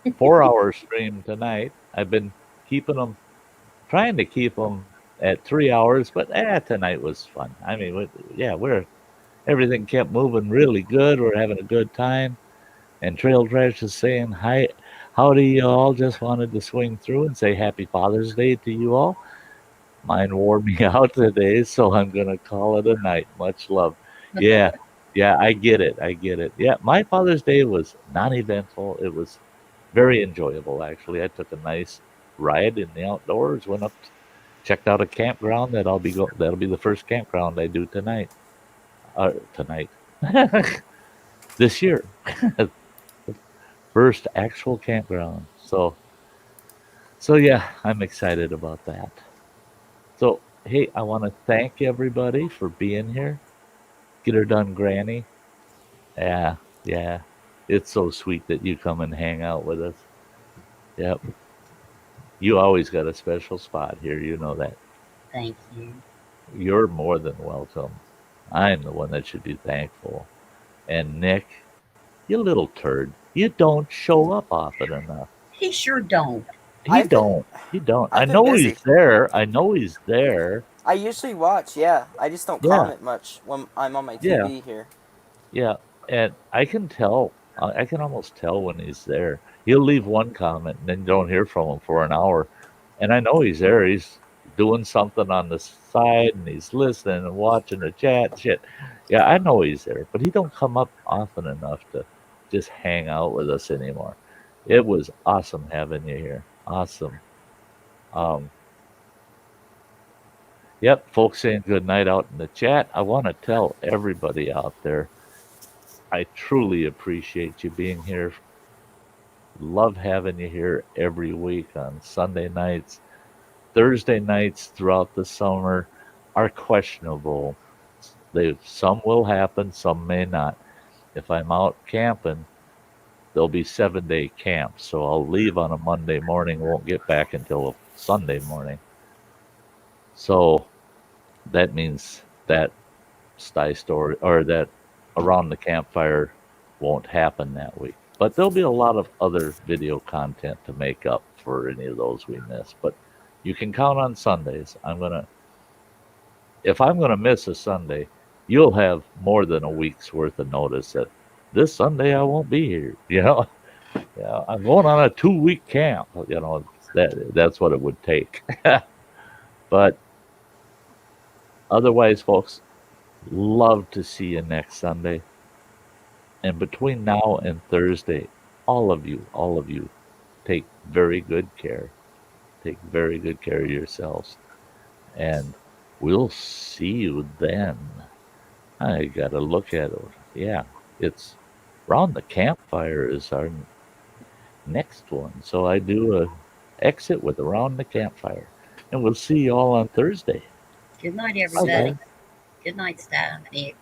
S2: 4-hour stream tonight. I've been trying to keep them at 3 hours, but tonight was fun. I mean, everything kept moving really good. We're having a good time. And Trail Trash is saying, hi, howdy, you all. Just wanted to swing through and say happy Father's Day to you all. Mine wore me out today, so I'm going to call it a night. Much love. Yeah, I get it. Yeah, my Father's Day was non-eventful. It was very enjoyable, actually. I took a nice ride in the outdoors, went up, checked out a campground that'll be the first campground I do tonight. This year. First actual campground. So yeah, I'm excited about that. So hey, I want to thank everybody for being here. Get her done, Granny. Yeah. It's so sweet that you come and hang out with us. Yep. You always got a special spot here, you know that.
S3: Thank you.
S2: You're more than welcome. I'm the one that should be thankful. And Nick, you little turd, you don't show up often enough.
S3: He sure don't.
S2: He don't. I
S9: I've been
S2: know
S9: busy.
S2: he's there. I know he's there.
S9: I usually watch, yeah. I just don't
S2: Yeah.
S9: comment much when I'm on my
S2: Yeah.
S9: TV here.
S2: Yeah, and I can tell. I can almost tell when he's there. He'll leave one comment and then you don't hear from him for an hour, and I know he's there. He's doing something on the side and he's listening and watching the chat and shit. Yeah, I know he's there, but he don't come up often enough to just hang out with us anymore. It was awesome having you here. Awesome. Yep, folks saying good night out in the chat. I want to tell everybody out there, I truly appreciate you being here. Love having you here every week on Sunday nights. Thursday nights throughout the summer are questionable. Some will happen, some may not. If I'm out camping, there'll be 7-day camps, so I'll leave on a Monday morning, won't get back until Sunday morning. So that means that Sty Story or that Around the Campfire won't happen that week. But there'll be a lot of other video content to make up for any of those we miss. But you can count on Sundays. If I'm gonna miss a Sunday, you'll have more than a week's worth of notice that this Sunday I won't be here. Yeah, I'm going on a 2-week camp. That's what it would take. But otherwise, folks, love to see you next Sunday. And between now and Thursday, all of you, take very good care. Take very good care of yourselves. And we'll see you then. I got to look at it. Yeah, it's Round the Campfire is our next one. So I do a exit with Around the Campfire. And we'll see you all on Thursday.
S3: Good night, everybody. Good night, Sty. Nick.